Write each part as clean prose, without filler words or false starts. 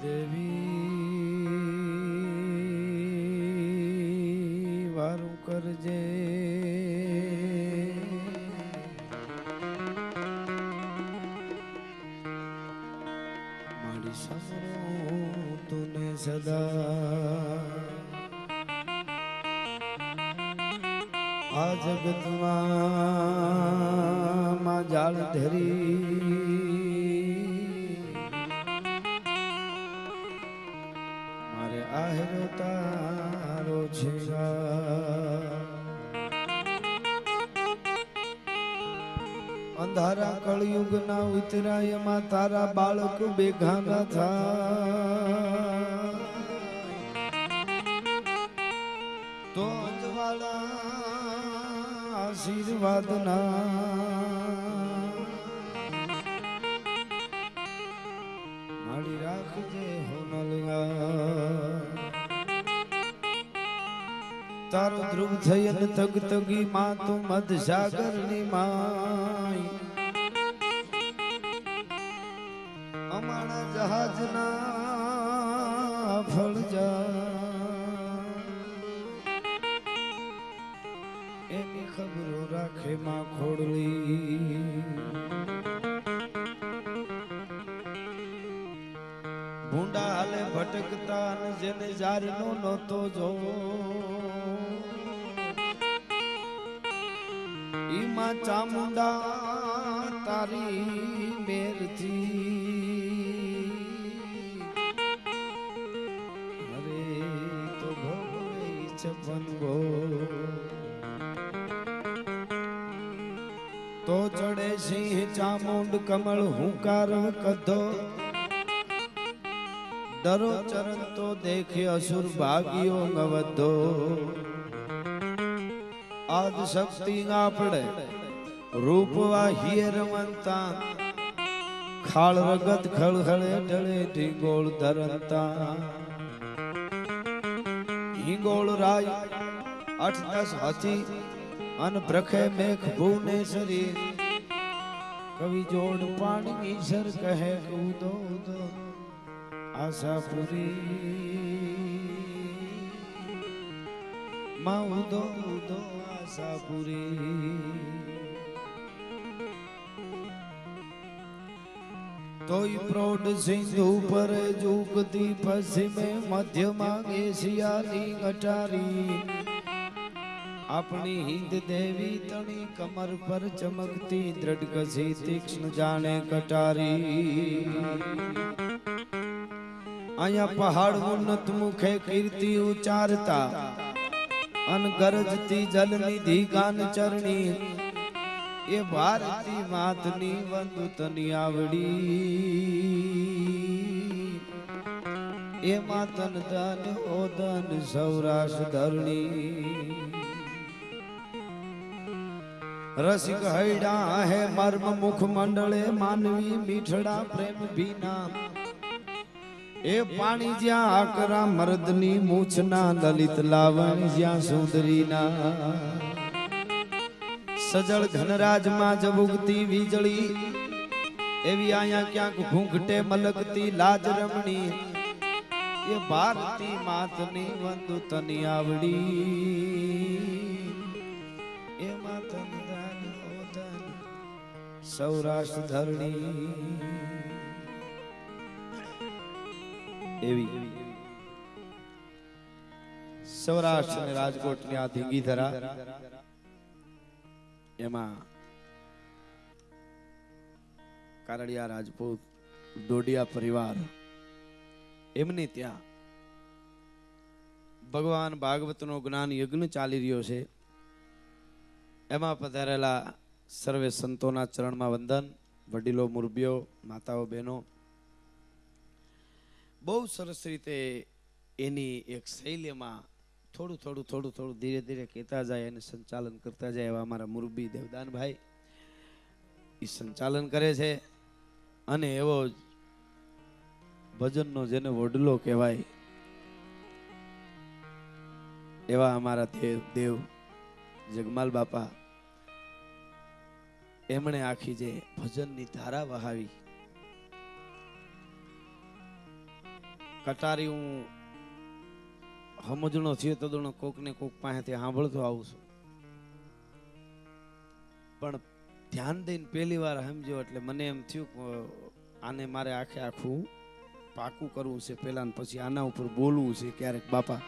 દેવી વારું કરજે મારી સમરો તુને સદા આ જગતમાં જાળ ધરી મારે આહેરો તારો છે અંધારા કળયુગ ના ઉતરાયમાં તારા બાળક બેઘાના થા તો અંજવાળા આશીર્વાદ ના મારી રાખજે હોનલિયા તારો ધ્રુવ થયન તગ તગી માં તું મધ સાગર ની માય અમારા જહાજ ના ફળજા એની ખબરો રાખે માં ખોડલી ભૂંડા હાલે ભટકતા અને જેને જાર નો નહોતો જોવો ઈમાં ચામુંડા તારી મેરથી અરે તો ભોગવે છપન ગો તો ચડે સિંહ ચામુંડ કમળ હુંકાર કધો ડરો ચરણ તો દેખે અસુર ભાગ્યો નવધો આદ શક્તિ આપડે રૂપવા હિયરવંતા ખાળ રગત ખળખળે ઢળે ઢીંગોળ ધરંતા હિંગોળ રાય 8-10 હાથી અન પ્રખે મેઘ ભુવનેશ્વરી કવિ જોડ પાણી સર કહે કૂદો દો આશાપુરી માં ઉદો ઉદો આશાપુરી તોય પ્રૌઢ સિંધુ પર ઝૂકતી પશ્ચિમે મધ્યમાં એશિયાની ગટારી આપણી હિંદ દેવી તણી કમર પર ચમકતી દ્રઢ કસી તીક્ષ્ણ જાણે કટારી અહીંયા પહાડ ઉન્નત મુખે કીર્તિ ઉચ્ચારતા અન ગરજતી જલનિધિ ગાન ચરણી એ ભારતી માતની વંદુતની આવડી એ માતન ધન ઓદન સૌરાષ્ટ્ર ધરણી રસિક હૈડા હે મર્મ મુખ મંડળે માનવી મીઠડા પ્રેમ ભીના એ પાણી જ્યાં આકરા મર્દની મૂછના લલિત લાવણી જ્યાં સુંદરીના સજળ ઘનરાજમાં જબુગતી વીજળી એવી આયા ક્યાંક ઘૂંઘટે મલકતી લાજ રમણી એ ભારતી માતની વંદુતની આવડી એ માતન દાન ઓદન સૌરાષ્ટ્ર ધરણી એવી સૌરાષ્ટ્ર અને રાજકોટની આ ધીંગી ધરા એમાં કારડિયા રાજપૂત ડોડિયા પરિવાર એમની ત્યાં ભગવાન ભાગવતનો જ્ઞાન યજ્ઞ ચાલી રહ્યો છે એમાં પધારેલા સર્વે સંતોના ચરણમાં વંદન વડીલો મુરબીઓ માતાઓ બહેનો બહુ સરસ રીતે એની એક શૈલીમાં થોડું ધીરે ધીરે કહેતા જાય અને સંચાલન કરતા જાય એવા અમારા મુરબી દેવદાનભાઈ એ સંચાલન કરે છે અને એવો ભજનનો જેને વડલો કહેવાય એવા અમારા દેવ જગમાલ બાપા એમણે આખી જે ભજનની ધારા વહાવી કટારી હું સમજણો થયો તો કોક ને કોક પાસેથી સાંભળતો આવું છું, પણ ધ્યાન દઈને પહેલી વાર સમજ્યો એટલે મને એમ થયું કે આને મારે આખે આખું પાકું કરવું છે પેલા ને પછી આના ઉપર બોલવું છે ક્યારેક બાપા.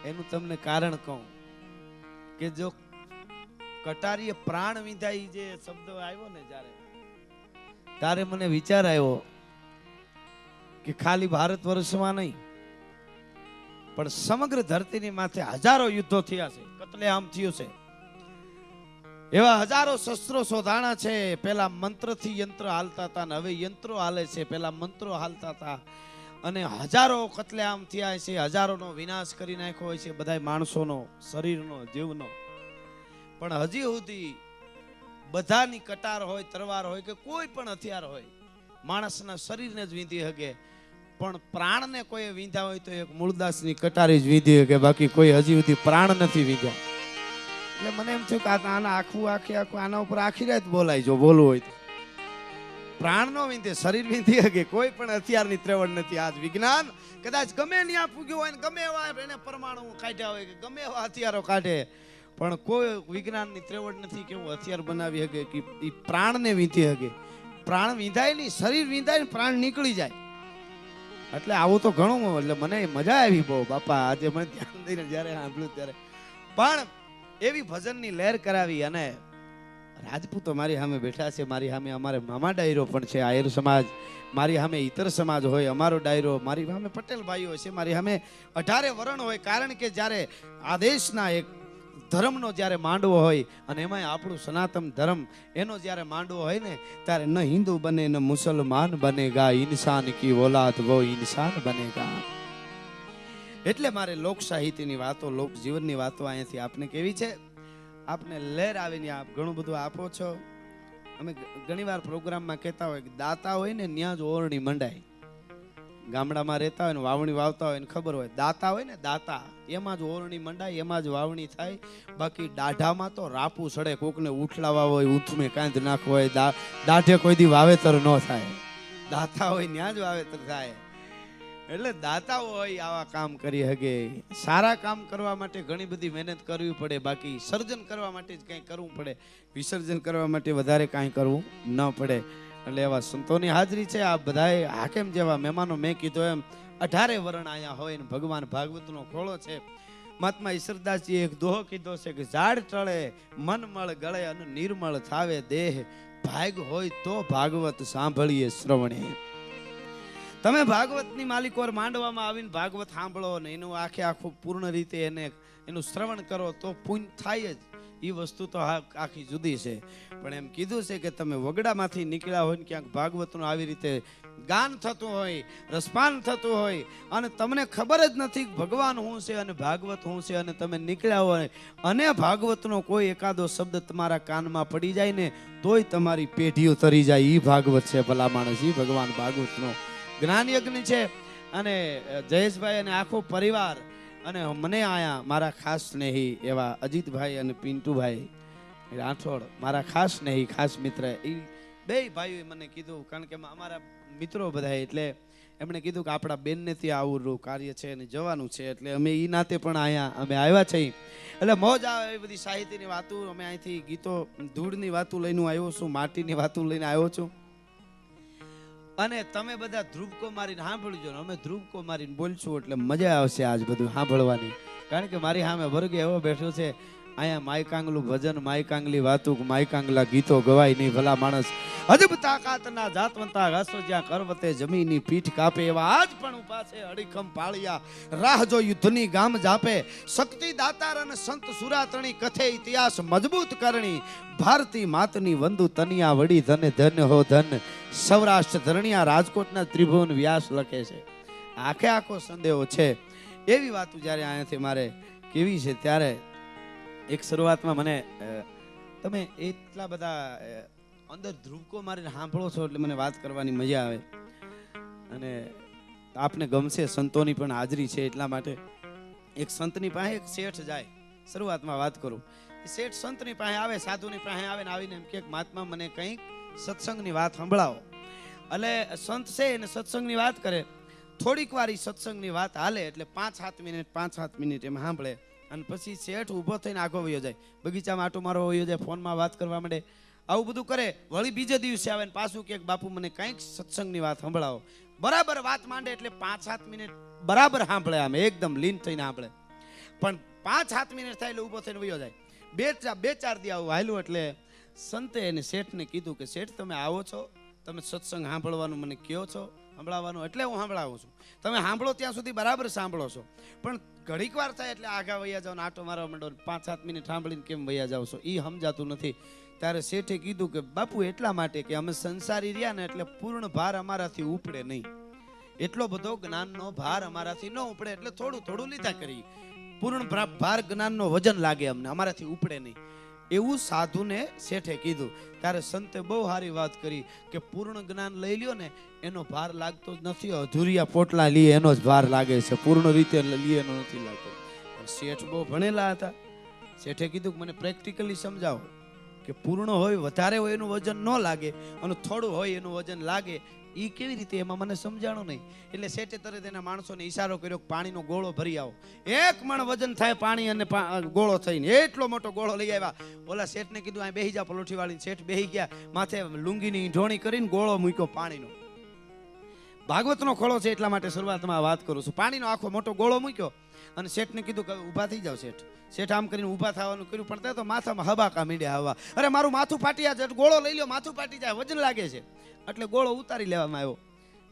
એનું તમને કારણ કહું કે જો કટારીએ પ્રાણ વિંધાઈ જે શબ્દ આવ્યો ને ત્યારે મને વિચાર આવ્યો કે ખાલી ભારત વર્ષમાં નહીં પણ સમગ્ર ધરતીની માથે હજારો યુદ્ધો થયા છે, કતલેઆમ થયું છે, એવા હજારો શસ્ત્રો શોધાણા છે. પેલા મંત્રથી યંત્ર હાલતા હતા ને હવે યંત્રો હાલે છે, પેલા મંત્રો હાલતા હતા અને હજારો કતલેઆમ થયા છે, હજારોનો વિનાશ કરી નાખ્યો હોય છે બધા માણસોનો, શરીરનો, જીવનો. પણ હજી સુધી બધાની કટાર હોય, તરવાર હોય કે કોઈ પણ હથિયાર હોય માણસના શરીરને જ વીંધી શકે, પણ પ્રાણને કોઈ વીંધા હોય તો એક મૂળદાસની કટારી જ વીંધી શકે, બાકી કોઈ હજી સુધી પ્રાણ નથી વીંધ્યા. એટલે મને એમ થયું કે આના આખું આના ઉપર આખી રાત બોલાય જો બોલવું હોય તો. પ્રાણ નો વીંધે, શરીર વીંધી શકે, કોઈ પણ હથિયારની ત્રેવડ નથી. આજ વિજ્ઞાન કદાચ ગમે ત્યાં પૂગ્યું હોય ને ગમે એવા એને પરમાણુ કાઢ્યા હોય કે ગમે એવા હથિયારો કાઢે, પણ કોઈ વિજ્ઞાનની ત્રેવડ નથી કે હું હથિયાર બનાવી શકે કે એ પ્રાણને વીંધી શકે. પ્રાણ વીંધાય નહીં, શરીર વીંધાય ને પ્રાણ નીકળી જાય. એટલે આવું તો ઘણું, એટલે મને મજા આવી બહુ બાપા. આજે મને ધ્યાન દઈને જયારે સાંભળ્યું ત્યારે પણ એવી ભજનની લહેર કરાવી. અને રાજપૂતો મારી સામે બેઠા છે, મારી સામે અમારે મામા ડાયરો પણ છે, આયર સમાજ, મારી સામે ઇતર સમાજ હોય, અમારો ડાયરો, મારી સામે પટેલ ભાઈઓ છે, મારી સામે 18 વરણ હોય. કારણ કે જ્યારે આ દેશના એક ધર્મનો જ્યારે માંડવો હોય અને એમાં આપણું સનાતન ધર્મ એનો જ્યારે માંડવો હોય ને ત્યારે ન હિન્દુ બને ન મુસલમાન બનેગા, ઇન્સાન કી ઓલાદ વો ઇન્સાન બનેગા. એટલે મારે લોક સાહિત્યની વાતો, લોક જીવનની વાતો અહીંયાથી આપને કેવી છે, આપને લહેર આવીને આપ ઘણું બધું આપો છો. અમે ઘણીવાર પ્રોગ્રામમાં કહેતા હોય કે દાતા હોય ને ત્યાં જ ઓરણી મંડાય. ગામડામાં રહેતા હોય ને વાવણી વાવતા હોય ને ખબર હોય, દાતા હોય ને દાતા એમાં જ ઓરણી મંડાય, એમાં જ વાવણી થાય. બાકી દાઢામાં તો રાપુ સડે, કોકને ઉઠલાવા હોય, ઊંથમે કાંદ નાખવો હોય, દાઢે કોઈ દી વાવેતર ન થાય. દાતા હોય ત્યાં જ વાવેતર થાય. એટલે દાતાઓ હોય આવા કામ કરી શકે. સારા કામ કરવા માટે ઘણી બધી મહેનત કરવી પડે, બાકી સર્જન કરવા માટે જ કંઈ કરવું પડે, વિસર્જન કરવા માટે વધારે કાંઈ કરવું ન પડે. એટલે એવા સંતોની હાજરી છે. આ બધાએ હાકેમ જેવા મહેમાનો મેં કીધું એમ 18 વરણ અહીંયા હોય ને ભગવાન ભાગવતનો ખોળો છે. મહાત્મા ઈશ્વરદાસજીએ એક દોહો કીધો છે કે ઝાડ ટળે મનમળ ગળે અને નિર્મળ થાવે દેહ, ભાગ હોય તો ભાગવત સાંભળીએ શ્રવણે. તમે ભાગવતની માલિકોર માંડવામાં આવીને ભાગવત સાંભળો ને એનું આખું પૂર્ણ રીતે એનું શ્રવણ કરો તો પુણ્ય થાય જ. એ વસ્તુ તો આખી જુદી છે. પણ એમ કીધું છે કે તમે વગડામાંથી નીકળ્યા હોય ને ક્યાંક ભાગવતનું આવી રીતે ગાન થતું હોય, રસપાન થતું હોય અને તમને ખબર જ નથી ભગવાન શું છે અને ભાગવત શું છે, અને તમે નીકળ્યા હોય અને ભાગવતનો કોઈ એકાદો શબ્દ તમારા કાનમાં પડી જાય ને તોય તમારી પેઢીઓ તરી જાય. એ ભાગવત છે ભલા માણસ, એ ભગવાન ભાગવતનો જ્ઞાન યજ્ઞ છે. અને જયેશભાઈ અને આખો પરિવાર અને મને આયા મારા ખાસ સ્નેહી એવા અજીતભાઈ અને પિન્ટુભાઈ રાઠોડ, મારા ખાસ સ્નેહી ખાસ મિત્ર, એ બે ભાઈઓએ મને કીધું, કારણ કે અમારા મિત્રો બધા, એટલે એમણે કીધું કે આપણા બેનને ત્યાં આવું કાર્ય છે અને જવાનું છે, એટલે અમે એ નાતે પણ અહીંયા અમે આવ્યા છીએ. એટલે મોજ આવે એવી બધી સાહિત્યની વાતો. અમે અહીંથી ગીતો ધૂળની વાતો લઈને આવ્યો છું, માટીની વાતો લઈને આવ્યો છું. અને તમે બધા ધ્રુવકો મારીને સાંભળજો, અમે ધ્રુવકો મારીને બોલશું એટલે મજા આવશે આજ બધું સાંભળવાની. કારણ કે મારી સામે વર્ગ એવો બેઠો છે, અહીંયા માયકાંગલું ભજન, માયકાંગલી વાતું, માયકાંગલા ગીતો ગવાય નહીં ભલા માણસ. અજબ તાકાતના જાતવંતા ઘાસો જ્યાં કરવતે જમીનની પીઠ કાપે, એવા આજ પણ ઉભા છે અડીખમ પાળિયા, રાહ જો યુદ્ધની ગામ જાપે. શક્તિ દાતાર અને સંત સુરાતણી કથે ઇતિહાસ મજબૂત કરણી, ભારતી માતની વંદુ તનિયા વડી ધન ધન હો ધન, સૌરાષ્ટ્ર ધરણિયા રાજકોટના ત્રિભુવન વ્યાસ લખે છે. આખો સંદેહો છે. એવી વાતો જ્યારે અહીંયાથી મારે કેવી છે ત્યારે એક શરૂઆતમાં મને તમે એટલા બધા અંદર ધ્રુવકો મારીને સાંભળો છો એટલે મને વાત કરવાની મજા આવે અને આપને ગમશે. સંતોની પણ હાજરી છે એટલા માટે. એક સંતની પાસે એક શેઠ જાય, શરૂઆતમાં વાત કરું. શેઠ સંતની પાસે આવે, સાધુની પાસે આવે ને આવીને એમ કે મહાત્મા મને કંઈક સત્સંગની વાત સંભળાવો. એટલે સંત છે એને સત્સંગની વાત કરે થોડીક વાર ઈ સત્સંગની વાત હાલે એટલે 5-7 મિનિટ એમ સાંભળે અને પછી શેઠ ઊભો થઈને આગો વયો જાય, બગીચામાં આટો મારો વયો જાય, ફોનમાં વાત કરવા માંડે, આવું બધું કરે. વળી બીજે દિવસે આવે ને પાછું કે બાપુ મને કંઈક સત્સંગની વાત સંભળાવો. બરાબર વાત માંડે એટલે 5-7 મિનિટ બરાબર સાંભળે, આમ એકદમ લીન થઈને સાંભળે. પણ 5-7 મિનિટ થાય એટલે ઊભો થઈને વયો જાય. બે ચાર દી આવું હાલ્યું એટલે સંતે એને શેઠને કીધું કે શેઠ તમે આવો છો, તમે સત્સંગ સાંભળવાનું મને કહો છો, સંભળાવવાનું એટલે હું સંભળાવું છું, તમે સાંભળો ત્યાં સુધી બરાબર સાંભળો છો, પણ ઘડીક વાર થાય એટલે આગા વૈયા જાવ ને આટો મારવા માંડો, 5-7 મિનિટ સાંભળીને કેમ વૈયા જાવ છો એ સમજાતું નથી. ત્યારે શેઠે કીધું કે બાપુ એટલા માટે કે અમે સંસારી રહ્યા ને એટલે પૂર્ણ ભાર અમારાથી ઉપડે નહીં, એટલો બધો જ્ઞાનનો ભાર અમારાથી ન ઉપડે એટલે થોડું થોડું લીધા કરી, પૂર્ણ ભાર જ્ઞાનનો વજન લાગે અમને, અમારાથી ઉપડે નહીં, એવું સાધુને શેઠે કીધું. ત્યારે સંતે બહુ સારી વાત કરી કે પૂર્ણ જ્ઞાન લઈ લ્યો ને એનો ભાર લાગતો જ નથી, અધૂરિયા પોટલા લઈએ એનો જ ભાર લાગે છે, પૂર્ણ રીતે લઈએ એનો નથી લાગતો. શેઠ બહુ ભણેલા હતા, શેઠે કીધું કે મને પ્રેક્ટિકલી સમજાવો કે પૂર્ણ હોય વધારે હોય એનું વજન ન લાગે અને થોડું હોય એનું વજન લાગે, એ કેવી રીતે, એમાં મને સમજાણું નહીં. એટલે શેઠે તરત એના માણસોને ઈશારો કર્યો કે પાણીનો ગોળો ભરી આવો. 1 મણ વજન થાય પાણી અને ગોળો થઈને એટલો મોટો ગોળો લઈ આવ્યા. ઓલા શેઠને કીધું આ બેહી જા પલોઠી વાળીને. શેઠ બેહી ગયા, માથે લુંગીની ઢોણી કરીને ગોળો મૂક્યો પાણીનો. ભાગવતનો ખોળો છે એટલા માટે શરૂઆતમાં વાત કરું છું. પાણીનો આખો મોટો ગોળો મૂક્યો અને શેઠને કીધું કે ઊભા થઈ જાવ. શેઠ આમ કરીને ઊભા થવાનું કર્યું પણ તે તો માથામાં હબાકા મીડ્યા આવવા. અરે મારું માથું ફાટી જાય, ગોળો લઈ લ્યો, માથું ફાટી જાય, વજન લાગે છે. એટલે ગોળો ઉતારી લેવામાં આવ્યો.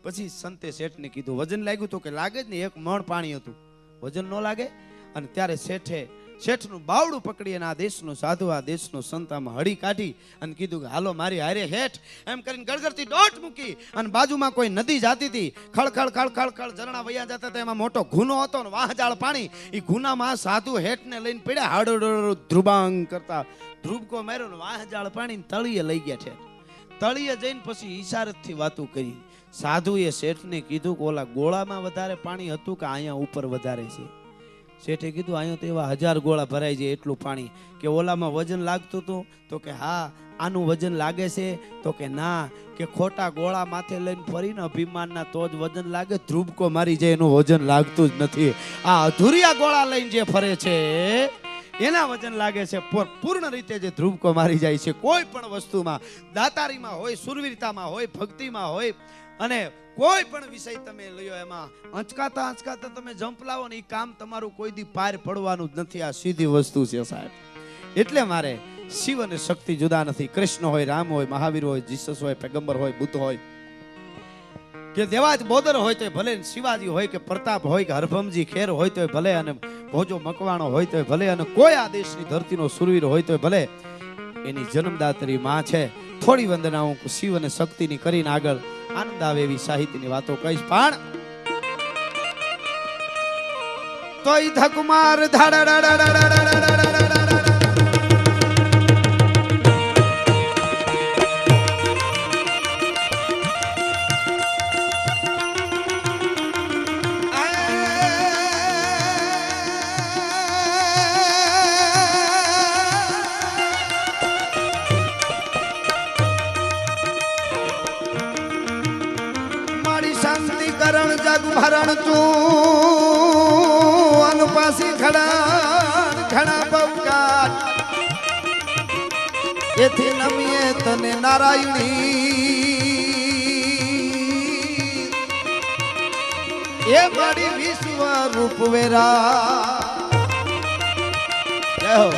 પછી સંતે શેઠને કીધું વજન લાગ્યું તો કે લાગે જ ને, 1 મણ પાણી હતું, વજન ન લાગે. અને ત્યારે શેઠનું બાવડું પકડી અને આ દેશનો સાધુ, આ દેશનો સંત આમાં હળી કાઢી અને કીધું કે હાલો મારી હારે હેઠ, એમ કરીને ગળગળતી દોટ મૂકી. અને બાજુમાં કોઈ નદી જાતી હતી, ખળખળ ખળખળ ખળ ઝરણા વયા જતા હતા, એમાં મોટો ગુનો હતો ને વાહજાળ પાણી. એ ગુનામાં સાધુ હેઠને લઈને પડ્યા, હાડો ધ્રુબાંગ કરતા ધ્રુબકો માર્યો ને વાહજાળ પાણી તળીએ લઈ ગયા છે. તળીએ જઈને પછી ઈશારતથી વાતું કરી. સાધુએ શેઠને કીધું કે ઓલા ગોળામાં વધારે પાણી હતું કે અહીંયા ઉપર વધારે છે? શેઠે કીધું અહીંયા તો એવા 1000 ગોળા ભરાઈ જાય એટલું પાણી. કે ઓલામાં વજન લાગતું હતું? તો કે હા. આનું વજન લાગે છે? તો કે ના. કે ખોટા ગોળા માથે લઈને ફરીને અભિમાનના તો જ વજન લાગે, ધ્રુબકો મારી જાય એનું વજન લાગતું જ નથી. આ અધૂરિયા ગોળા લઈને જે ફરે છે એના વજન લાગે છે. પૂર્ણ રીતે જે ધ્રુબકો મારી જાય છે કોઈ પણ વસ્તુમાં, દાતારીમાં હોય, સુરવીરતામાં હોય, ભક્તિમાં હોય, અને કોઈ પણ વિષય તમે લ્યો એમાં અંચકાતા તમે જંપ લાવો ને એ કામ તમારું કોઈ દી પાર પડવાનું જ નથી. આ સીધી વસ્તુ છે સાહેબ. એટલે મારે શિવ અને શક્તિ જુદા નથી. કૃષ્ણ હોય, રામ હોય, મહાવીર હોય, જીસસ હોય, પેગમ્બર હોય, બુદ્ધ હોય કે દેવાજ બોદર હોય તો ભલે, શિવાજી હોય કે પ્રતાપ હોય કે હરભમજી ખેર હોય તો ભલે, અને ભોજો મકવાણો હોય તો ભલે, અને કોઈ આ દેશની ધરતીનો સુરવીર હોય તો ભલે, એની જન્મદાત્રી માં છે. થોડી વંદના હું શિવ અને શક્તિની કરીને આગળ આનંદ આવે એવી સાહિત્યની વાતો કહીશ. પણ તો ધકુમાર ભરણ તું અનુપાસી ખડા બવકાર એથી નમીએ તને નારાયણી એ મારી વિશ્વ રૂપ વેરા. જય હો.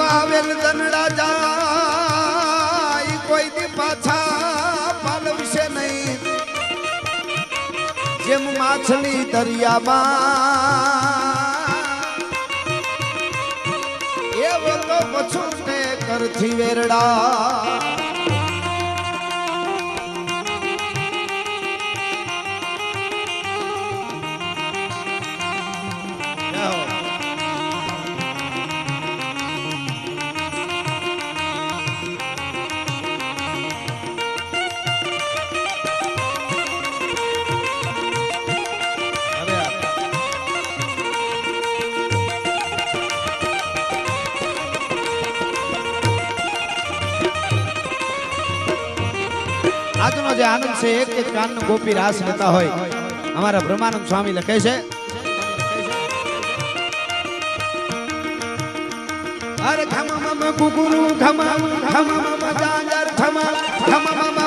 આવેલ દનડા જાય કોઈ દી પાછા પાલવશે નહીં. જેમ માછલી દરિયામાં કરથી વેરડા આજનો જે આનંદ છે એક એક કાનનો ગોપી રાસ લેતા હોય અમારા બ્રહ્માનંદ સ્વામી લખે છે અરે ખમા મમ કુકુરુ ખમા ખમા મમ જાંજર ખમા ખમા મમ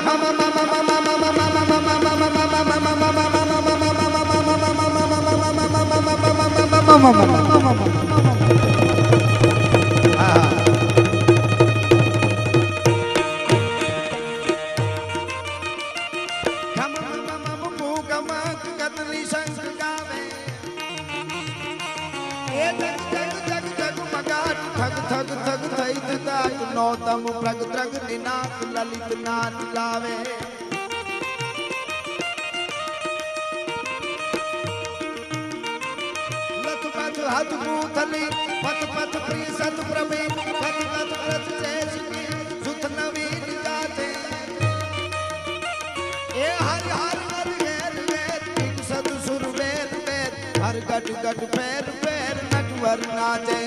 થગ થગ થઈ જતા નોતમ પ્રગ ત્રગ નિનાદ લલિત નાદ લાવે લથ પથ હાથ પૂથલી પથ પથ પ્રિય સત પ્રભે પથ પથ પ્રથ જય સુખી સુત નવીન ગાતે એ હર હર હર ઘેર ઘેર ટીક સત સુર વેર વેર હર ગટ ગટ પેર પેર નટવર નાચે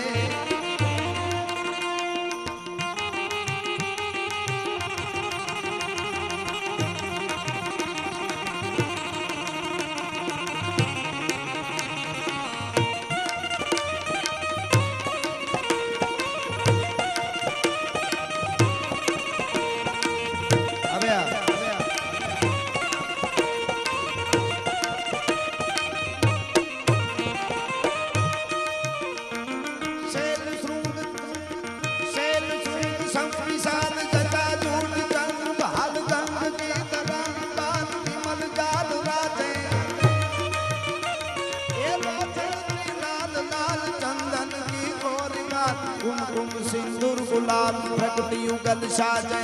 कुमकुम सिंदूर गुलाल प्रगट युगल साजे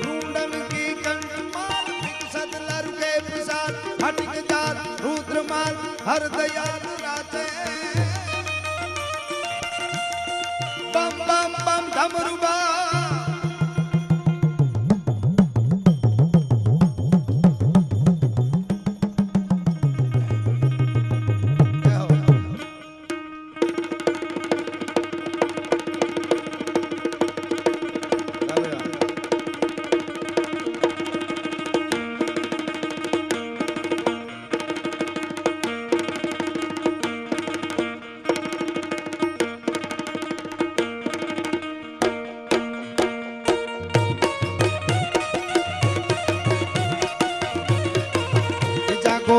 रूंडन की कंठमाल विकसत लरुके प्रसाद हटिक दार रुद्रमाल हर दयाल राते बम बम बम डमरुबा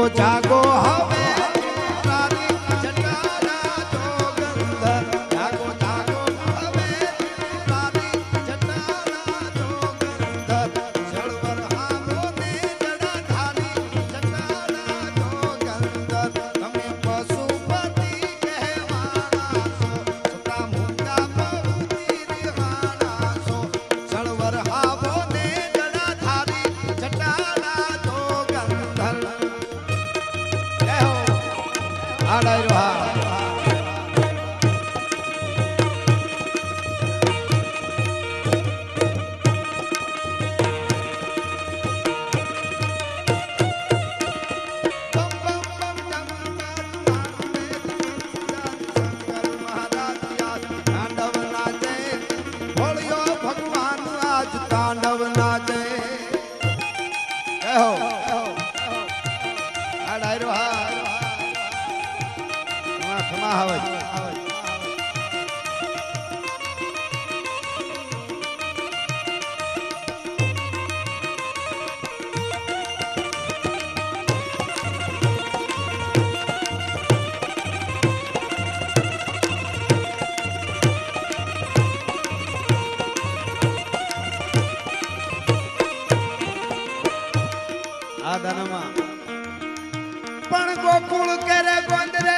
जागो हवे रानी जटारा जोगंधर जागो जागो हवे रानी जटारा जोगंधर जड़वर हामो ने जड़ा धारी जटारा जोगंधर તમે પશુપતિ કહેવાના છો છોટા મુંડા બહુતી રિહાણા છો જળવર હામો ને જડા ધારી જટારા જોગંધર આડાયરો હા તાંડવ નાચે આડાયરો હા ખમા આવે આ દાનામાં પણ ગોકુળ કરે ગોંદરે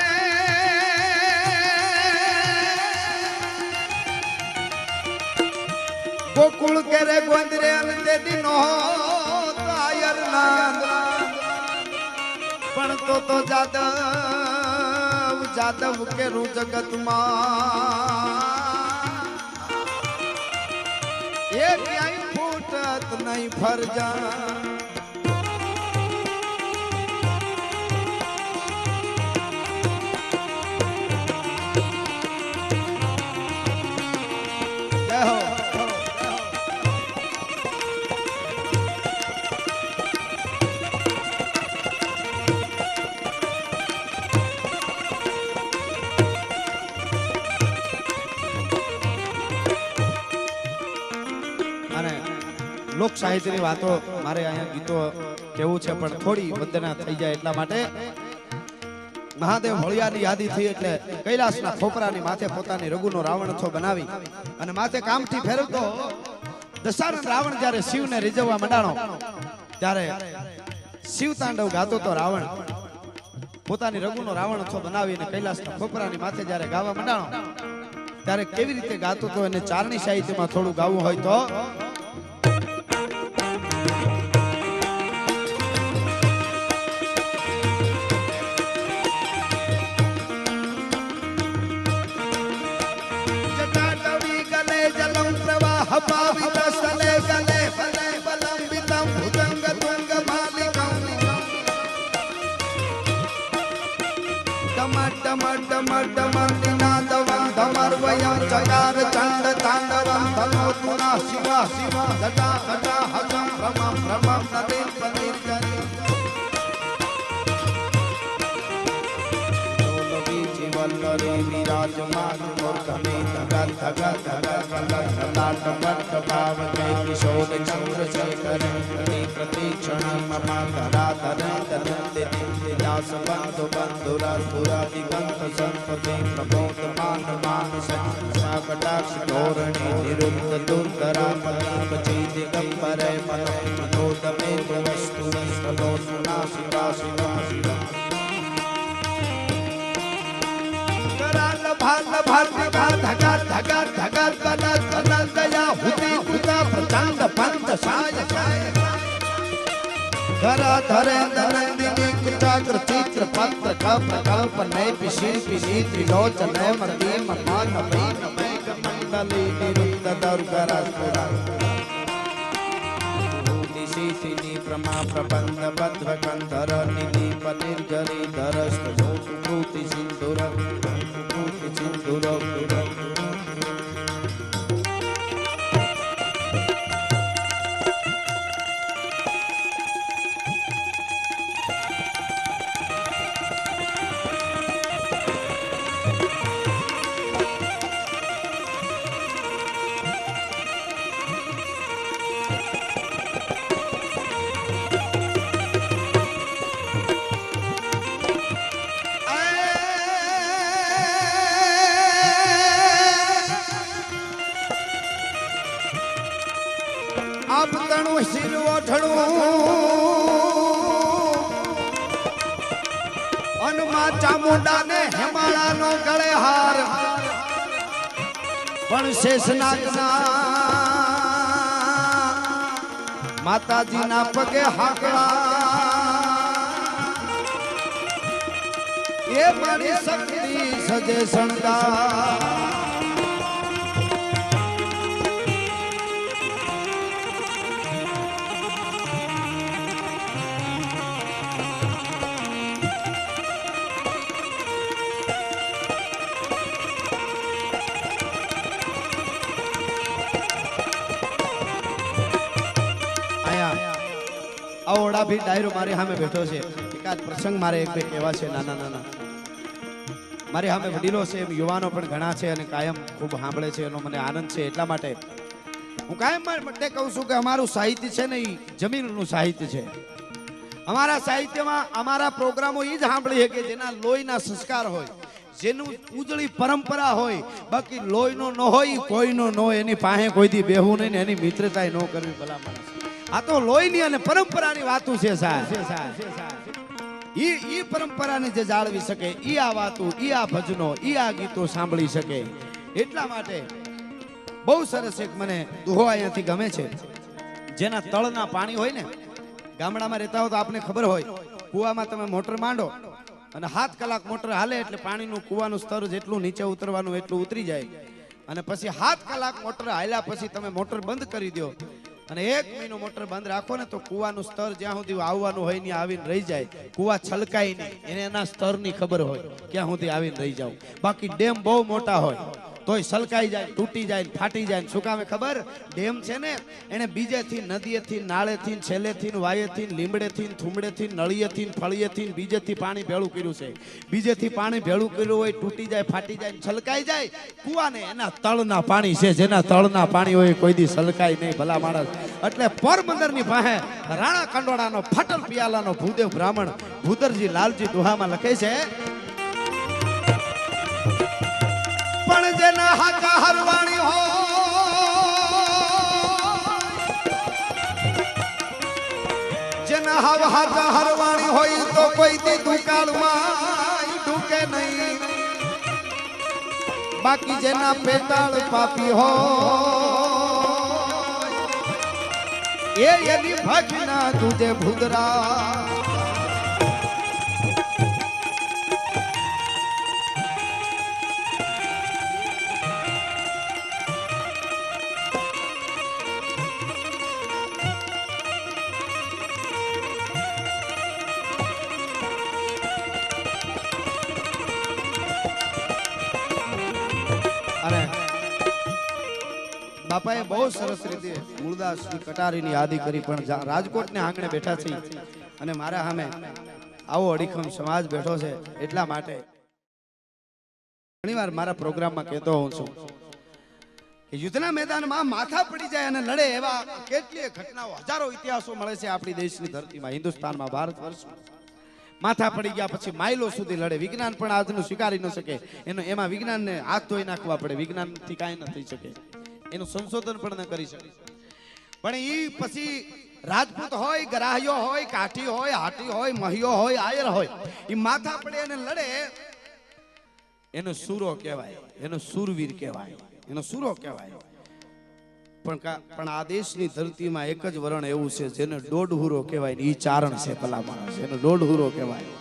ગોકુળ કેરે ગોંદરે અને તે દિનો તાયર નાદ પણ તો જાદવ જાદવ કેરું જગતમાં એ ક્યાંય ફૂટત નહીં ફરજા લોક સાહિત્યની વાતો મારે અહીંયા ગીતો કેવું છે પણ થોડી વંદના થઈ જાય એટલા માટે મહાદેવ ભળિયાની યાદી થઈ એટલે કૈલાસના ખોપરાની માથે પોતાની રઘુનો રાવણથો બનાવી અને માથે કામથી ફેરવતો દશાનંદ રાવણ જ્યારે શિવને રીઝવવા મંડાણો ત્યારે શિવ તાંડવ ગાતો તો રાવણ પોતાની રઘુનો રાવણથો બનાવીને કૈલાસના ખોપરાની માથે જ્યારે ગાવા મંડાણો ત્યારે કેવી રીતે ગાતો તો એને ચારણી સાહિત્યમાં થોડું ગાવું હોય તો पावित सले गले भले बलंबितं भुजंग तुंग मालिकं टम टम टम टम निनादवं धमर्वयं चकार चंड तांडवं धनोतुना शिवा शिवा जटा जटा हजं भ्रमं भ्रमं नदीं पनिर्जरी वल्लरी विराजमान मूर्धमे धगत धगत धगत ललाट पट्ट पावके किशोर चंद्रशेखर प्रतीक्षण मम धराधर दनंदे दास बंधु बंधुरा दिगंत संपते प्रबोध मान मानस साकटाक्ष धोरणे निरुद्ध दुर्धरा पति दिगंबर मनोदमे वस्तु सलोचना शिवा शिवा शिवा भाल भाल भाल धगार धगार धगार कनक कनक दया हुती हुता प्रचंड पंत साय साय धरा धरे नंदिनी कुटाग्र चित्र पत्र कप कल्प नय पिशी पिशी त्रिलोचन मर्दी मान मीन मेघ मंडली निरुद्ध दुर्गरा सुरा सीसिनी प्रमा प्रबंध बद्ध कंधर निधि पनिर्जरी धरस्त भूति सिंधुर आप तणु सिर ओठणु अनमा चामुंडा ने हेमाळा नो गळे हार पण शेषनाग ना माताजी ना पगे हाकड़ा ये बड़ी शक्ति सजे शणगार आवड़ा भी डायरो मारे हामे बैठो छे एकाद प्रसंग मारे एक બે કહેવા છે નાના નાના મારે હામે વડીલો છે યુવાનો પણ ઘણા છે અને કાયમ ખૂબ સાંભળે છે એનો મને આનંદ છે એટલા માટે હું કાયમ માટે કહું છું કે અમારું સાહિત્ય છે ને ઈ જમીનનું સાહિત્ય છે અમારા સાહિત્યમાં અમારા પ્રોગ્રામો ઈ જ સાંભળીએ કે જેના લોહીના સંસ્કાર હોય જેનું ઉજળી પરંપરા હોય બાકી લોહીનો ન હોય કોઈનો ન હોય એની પાસે કોઈથી બેહવું નહીં ને એની મિત્રતાય ન કરવી ભલા માણસ આ તો લોહીની અને પરંપરાની વાતો છે સાહેબ ઈ પરંપરાને જે જાળવી શકે ઈ આ વાતો ઈ આ ભજનો ઈ આ ગીતો સાંભળી શકે એટલા માટે બહુ સરસ એક મને દુહો અહીંયાથી ગમે છે. જેના તળના પાણી હોય ને, ગામડામાં રહેતા હો તો આપને ખબર હોય, કુવામાં તમે મોટર માંડો અને 7 કલાક મોટર હાલે એટલે પાણીનું કુવાનું સ્તર જેટલું નીચે ઉતરવાનું એટલું ઉતરી જાય. અને પછી 7 કલાક મોટર હાલ્યા પછી તમે મોટર બંધ કરી દો અને 1 મહિનો મોટર બંધ રાખો ને તો કુવાનું સ્તર જ્યાં સુધી આવવાનું હોય ને આવીને રહી જાય. કુવા છલકાય નહીં, એને એના સ્તરની ખબર હોય ક્યાં સુધી આવીને રહી જાવ. બાકી ડેમ બહુ મોટા હોય તોય સલકાઈ જાય, તૂટી જાય, ફાટી જાય. શું કામે ખબર? ડેમ છે ને એને બીજેથી, નદીએથી, નાળેથી, છેલેથી, વાયેથી, લીમડેથી, થુમડેથી, નળિયેથી, ફળિયેથી, બીજેથી પાણી ભેળું કર્યું છે. બીજેથી પાણી ભેળું કર્યું હોય, તૂટી જાય, ફાટી જાય, છલકાઈ જાય. કુવાને એના તળના પાણી છે, જેના તળના પાણી હોય કોઈ દી સલકાય નહીં ભલા માણસ. એટલે પોરબંદરની પાસે રાણા કંડોળાનો ફાટલ પિયાલાનો ભૂદેવ બ્રાહ્મણ ભૂદરજી લાલજી દુહામાં લખે છે, પણ જેના હાકા હરવાણી જેના હાવ હાકા હરવાણી હોય તો કોઈ દી દુકાળમાં ઢૂકે નહીં. બાકી જેના પેટાળ પાપી હોય એની ભજના તુજે ભૂદરા. બાપાએ બહુ સરસ રીતે મૂળદાસની કટારીની યાદી કરી, પણ રાજકોટને આંગણે બેઠા છે અને મારા સામે આવો અડીખમ સમાજ બેઠો છે. એટલા માટે ઘણીવાર મારા પ્રોગ્રામમાં કહેતો હોઉં છું કે યુદ્ધના મેદાનમાં માથા પડી જાય અને લડે એવા કેટલીય ઘટનાઓ, હજારો ઇતિહાસો મળે છે આપણી દેશની ધરતીમાં, હિન્દુસ્તાનમાં, ભારત વર્ષમાં. માથા પડી ગયા પછી માઇલો સુધી લડે. વિજ્ઞાન પણ આજનું સ્વીકારી ન શકે, એમાં વિજ્ઞાનને હાથ ધોઈ નાખવા પડે. વિજ્ઞાનથી કાંઈ ન થઈ શકે, એનું સંશોધન પણ ન કરી શકે. પણ એ પછી રાજપૂત હોય, ગરાહ્યો હોય, કાઠી હોય, હાટી હોય, મહિયો હોય, આયર હોય, એ માથા પડે અને લડે, એનો સૂરો કહેવાય, એનો શૂરવીર કહેવાય, એનો સૂરો કહેવાય. પણ આ દેશની ધરતીમાં એક જ વરણ એવું છે જેને દોઢહુરો કહેવાય ને, એ ચારણ છે ભલા માણસ, એનો દોઢહુરો કહેવાય.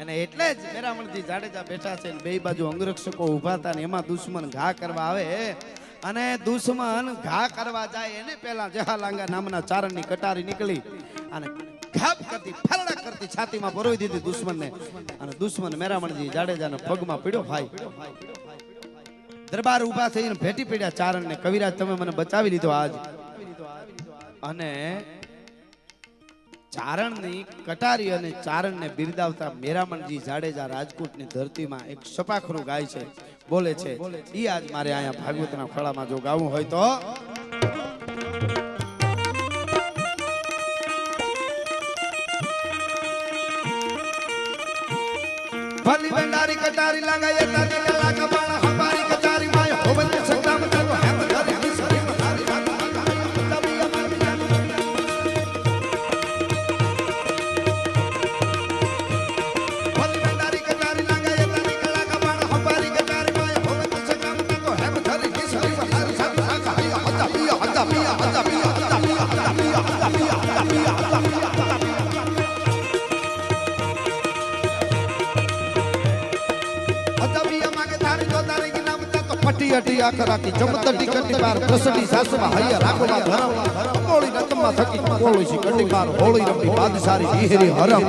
અને એટલે જ મેરામણજી જાડેજા બેઠા છે, બે બાજુ અંગરક્ષકો ઉભા હતા ને એમાં દુશ્મન ઘા કરવા આવે અને દુશ્મન ઘા કરવા જાય એને પહેલા જહાલાંગા નામના ચારણની કટારી નીકળી અને ઘાપ કરતી, ફરડા કરતી છાતીમાં પરોવી દીધી દુશ્મનને. અને દુશ્મન મેરામણજી જાડેજાના પગમાં પડ્યો. ભાઈ દરબાર ઉભા થઈને ભેટી પડ્યા ચારણને, કવિરાજ તમે મને બચાવી લીધો આજ. અને ચારણની કટારી અને ચારણને બિરદાવતા મેરામણજી જાડેજા રાજકોટની ધરતીમાં એક સપાખરું ગાય છે, બોલે છે. ઈ આજ મારે અહીંયા ભાગવતના ખોળામાં જો ગાવું હોય તો ભલી ભંડારી કટારી લાગાય તારી કલાક બાણ હમારી કટારી માય હોવન સંગ્રામ તો હેમ ધરી વિસરી મતારી ભલી ભંડારી કટારી લાગાય તારી કલાક બાણ હમારી કટારી માય હોવન સંગ્રામ તો હેમ ધરી વિસરી મતારી સાગા હૈયા હતા પિયા હતા પિયા હતા પિયા હતા પિયા હતા પિયા હતા પિયા હતા પિયા હતા પટી અટી આખરા કી જમતટી કટી બાર પ્રસડી સાસવા હૈયા રાખવા ધરમ કોળી રતમાં થકી કોળી સી કટી બાર હોળી રમી બાદશારી હીરી હરમ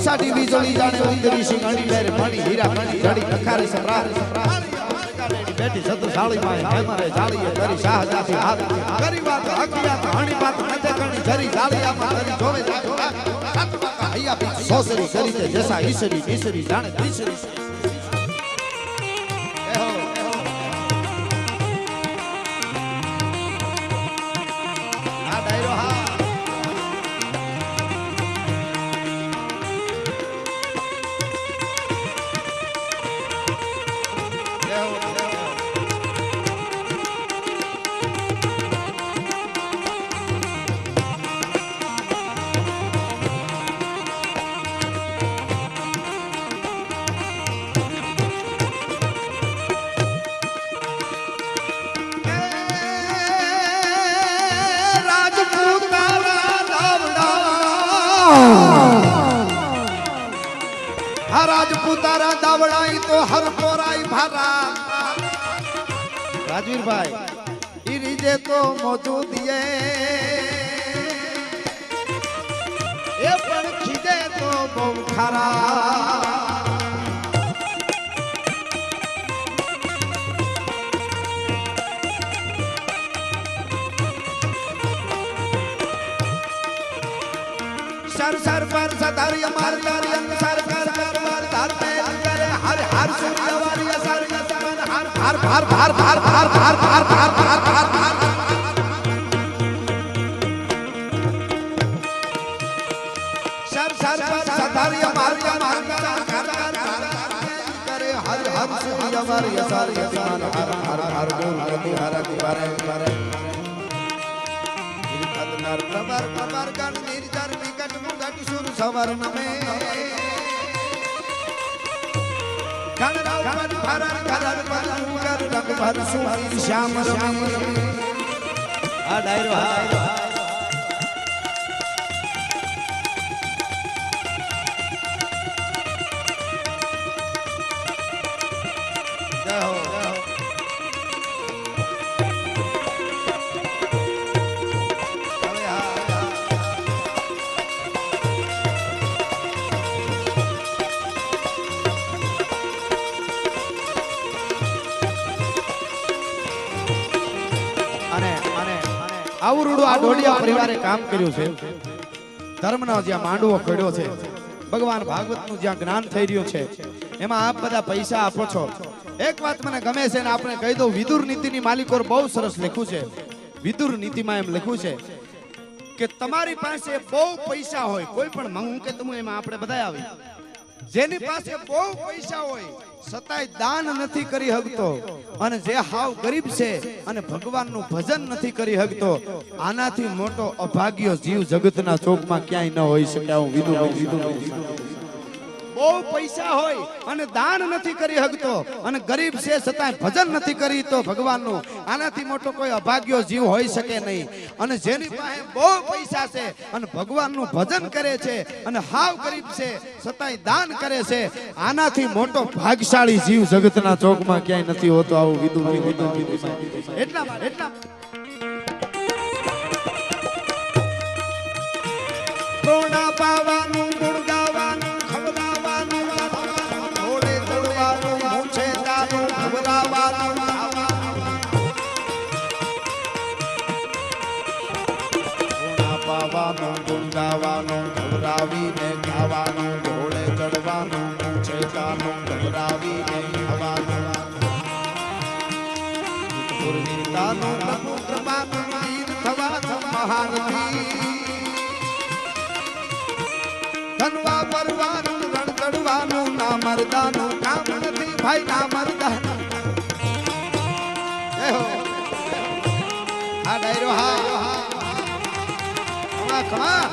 સાડી વીજળી જાણે ઉંદરી સી ગણી બેરે પાણી હીરા પાણી જડી અખારે સપ્રાર બેટી સતસાળી માં હેમરે જાળીએ કરી શાહજાતી હાથ કરી વાત હકિયાત હણી વાત નજે કણી જરી જાળિયા માં કરી જોવે સાતવા હૈયા બી સોસરી કરી તે જસા ઈસરી ઈસરી જાણે ઈસરી હારાજ પુતારા દાવડાઈ તો હર કોરાઈ ભારા રાજવીરભાઈ ઈ રીજે તો મોજૂદીએ એ પણ ખીજે તો બહુ ખરા सर सर पर सदारी मार तारी सर कर कर मार धार पे करे हर हर सूर्यवारी सर मन हर हर हर हर हर हर हर हर हर हर हर सर सर पर सदारी मार कर कर करे हर हर सूर्यवारी सर मन हर हर हर नदी हर दीवारे दीवारे नर प्रवर प्रवर गण निर्जर विकट मुकट सुर सवर्ण में गण रावण भरन भरन भरन कर रंग भर सुंदर श्याम श्याम आ डायरो जय हो આવરુડું આ ઢોલિયા પરિવારે કામ કર્યું છે ધર્મનો જ્યાં માંડવો ખોડ્યો છે ભગવાન ભાગવતનું જ્યાં જ્ઞાન થઈ રહ્યું છે એમાં આપ બધા પૈસા આપો છો એક વાત મને ગમે છે ને આપણે કહી દઉં વિદુર નીતિની માલિકોર બહુ સરસ લખ્યું છે વિદુર નીતિમાં એમ લખ્યું છે કે તમારી પાસે બહુ પૈસા હોય કોઈ પણ મંગું કે તમે એમાં આપણે બધા આવી જેની પાસે બહુ પૈસા હોય સતાય દાન નથી કરી શકતો અને જે હાવ ગરીબ છે અને ભગવાનનું ભજન નથી કરી શકતો આનાથી મોટો અભાગ્યો જીવ જગતના ચોકમાં ક્યાંય ન હોઈ શકે હું વિદુર બહુ પૈસા હોય અને દાન નથી કરી શકતો અને ગરીબ છે છતાંય ભજન નથી કરી તો ભગવાનનું આનાથી મોટો કોઈ અભાગ્યો જીવ હોઈ શકે નહીં અને જેની પાસે બહુ પૈસા છે અને ભગવાનનું ભજન કરે છે અને હાવ ગરીબ છે છતાંય દાન કરે છે આનાથી મોટો ભાગશાળી જીવ જગતના ચોકમાં ક્યાંય નથી હોતો આવું વિદુર એટલા પ્રોણા પાવાનું ગુણ ગાવાનું ખવડાવવાનું ઘોડે ચડવાનું મૂછે દાનું ખવડાવવાનું પ્રોણા પાવાનું ગુણ ગાવાનું ખવડાવીને ખાવાનું ઘોડે ચડવાનું મૂછે દાનું ખવડાવીને ખાવાનું ગુરુવીરતાનું પ્રભુ કૃપાનું વીર થવાનું મહાનથી ધનવા પરવાનું રણ ચડવાનું ના મરદાનું કામ નથી ભાઈ ના મરદાનું આ ડાયરો હા ખમા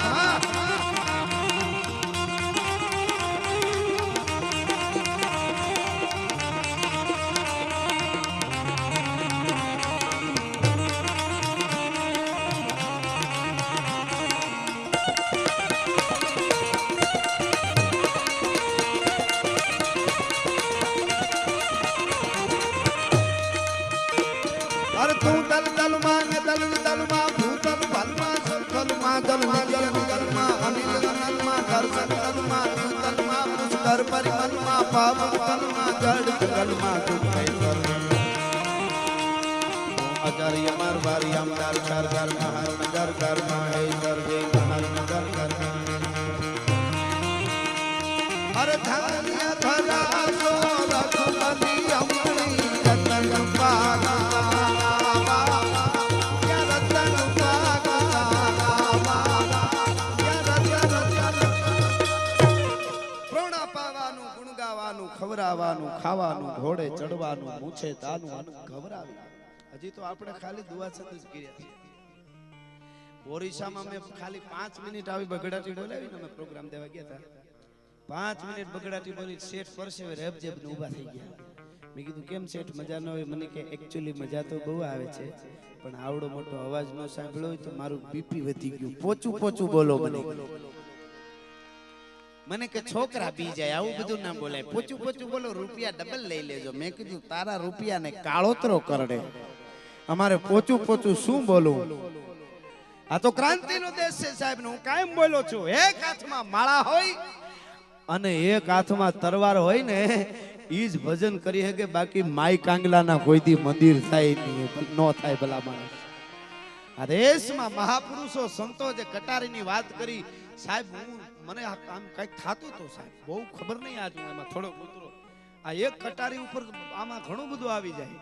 તું દલ દલ માં દલ દલ માં ભૂતલ ભલમાં સંકલ માં દલ નિગલ નિગલ માં અનિલ અનલ માં દર્શન દલ માં ભૂતલ માં પુષ્કર પરિમલ માં પાપ તલ માં જડ જગલ માં દુઃખ કર આચાર્ય માર વારી આમદાર ચાર ચાર મહાન નગર કર માં હે સર્વે મહાન નગર કર અરે ધન્ય ધરા સો લખમની અમણી રતન પાગા ખવરાવાનું ખાવાનું ઘોડે ચડવાનું મૂછે તાનું અને ખવરાવી હજી તો આપણે ખાલી દુઆ છંદ જ કર્યા છે ઓરિસ્સામાં મેં ખાલી 5 મિનિટ આવી બગડાટી બોલાવીને અમે પ્રોગ્રામ દેવા ગયા હતા 5 મિનિટ બગડાટી બોલી શેઠ પરસેવે રેબજેબ ને ઊભા થઈ ગયા મેં કીધું કેમ શેઠ મજા ન હોય મને કે એક્ચ્યુઅલી મજા તો બહુ આવે છે પણ આવડો મોટો અવાજ ન સાંભળ્યો હોય તો મારું બીપી વધી ગયું પોચું પોચું બોલો મને મને કે છોકરા પી જાય આવું બધું ના બોલાય. પોચું પોચું બોલો, રૂપિયા ડબલ લઈ લેજો. મેં કીધું તારા રૂપિયાને કાળોતરો કરડે, અમારે પોચું પોચું શું બોલું? આ તો ક્રાંતિનો દેશ છે સાહેબ. હું કાયમ બોલો છું, એક હાથમાં માળા હોય અને એક હાથમાં તરવાર હોય ને ઈ જ ભજન કરી શકે. બાકી માઈ કાંગલાના કોઈથી મંદિર થાય નહીં, ન થાય ભલા માણસ. આ દેશમાં મહાપુરુષો સંતો જે કટારીની વાત કરી સાહેબ, મને આમ કઈક થાતું તો સાહેબ, બહુ ખબર નહીં. આજ હું એમાં થોડો ઉતરો. આ એક કટારી ઉપર આમાં ઘણું બધું આવી જાય.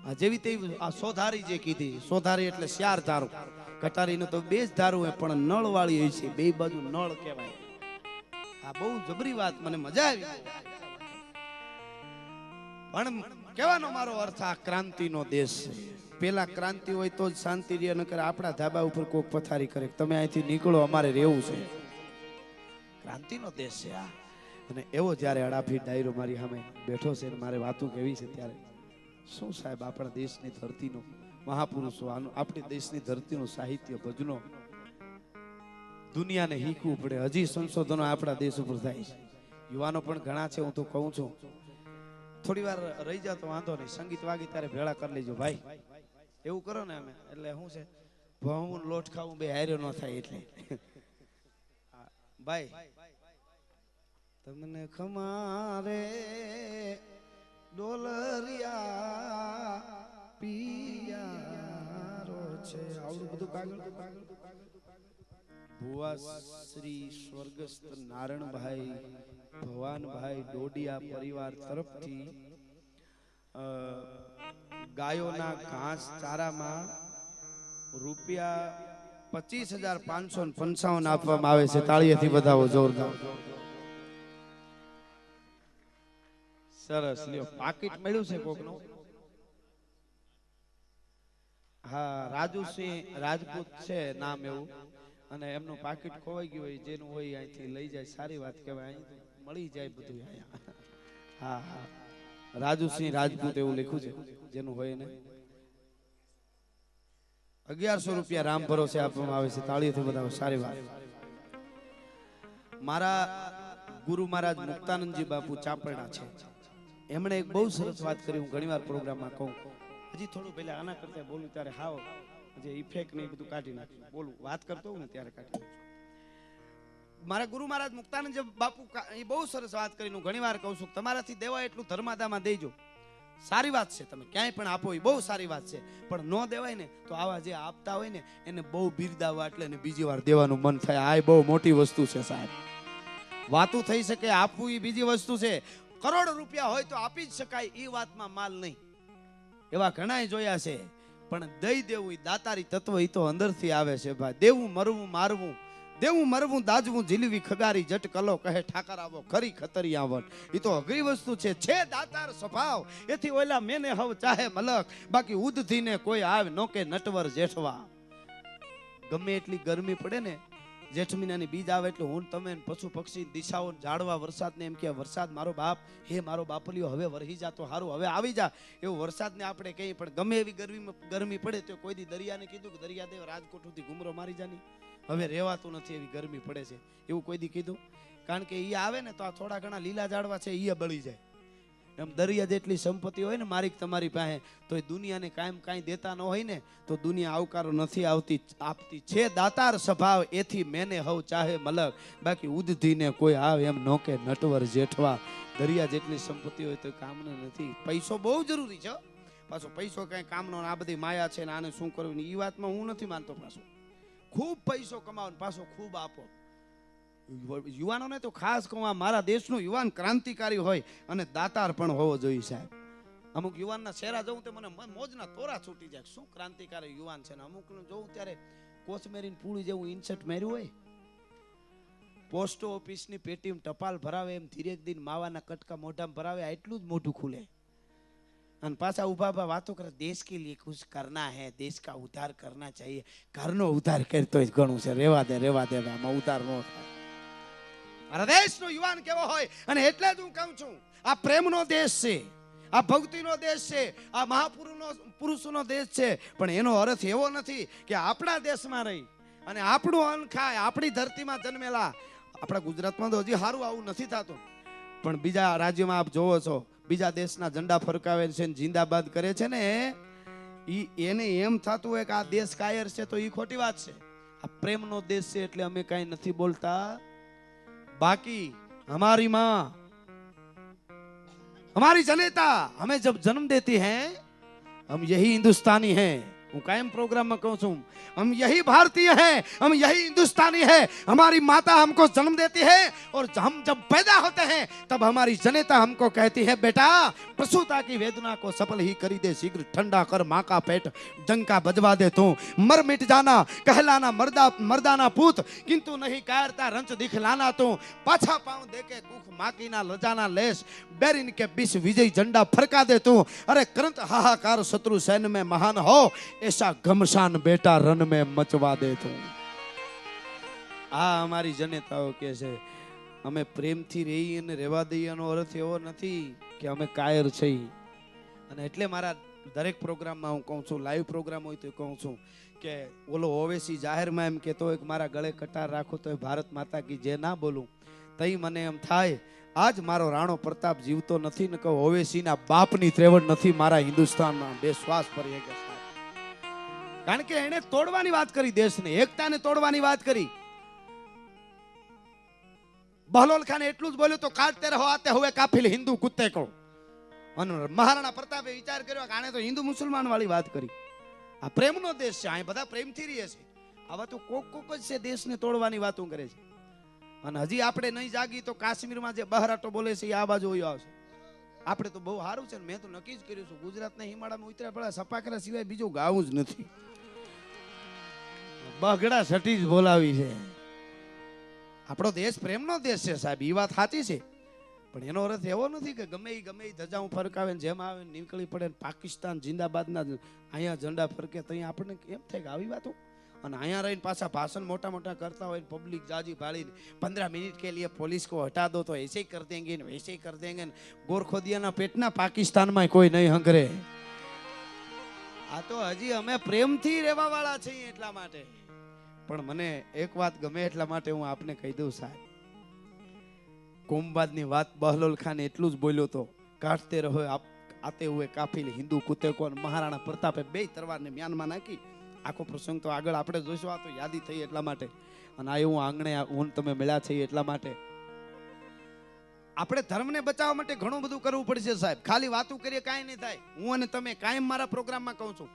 આ જેવી તેવી આ સોધારી જે કીધી, સોધારી એટલે 4 ધારું. કટારીને તો 2 જ ધારું હોય, પણ નળ વાળી હોય છે, 2 બાજુ નળ કહેવાય. આ બહુ જબરી વાત, મને મજા આવી. પણ કહેવાનો મારો અર્થ આ ક્રાંતિનો દેશ છે. પેલા ક્રાંતિ હોય તો જ શાંતિ રહે, નકર આપણા ધાબા ઉપર કોક પથારી કરે તમે અહીંથી નીકળો, અમારે રહેવું છે. ક્રાંતિનો દેશ છે આ. અને એવો જ્યારે અડાફી ડાયરો મારી સામે બેઠો છે, મારે વાતો કેવી છે, ત્યારે શું સાહેબ આપણા દેશની ધરતીનો મહાપુરુષો, આપણી દેશની ધરતીનું સાહિત્ય ભજનો દુનિયાને શીખવું પડે. હજી સંશોધનો આપણા દેશ ઉપર થાય છે. યુવાનો પણ ઘણા છે. હું તો કહું છું, થોડી વાર રહી જાવ તો વાંધો નહીં, સંગીત વાગી ત્યારે ભેળા કરી લેજો ભાઈ. એવું કરો ને અમે, એટલે શું છે, ભવું લોટ ખાવું બે હાર્યો ન થાય એટલે. ભાઈ તમને ખમારે ડોલરિયા પિયારો છે, આવડું બધું કાગળ. ભુવા શ્રી સ્વર્ગસ્થ નારણભાઈ ભવાનભાઈ ડોડિયા પરિવાર તરફથી ગાયોના ઘાસ ચારામાં રૂપિયા 25,555 આપવામાં આવે છે. તાળીઓથી બધાઓ જોરદાર. સરસ. લ્યો, પાકીટ મળ્યું છે કોકનું. હા, રાજુસિંહ રાજપૂત છે નામ એવું, અને એમનું પાકીટ ખોવાઈ ગયું હોય, જેનું હોય અહીંથી લઈ જાય, સારી વાત કહેવાય. અહીં મળી જાય બધું અહીંયા. હા હા, રાજુસિંહ રાજપૂત એવું લખ્યું છે, જેનું હોય ને 1100 રૂપિયા રામ ભરોસે આપવામાં આવે છે. તાળીઓથી બધા સારી વાત. મારા ગુરુ મહારાજ મુક્તાનંદજી બાપુ ચાપરડા છે, એમણે એક બહુ સરસ વાત કરી. હું ઘણીવાર પ્રોગ્રામમાં કહું, હજી થોડું પહેલા આના કરતા બોલું ત્યારે હાવ જે ઇફેક્ટ ને બધું કાઢી નાખ્યું. બોલું વાત કરતો હું ને ત્યારે કાઢી નાખ્યું. મારા ગુરુ મહારાજ મુક્તાનંદ બાપુ એ બહુ સરસ વાત કરીને હું ઘણીવાર કહું છું, તમારાથી દેવાય એટલું ધર્માદામાં દેજો. સારી વાત છે, તમે ક્યાંય પણ આપો એ બહુ સારી વાત છે, પણ ન દેવાય ને તો આવા જે આપતા હોય ને એને બહુ બિરદાવવા, એટલે એને બીજી વાર દેવાનું મન થાય. આ બહુ મોટી વસ્તુ છે સાહેબ. વાતું થઈ શકે, આપવું એ બીજી વસ્તુ છે. કરોડ રૂપિયા હોય તો આપી જ શકાય, એ વાતમાં માલ નહીં. એવા ઘણા જોયા છે, પણ દઈ દેવું એ દાતારી તત્વ એ તો અંદરથી આવે છે ભાઈ. દેવું મરવું મારવું, દેવું મરવું દાજવું જીલવી ખગારી, જટ કલો કહે ઠાકર આવો ખરી ખતરી આવન. એ તો અઘરી વસ્તુ છે. દાતાર સ્વભાવ એથી ઓલા મેને હવ ચાહે મલક, બાકી ઉદથી ને કોઈ આવે નો કે નટવર જેઠવા. ગમે એટલી ગરમી પડે ને, જેઠ મહિનાની બીજ આવે એટલે હું તમે પશુ પક્ષી દિશાઓ ઝાડવા વરસાદને એમ કે વરસાદ મારો બાપ, હે મારો બાપલિયો હવે વરહી જા તો હારું, હવે આવી જા. એવું વરસાદને આપણે કહીએ, પણ ગમે એવી ગરમી પડે તો કોઈ દી દરિયાને કીધું કે દરિયાદેવ રાજકોટ સુધી ઘુમરો મારી જાની, હવે રહેવાતું નથી, એવી ગરમી પડે છે, એવું કોઈ દી કીધું? કારણ કે ઈ આવે ને તો આ થોડા ઘણા લીલા ઝાડવા છે ઈ બળી જાય. એમ દરિયા જેટલી સંપત્તિ હોય ને મારી તમારી પાસે, તો એ દુનિયાને કાયમ કાંઈ દેતા ન હોય ને તો દુનિયા આવકારો નથી આપતી. છે દાતાર સ્વભાવ એથી મેને હવ ચાહે મલક, બાકી ઉદધીને કોઈ આવે એમ નો કે નટવર જેઠવા. દરિયા જેટલી સંપત્તિ હોય તો કામનો નથી. પૈસો બહુ જરૂરી છે પાછો, પૈસો કઈ કામનો, આ બધી માયા છે ને આને શું કરવું એ વાતમાં હું નથી માનતો. પાછો ખૂબ પૈસો કમાવો, પાછો ખૂબ આપો. યુવાનોને તો ખાસ કહું, આ મારા દેશનો યુવાન ક્રાંતિકારી હોય અને દાતાર પણ હોવો જોઈએ સાહેબ. અમુક યુવાનના ચહેરા જોઉં તો મને મોજના તોરા છૂટી જાય, શું ક્રાંતિકારી યુવાન છે. ને અમુક જોઉં ત્યારે કોથમેરીન પૂળી જેવું ઇન્સર્ટ માર્યું હોય, પોસ્ટ ઓફિસની પેટીમાં ટપાલ ભરાવે એમ ધીરે દિન માવાના કટકા મોઢામાં ભરાવે, એટલું જ મોઢું ખુલે અને પાછા ઉભા વાતો કરે, દેશ કે લીએ કુછ કરના હે, દેશ કા ઉદ્ધાર કરના ચાહીએ. ઘરનો ઉદ્ધાર કરતો જ ઘણું છે, રેવા દે આમાં ઉદ્ધાર ન થાય. મારા દેશનો યુવાન કેવો હોય, અને એટલે જ હું કહું છું આ પ્રેમનો દેશ છે, આ ભક્તિનો દેશ છે, આ મહાપુરુષોનો દેશ છે. પણ એનો અર્થ એવો નથી કે આપણા દેશમાં રહી અને આપણું અન્ન ખાય, આપણી ધરતીમાં જન્મેલા આપણા ગુજરાતમાં તો હજી સારું આવું નથી થતું, પણ બીજા રાજ્યોમાં આપ જોવો છો, બીજા દેશના ઝંડા ફરકાવે છે ને જિંદાબાદ કરે છે ને, એને એમ થતું હોય કે આ દેશ કાયર છે, તો એ ખોટી વાત છે. આ પ્રેમનો દેશ છે એટલે અમે કાંઈ નથી બોલતા. બાકી हमारी माँ, हमारी जनेता हमें जब जन्म देती है, हम यही हिंदुस्तानी हैं. હું કાયમ પ્રોગ્રામમાં કહું છું, हम यही भारतीय हैं, हम यही हिंदुस्तानी हैं. हमारी माता हमको जन्म देती है और हम जब पैदा होते हैं तब हमारी जनेता हमको कहती है, बेटा प्रसूता की वेदना को सफल ही करी दे, शीघ्र ठंडा कर माँ का पेट, डंका बजवा दे तू, मर मिट जाना कहलाना मर्दाना पूत, किंतु नहीं कायरता रंच दिखलाना तू, पाछा पाँव देके कुख माकी ना लजाना लेस, बैरिन के बीच विजय झंडा फरका दे तू. अरे करंत हाहाकार शत्रु सैन्य में महान हो, ऐसा घमसान बेटा रन में मचवा दे તું. આ અમારી જનેતાઓ કે છે અમે પ્રેમથી રહીએ અને રહેવા દઈએ, એનો અર્થ એવો નથી કે અમે કાયર છીએ. અને એટલે મારા દરેક પ્રોગ્રામમાં હું કહું છું, લાઈવ પ્રોગ્રામ હોય તો કહું છું કે ઓલો ઓવેસી જાહેરમાં એમ કહેતો હોય કે મારા ગળે કટાર રાખો તો ભારત માતા કી જે ના બોલું, તઈ મને એમ થાય આજ મારો રાણો પ્રતાપ જીવતો નથી ને કહું ઓવેસીના બાપની ત્રેવડ નથી મારા હિન્દુસ્તાનમાં. બે શ્વાસ પડી ગયા, કારણ કે એને તોડવાની વાત કરી, દેશને એકતાને તોડવાની વાત કરી. બહલોલ ખાન એટલું જ બોલ્યું તો કાટતે રહો આતે હુએ કાફિલ હિન્દુ કુત્તે કો. અને મહારાણા પ્રતાપે વિચાર કર્યો કે આને તો હિન્દુ મુસલમાન વાળી વાત કરી. આ પ્રેમનો દેશ છે, અહીં બધા પ્રેમથી રહે છે. આવા તો કોક જ છે દેશને તોડવાની વાતો કરે છે. અને હજી આપણે નહીં જાગી તો કાશ્મીરમાં જે બહરાટો બોલે છે એ આ બાજુ આવશે. આપણે તો બહુ સારું છે, મેં તો નક્કી જ કર્યું છે ગુજરાતના હિમાળામાં ઉતર્યા પડ્યા સપાકરા સિવાય બીજું ગાવું જ નથી. બગડા સટી જ બોલાવી છે. આપણો દેશ પ્રેમનો દેશ છે સાહેબ, એ વાત સાચી છે, પણ એનો અર્થ એવો નથી કે ગમે એ ધજાઓ ફરકાવે જેમ આવે નીકળી પડે. પાકિસ્તાન જિંદાબાદના અહીંયા ઝંડા ફરકે તો આપણને એમ થાય કે આવી વાતો. અને અહીંયા રહીને પાછા ભાષણ મોટા મોટા કરતા હોય, પબ્લિક જાજી ભાળીને 15 મિનિટ કે लिए पुलिस को हटा दो तो ऐसे ही कर देंगे ने वैसे ही कर देंगे. गोरखोदियाના પેટના પાકિસ્તાનમાં કોઈ નહીં હંગરે. આ તો હજી અમે પ્રેમથી રહેવા વાળા છીએ એટલા માટે. પણ મને એક વાત ગમે એટલા માટે હું આપને કહી દઉં સાહેબ, કોમબાદની વાત બહલોલ ખાન એટલું જ બોલ્યો તો, કાટતે રહો આતે હુએ કાફિલ હિન્દુ કુત્તે કો. મહારાણા પ્રતાપે બે તરવારને મ્યાનમાં નાખી. આખો પ્રસંગ તો આગળ આપણે જોઈશું, આ તો યાદી થઈ એટલા માટે. અને આ એવું આંગણે હું તમે મળ્યા છે એટલા માટે. આપણે ધર્મને બચાવવા માટે ઘણું બધું કરવું પડશે સાહેબ. ખાલી વાતો કરીએ કાંઈ નહીં થાય. હું અને તમે કાયમ મારા પ્રોગ્રામમાં કહું છું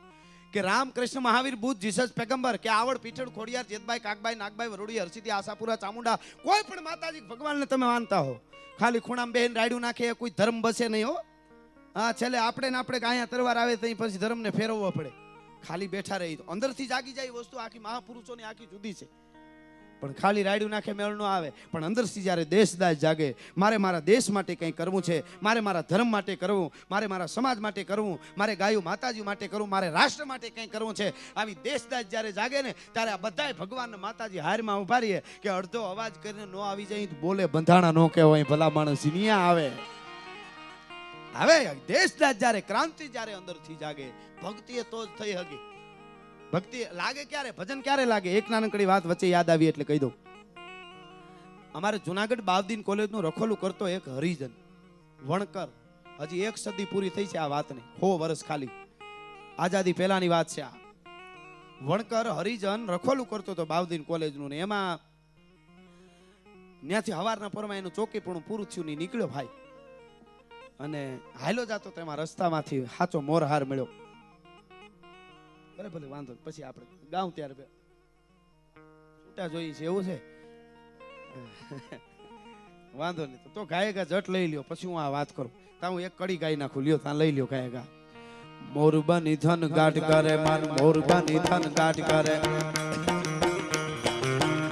કે રામ કૃષ્ણ મહાવીર બુદ્ધ જીસસ પેગમ્બર કે આવડ પીઠળ ખોડિયાર જેતબાઈ કાકબાઈ નાગબાઈ વરોડી હરસિદ્ધિ આશાપુરા ચામુંડા કોઈ પણ માતાજી ભગવાનને તમે માનતા હો, ખાલી ખૂણામાં બેહીને રાયડું નાખે કોઈ ધર્મ બસે નહીં હો. હા, છેલ્લે આપણે અહીંયા તરવાર આવે તો પછી ધર્મને ફેરવવો પડે. ખાલી બેઠા રહી તો અંદરથી જાગી જાય વસ્તુ આખી મહાપુરુષોની આખી જુદી છે. પણ ખાલી રાયડું નાખે મેળ ન આવે. પણ અંદરથી જ્યારે દેશદાસ જાગે, મારે મારા દેશ માટે કંઈ કરવું છે, મારે મારા ધર્મ માટે કરવું, મારે મારા સમાજ માટે કરવું, મારે ગાયો માતાજી માટે કરવું, મારે રાષ્ટ્ર માટે કંઈ કરવું છે, આવી દેશદાસ જ્યારે જાગે ને ત્યારે આ બધાય ભગવાન માતાજી હારમાં ઉભા રહીએ કે અડધો અવાજ કરીને ન આવી જાય તો બોલે બંધાણા ન કહેવાય, ભલા માણસ નિયા આવે. હવે દેશદાસ જ્યારે ક્રાંતિ જ્યારે અંદરથી જાગે, ભક્તિ તો જ થઈ હકી. ભક્તિ લાગે ક્યારે, ભજન ક્યારે લાગે? એક નાનકડી વાત વચ્ચે યાદ આવી એટલે કહી દઉં. અમારે જુનાગઢ બાવદીન કોલેજનું રખોલું કરતો એક હરિજન વણકર, હજી 1 સદી પૂરી થઈ છે આ વાતને, 100 વર્ષ ખાલી આઝાદી પહેલાની વાત છે. આ વણકર હરિજન રખોલું કરતો હતો બાવદીન કોલેજનું ને એમાં ત્યાંથી હવારના પરમાં એનું ચોકીપણું પૂરું થયું નહીં, નીકળ્યો ભાઈ અને હાલો જાતો તેમાં રસ્તામાંથી સાચો મોરહાર મળ્યો. ભલે વાંધો પછી આપણે ગાઉં ત્યારે છૂટા જોઈએ છે એવું છે, વાંધો નહીં તો ગાયકા જટ લઈ લ્યો. પછી હું આ વાત કરું તા હું એક કડી ગાઈ નાખું, લ્યો ત્યાં લઈ લ્યો ગાયકા. મોરબાની ધન ગાઢ કરે માન, મોરબાની ધન ગાઢ કરે,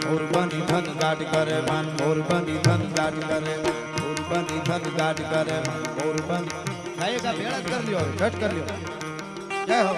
મોરબાની ધન ગાઢ કરે માન, મોરબાની ધન ગાઢ કરે, મોરબાની ધન ગાઢ કરે માન, મોરબાની ગાયકા ભેળા જ કરી લ્યો, જટ કરી લ્યો. જય હો.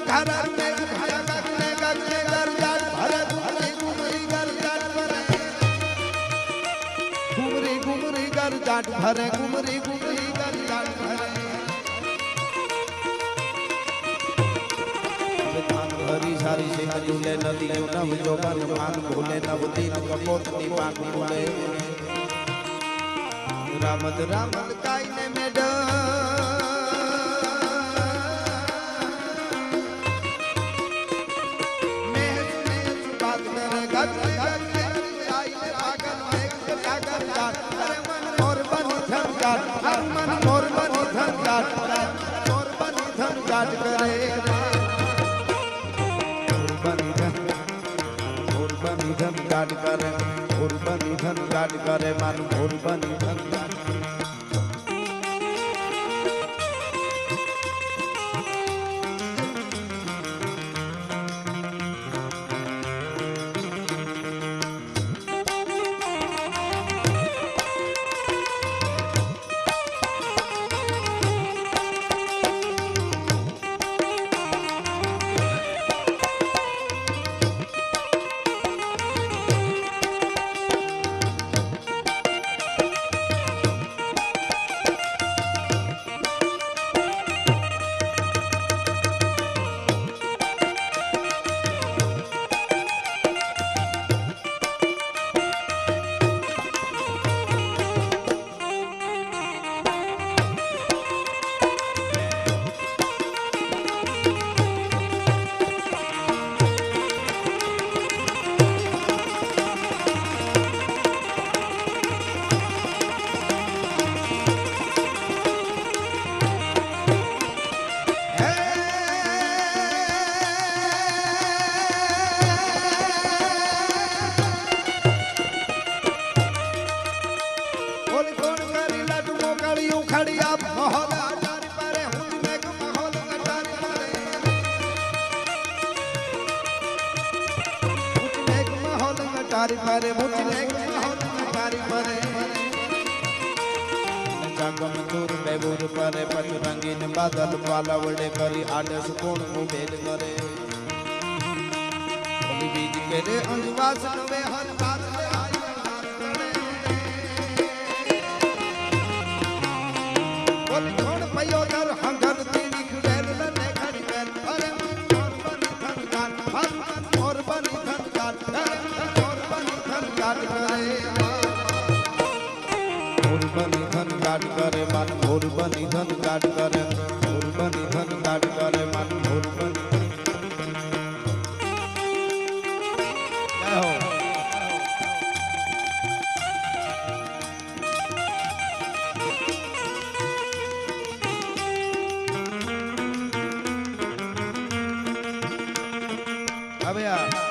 ઘારા મે ઘારા ગગને ગગને ગરજાટ ભરે ઘુમરી ઘુમરી ગરજાટ ભરે ઘુમરી ઘુમરી ગરજાટ ભરે ઘુમરી ઘુમરી ગરજાટ ભરે હરી સારી છે ઝૂલે નદીઓ નવ જોબન ભાન ભૂલે નવ દિન કપોતની પાક ભૂલે રામદ રામદ કાઈને મેડમ કરે મારું ભોરબની ધન તારી પરે મુતને તારી પરે ગમ દૂર બેબુર પરે પત રંગીન બાદલ પાલવડે કરી આડસ કોણ મુબેલ કરે ઓલી બીજ કરે અંજવાસ નવે હર બાત લે ઓલી કોણ પયો દર હંગર તીની ખડેલ ને ખડી બેલ અરે મોર બની ધન ગાન મોર બની ધન ગાન ભોરબની ધન ગાટ કરે માન ભોરબની ધન ગાટ કરે ભોરબની ધન ગાટ કરે માન ભોરબની હવે આ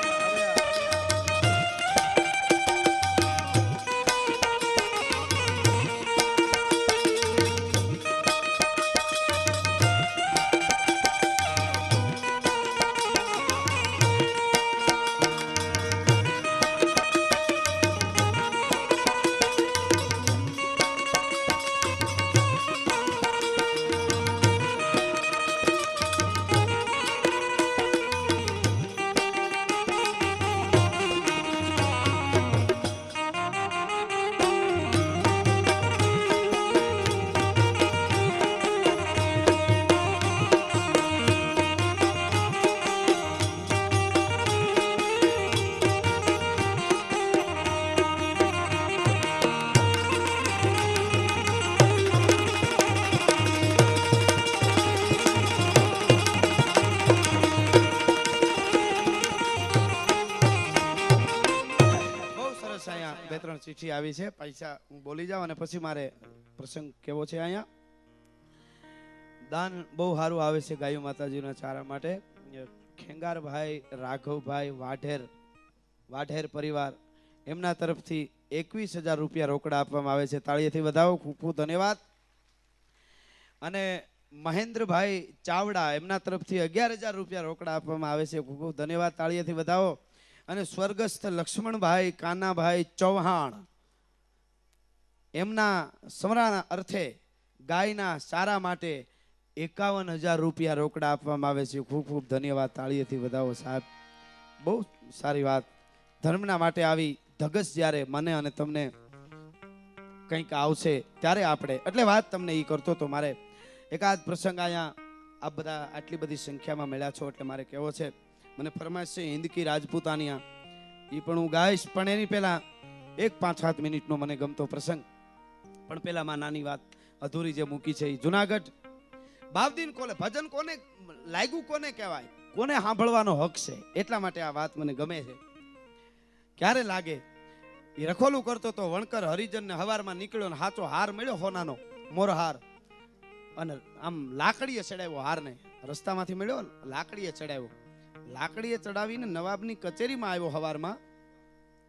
બે ત્રણ ચિઠ્ઠી આવી છે પૈસા હું બોલી જાઉં અને પછી મારે પ્રસંગ કેવો છે અહીંયા દાન બહુ સારું આવે છે ગાયો માતાજીના ચારા માટે ખેંગારભાઈ રાઘવભાઈ વાઢેર પરિવાર એમના તરફથી 21,000 રૂપિયા રોકડા આપવામાં આવે છે તાળીથી વધાવો ખૂબ ખૂબ ધન્યવાદ અને મહેન્દ્રભાઈ ચાવડા એમના તરફથી 11,000 રૂપિયા રોકડા આપવામાં આવે છે ખૂબ ખૂબ ધન્યવાદ તાળીથી વધાવો અને સ્વર્ગસ્થ લક્ષ્મણભાઈ કાનાભાઈ ચૌહાણ એમના સમરાના અર્થે ગાયના સારા માટે 51,000 રૂપિયા રોકડા આપવામાં આવે છે. ખૂબ ખૂબ ધન્યવાદ, તાળીઓથી વધાવો સાહેબ. બહુ સારી વાત. ધર્મના માટે આવી ધગસ જ્યારે મને અને તમને કંઈક આવશે ત્યારે આપણે એટલે વાત તમને એ કરતો તો મારે એકાદ પ્રસંગ અહીંયા આ બધા આટલી બધી સંખ્યામાં મળ્યા છો એટલે મારે કહેવો છે. મને ફરમાઈશ છે હિન્દ કી રાજપૂતાનિયા, એ પણ હું ગાઈશ, પણ એની પહેલા એક 5-7 મિનિટનો મને ગમતો પ્રસંગ. પણ પહેલા માં નાની વાત અધૂરી જે મૂકી છે એ જુનાગઢ બાવદીન કોલે ભજન કોને લાગ્યું, કોને કહેવાય, કોને સાંભળવાનો હક છે, એટલા માટે આ વાત મને ગમે છે. ક્યારે લાગે એ રખોલું કરતો તો વણકર હરિજન ને હવારમાં નીકળ્યો ને હાચો હાર મળ્યો, હોનાનો મોરહાર, અને આમ લાકડીએ ચડાવ્યો હારને, રસ્તામાંથી મળ્યો, લાકડીએ ચડાવ્યો. લાકડીએ ચડાવીને નવાબની કચેરીમાં આવ્યો હવારમાં,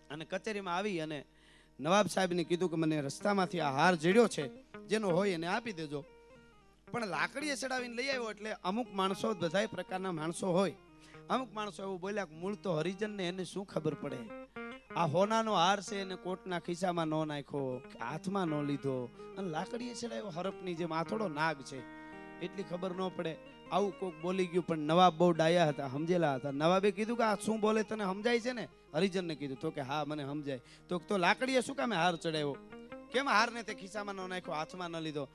અને કચેરીમાં આવી અને નવાબ સાહેબને કીધું કે મને રસ્તામાંથી આ હાર જડ્યો છે, જેનો હોય એને આપી દેજો. પણ લાકડીએ ચડાવીને લઈ આવ્યો એટલે અમુક માણસો, બધાય પ્રકારના માણસો હોય, અમુક માણસો એવું બોલ્યા કે મૂળ તો હરિજનને એને શું ખબર પડે, આ હોનાનો હાર છે એને કોટના ખિસ્સામાં ન નાખ્યો, હાથમાં ન લીધો, અને લાકડીએ ચડાવ્યો હરપની જેમ, આ થોડો નાગ છે, એટલી ખબર ન પડે. આવું કોક બોલી ગયું. પણ નવાબ બહુ ડાયા હતા, સમજેલા હતા. નવાબે કીધું કે આ શું બોલે, તને સમજાય છે ને? હરિજનને કીધું તો કે હા મને સમજાય. તો લાકડીએ શું કામે હાર ચડાવ્યો, કેમ હારને તે ખિસ્સામાં ન નાખ્યો, હાથમાં ન લીધો?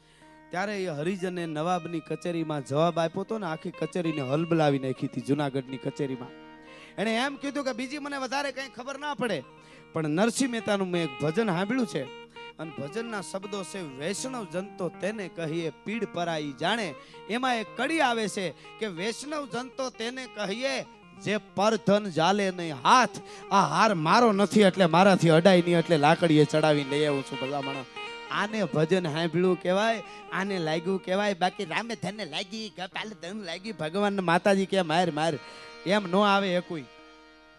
ત્યારે એ હરિજને નવાબની કચેરીમાં જવાબ આપ્યો તો ને, આખી કચેરીને હલબલાવી નાખી હતી જુનાગઢની કચેરીમાં. એને એમ કીધું કે બીજી મને વધારે કંઈ ખબર ના પડે, પણ નરસિંહ મહેતાનું મેં એક ભજન સાંભળ્યું છે, અને ભજનના શબ્દો છે વૈષ્ણવ જન તો તેને કહીએ પીડ પરાઈ જાણે. એમાં એક કડી આવે છે કે વૈષ્ણવ જન તો તેને કહીએ જે પર ધન જાલે નહીં હાથ. આ હાર મારો નથી એટલે મારાથી અડાય નહીં, એટલે લાકડીએ ચડાવીને લઈ આવું છું. બધા માણસ આને ભજન સાંભળ્યું કહેવાય, આને લાગ્યું કહેવાય. બાકી રામે ધનને લાગી, ગપાલે ધન લાગી, ભગવાન માતાજી કે માર માર, એમ ન આવે એ કોઈ.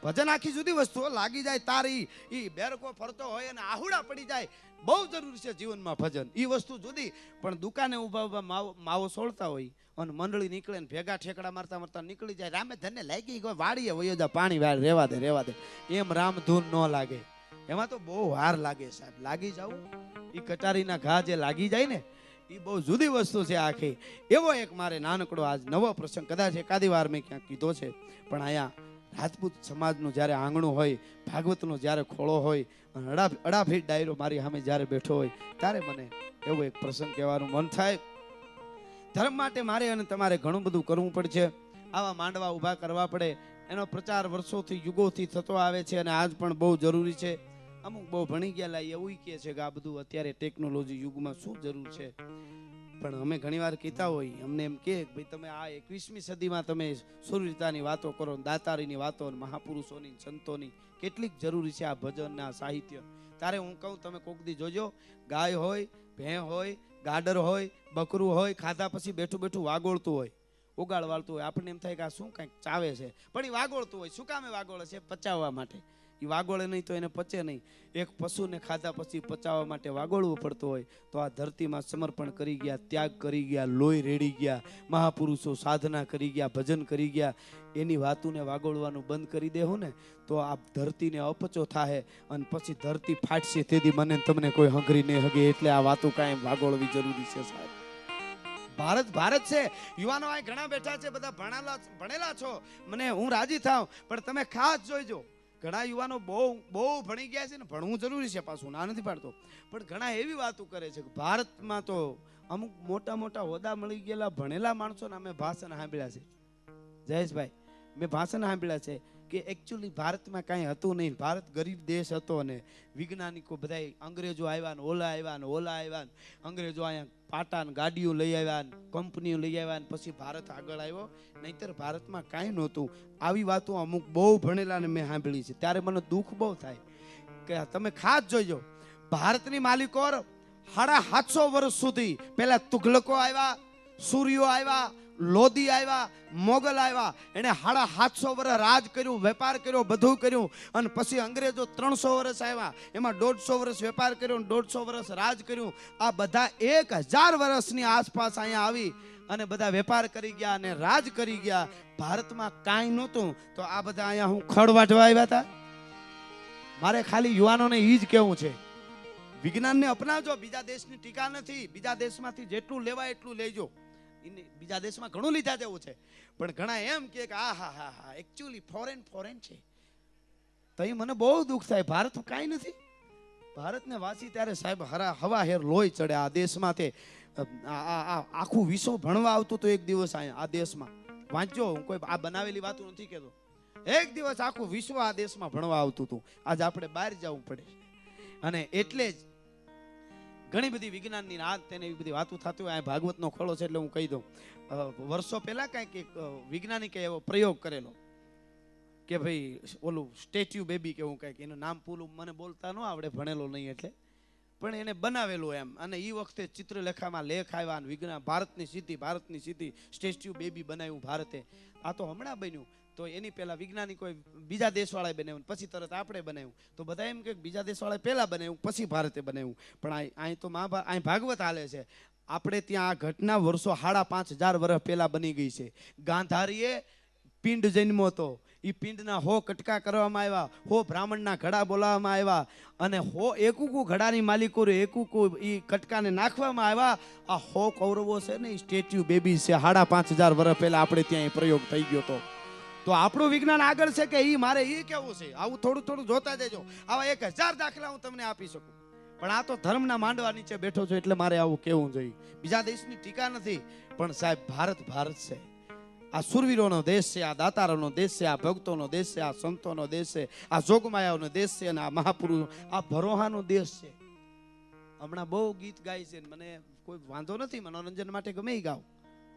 ભજન આખી જુદી વસ્તુ, લાગી જાય તારી ઈ બેરકો ફરતો હોય અને આહુડા પડી જાય, બહુ જરૂરી છે જીવનમાં ભજન, ઈ વસ્તુ જુદી. પણ દુકાને ઊભા ઊભા માવો સોળતા હોય અને મંડળી નીકળે ને ભેગા ઠેકડા મારતા મારતા નીકળી જાય, રામે ધનને લાગી ગયો, વાડીએ વયો જા, પાણી વાળ, રેવા દે, એમ રામ ધૂન ન લાગે. એમાં તો બહુ વાર લાગે સાહેબ, લાગી જાવ. ઈ કટારીના ઘા જે લાગી જાય ને, એ બહુ જુદી વસ્તુ છે આખી. એવો એક મારે નાનકડો આજ નવો પ્રસંગ, કદાચ એકાદી વાર મેં ક્યાંક કીધો છે, પણ અહીંયા રાજપૂત સમાજનું જ્યારે આંગણું હોય, ભાગવતનો જ્યારે ખોળો હોય, અને અડાફીટ ડાયરો મારી સામે જ્યારે બેઠો હોય, ત્યારે મને એવો એક પ્રસંગ કહેવાનું મન થાય. ધર્મ માટે મારે અને તમારે ઘણું બધું કરવું પડશે. આવા માંડવા ઊભા કરવા પડે, એનો પ્રચાર વર્ષોથી યુગોથી થતો આવે છે, અને આજ પણ બહુ જરૂરી છે. અમુક બહુ ભણી ગયેલા એવું કહે છે કે આ બધું અત્યારે ટેકનોલોજી યુગમાં શું જરૂર છે, પણ અમે ઘણીવાર કહેતા હોય, અમને એમ કે ભાઈ તમે આ 21મી સદીમાં તમે સુરવીરતાની વાતો કરો, દાતારીની વાતો, મહાપુરુષોની, સંતોની, કેટલીક જરૂરી છે આ ભજનના સાહિત્ય. ત્યારે હું કહું તમે કોક દી જોજો, ગાય હોય, ભેં હોય, ગાડર હોય, બકરું હોય, ખાધા પછી બેઠું બેઠું વાગોળતું હોય, ઉગાડવાળતું હોય. આપણને એમ થાય કે આ શું કંઈક ચાવે છે, પણ એ વાગોળતું હોય. શું કામે વાગોળે છે? પચાવવા માટે. એ વાગોળે નહીં તો એને પચે નહીં. એક પશુને ખાધા પછી પચાવવા માટે વાગોળવું પડતું હોય. તો આ ધરતીમાં સમર્પણ કરી ગયા, ત્યાગ કરી ગયા, લોહી રેડી ગયા, મહાપુરુષો સાધના કરી ગયા, ભજન કરી ગયા, એની વાતુને વાગોળવાનું બંધ કરી દેવું ને તો આ ધરતીને અપચો થાય, અને પછી ધરતી ફાટશે તેથી મને તમને કોઈ હંગરી નહીં હગે. એટલે આ વાતો કાયમ વાગોળવી જરૂરી છે સાહેબ. ભારત છે, યુવાનો આ ઘણા બેઠા છે, બધા ભણેલા છો, મને હું રાજી થાવ, પણ તમે ખાસ જોઈજો. ઘણા યુવાનો બહુ ભણી ગયા છે ને, ભણવું જરૂરી છે, પાછું ના નથી પાડતો, પણ ઘણા એવી વાતો કરે છે કે ભારતમાં તો અમુક મોટા મોટા હોદ્દા મળી ગયેલા ભણેલા માણસોને અમે ભાષણ સાંભળ્યા છે. જયેશભાઈ, મેં ભાષણ સાંભળ્યા છે કે એકચ્યુઅલી ભારતમાં કાંઈ હતું નહીં, ભારત ગરીબ દેશ હતો, અને વૈજ્ઞાનિકો બધા અંગ્રેજો આવ્યા ને ઓલા આવ્યા ને અંગ્રેજો અહીંયા પાટા ને ગાડીઓ લઈ આવ્યા ને કંપનીઓ લઈ આવ્યા ને પછી ભારત આગળ આવ્યો, નહીંતર ભારતમાં કાંઈ નહોતું. આવી વાતો અમુક બહુ ભણેલાને મેં સાંભળી છે. ત્યારે મને દુઃખ બહુ થાય કે તમે ખાસ જોઈજો, ભારતની માલિકો 750 વર્ષ સુધી પહેલા તુઘલકો આવ્યા, સૂર્યો આવ્યા, લોધી આવ્યા, મોગલ આવ્યા, એને 750 વર્ષ રાજ કર્યું, વેપાર કર્યો, બધું કર્યું, અને પછી અંગ્રેજો 300 વર્ષ આવ્યા, એમાં 150 વર્ષ વેપાર કર્યો, 150 વર્ષ રાજ કર્યું. આ બધા 1000 વર્ષની આસપાસ અહીંયા આવી અને બધા વેપાર કરી ગયા અને રાજ કરી ગયા. ભારતમાં કાંઈ નહોતું, તો આ બધા અહીંયા હું ખડ વાટવા આવ્યા હતા. મારે ખાલી યુવાનોને એ જ કહેવું છે, વિજ્ઞાનને અપનાવજો, બીજા દેશની ટીકા નથી, બીજા દેશમાંથી જેટલું લેવાય એટલું લેજો. એને બીજા દેશમાં ઘણું લીધા જેવું છે, પણ ઘણા એમ કે આ હા હા હા એકચ્યુઅલી ફોરેન છે. તો એ મને બહુ દુઃખ થાય. ભારત કાંઈ નથી. ભારતને વાંચી ત્યારે સાહેબ હવા હેર લોહી ચડે. આ દેશમાં તે આખું વિશ્વ ભણવા આવતું તો એક દિવસ આ દેશમાં વાંચજો. હું કોઈ આ બનાવેલી વાતો નથી કહેતો. એક દિવસ આખું વિશ્વ આ દેશમાં ભણવા આવતું હતું. આજ આપણે બહાર જવું પડે. અને એટલે જ ઘણી બધી વિજ્ઞાનની તેને એવી બધી વાતો થતી હોય. આ ભાગવતનો ખોળો છે એટલે હું કહી દઉં. વર્ષો પહેલા કંઈક એક વૈજ્ઞાનિકે એવો પ્રયોગ કરેલો કે ભાઈ ઓલું સ્ટેચ્યુ બેબી કેવું કંઈક, એનું નામ પૂરું મને બોલતા ન આવડે, ભણેલો નહીં એટલે, પણ એને બનાવેલું એમ. અને એ વખતે ચિત્રલેખામાં લેખ આવ્યા અને વિજ્ઞાન ભારતની સીધી સ્ટેચ્યુ બેબી બનાવ્યું ભારતે. આ તો હમણાં બન્યું. તો એની પહેલા વૈજ્ઞાનિકોએ બીજા દેશવાળાએ બનાવ્યું, પછી તરત આપણે બનાવ્યું. તો બધા એમ કે બીજા દેશવાળાએ પહેલા બનાવ્યું, પછી ભારતે બનાવ્યું. પણ અહીં તો અહીં ભાગવત હાલે છે. આપણે ત્યાં આ ઘટના વર્ષો 5,500 વર્ષ પહેલા બની ગઈ છે. ગાંધારીએ પિંડ જન્મો હતો. એ પિંડના 100 કટકા કરવામાં આવ્યા, 100 બ્રાહ્મણના ઘડા બોલાવવામાં આવ્યા, અને 100 એકુકુ ઘડાની માલિકો એકુકુ એ કટકાને નાખવામાં આવ્યા. આ 100 કૌરવો છે ને એ સ્ટેચ્યુ બેબી છે. 5,500 વર્ષ પહેલા આપણે ત્યાં એ પ્રયોગ થઈ ગયો હતો. તો આપણું વિજ્ઞાન આગળ છે કે એ મારે એ કેવું છે. આવું થોડું થોડું જોતા જજો. આવા 1000 દાખલા હું તમને આપી શકું, પણ આ તો ધર્મના માંડવા નીચે બેઠો છું એટલે મારે આવું કેવું જોઈએ. બીજા દેશની ટીકા નથી, પણ સાહેબ ભારત છે. આ સુરવીરોનો દેશ છે, આ દાતારોનો દેશ છે, આ ભક્તોનો દેશ છે, આ સંતોનો દેશ છે, આ જોગમાયાઓનો દેશ છે, અને આ મહાપુરુષો આ ભરોહાનો દેશ છે. હમણાં બહુ ગીત ગાય છે, મને કોઈ વાંધો નથી, મનોરંજન માટે ગમે એ ગાવ,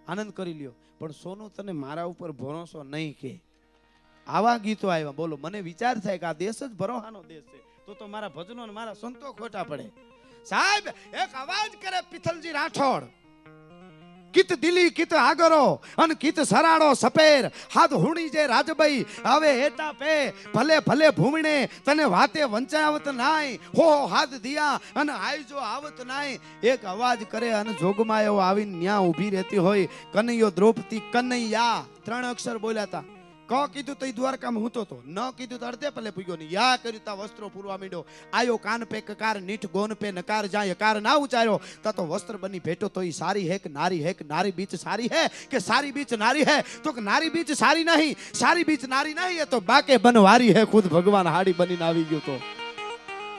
આનંદ કરી લ્યો, પણ સોનું તને મારા ઉપર ભરોસો નહીં કે આવા ગીતો આવ્યા. બોલો, મને વિચાર થાય કે આ દેશ જ ભરોહાનો દેશ છે, તો મારા ભજનો અને મારા સંતો ખોટા પડે. સાહેબ એક અવાજ કરે પિથલજી રાઠોડ, કિત દિલી કિત આગરો અને કિત સરાડો સપેર હાથ હુણી જે રાજભાઈ હવે હેટા પે ભલે ભલે ભૂમણે તને વાતે વંચાવત નાય હો હાથ દિયા અને આયજો આવત નાય. એક અવાજ કરે અને જોગમાં એવો આવીને ન્યા ઊભી રહેતી હોય. કનૈયો દ્રૌપદી કનૈયા 3 અક્ષર બોલ્યા હતા. ક કીધું તો દ્વારકામાં હું તો ન કીધું તો અડધે પલે પૂગ્યો નહીં. યા કર્યું તા વસ્ત્રો પૂરવા માંડ્યો. આયો કાન પે કકાર નીઠ ગોન પે નકાર જાય યકાર ના ઉચાર્યો તા તો વસ્ત્ર બની ભેટો. તો ઈ સારી હે કે નારી બીચ સારી હે કે સારી બીચ નારી હે? તો કે નારી બીચ સારી નહીં, સારી બીચ નારી નહીં, એ તો બાકે બનવારી હે. ખુદ ભગવાન હાડી બનીને આવી ગયો. તો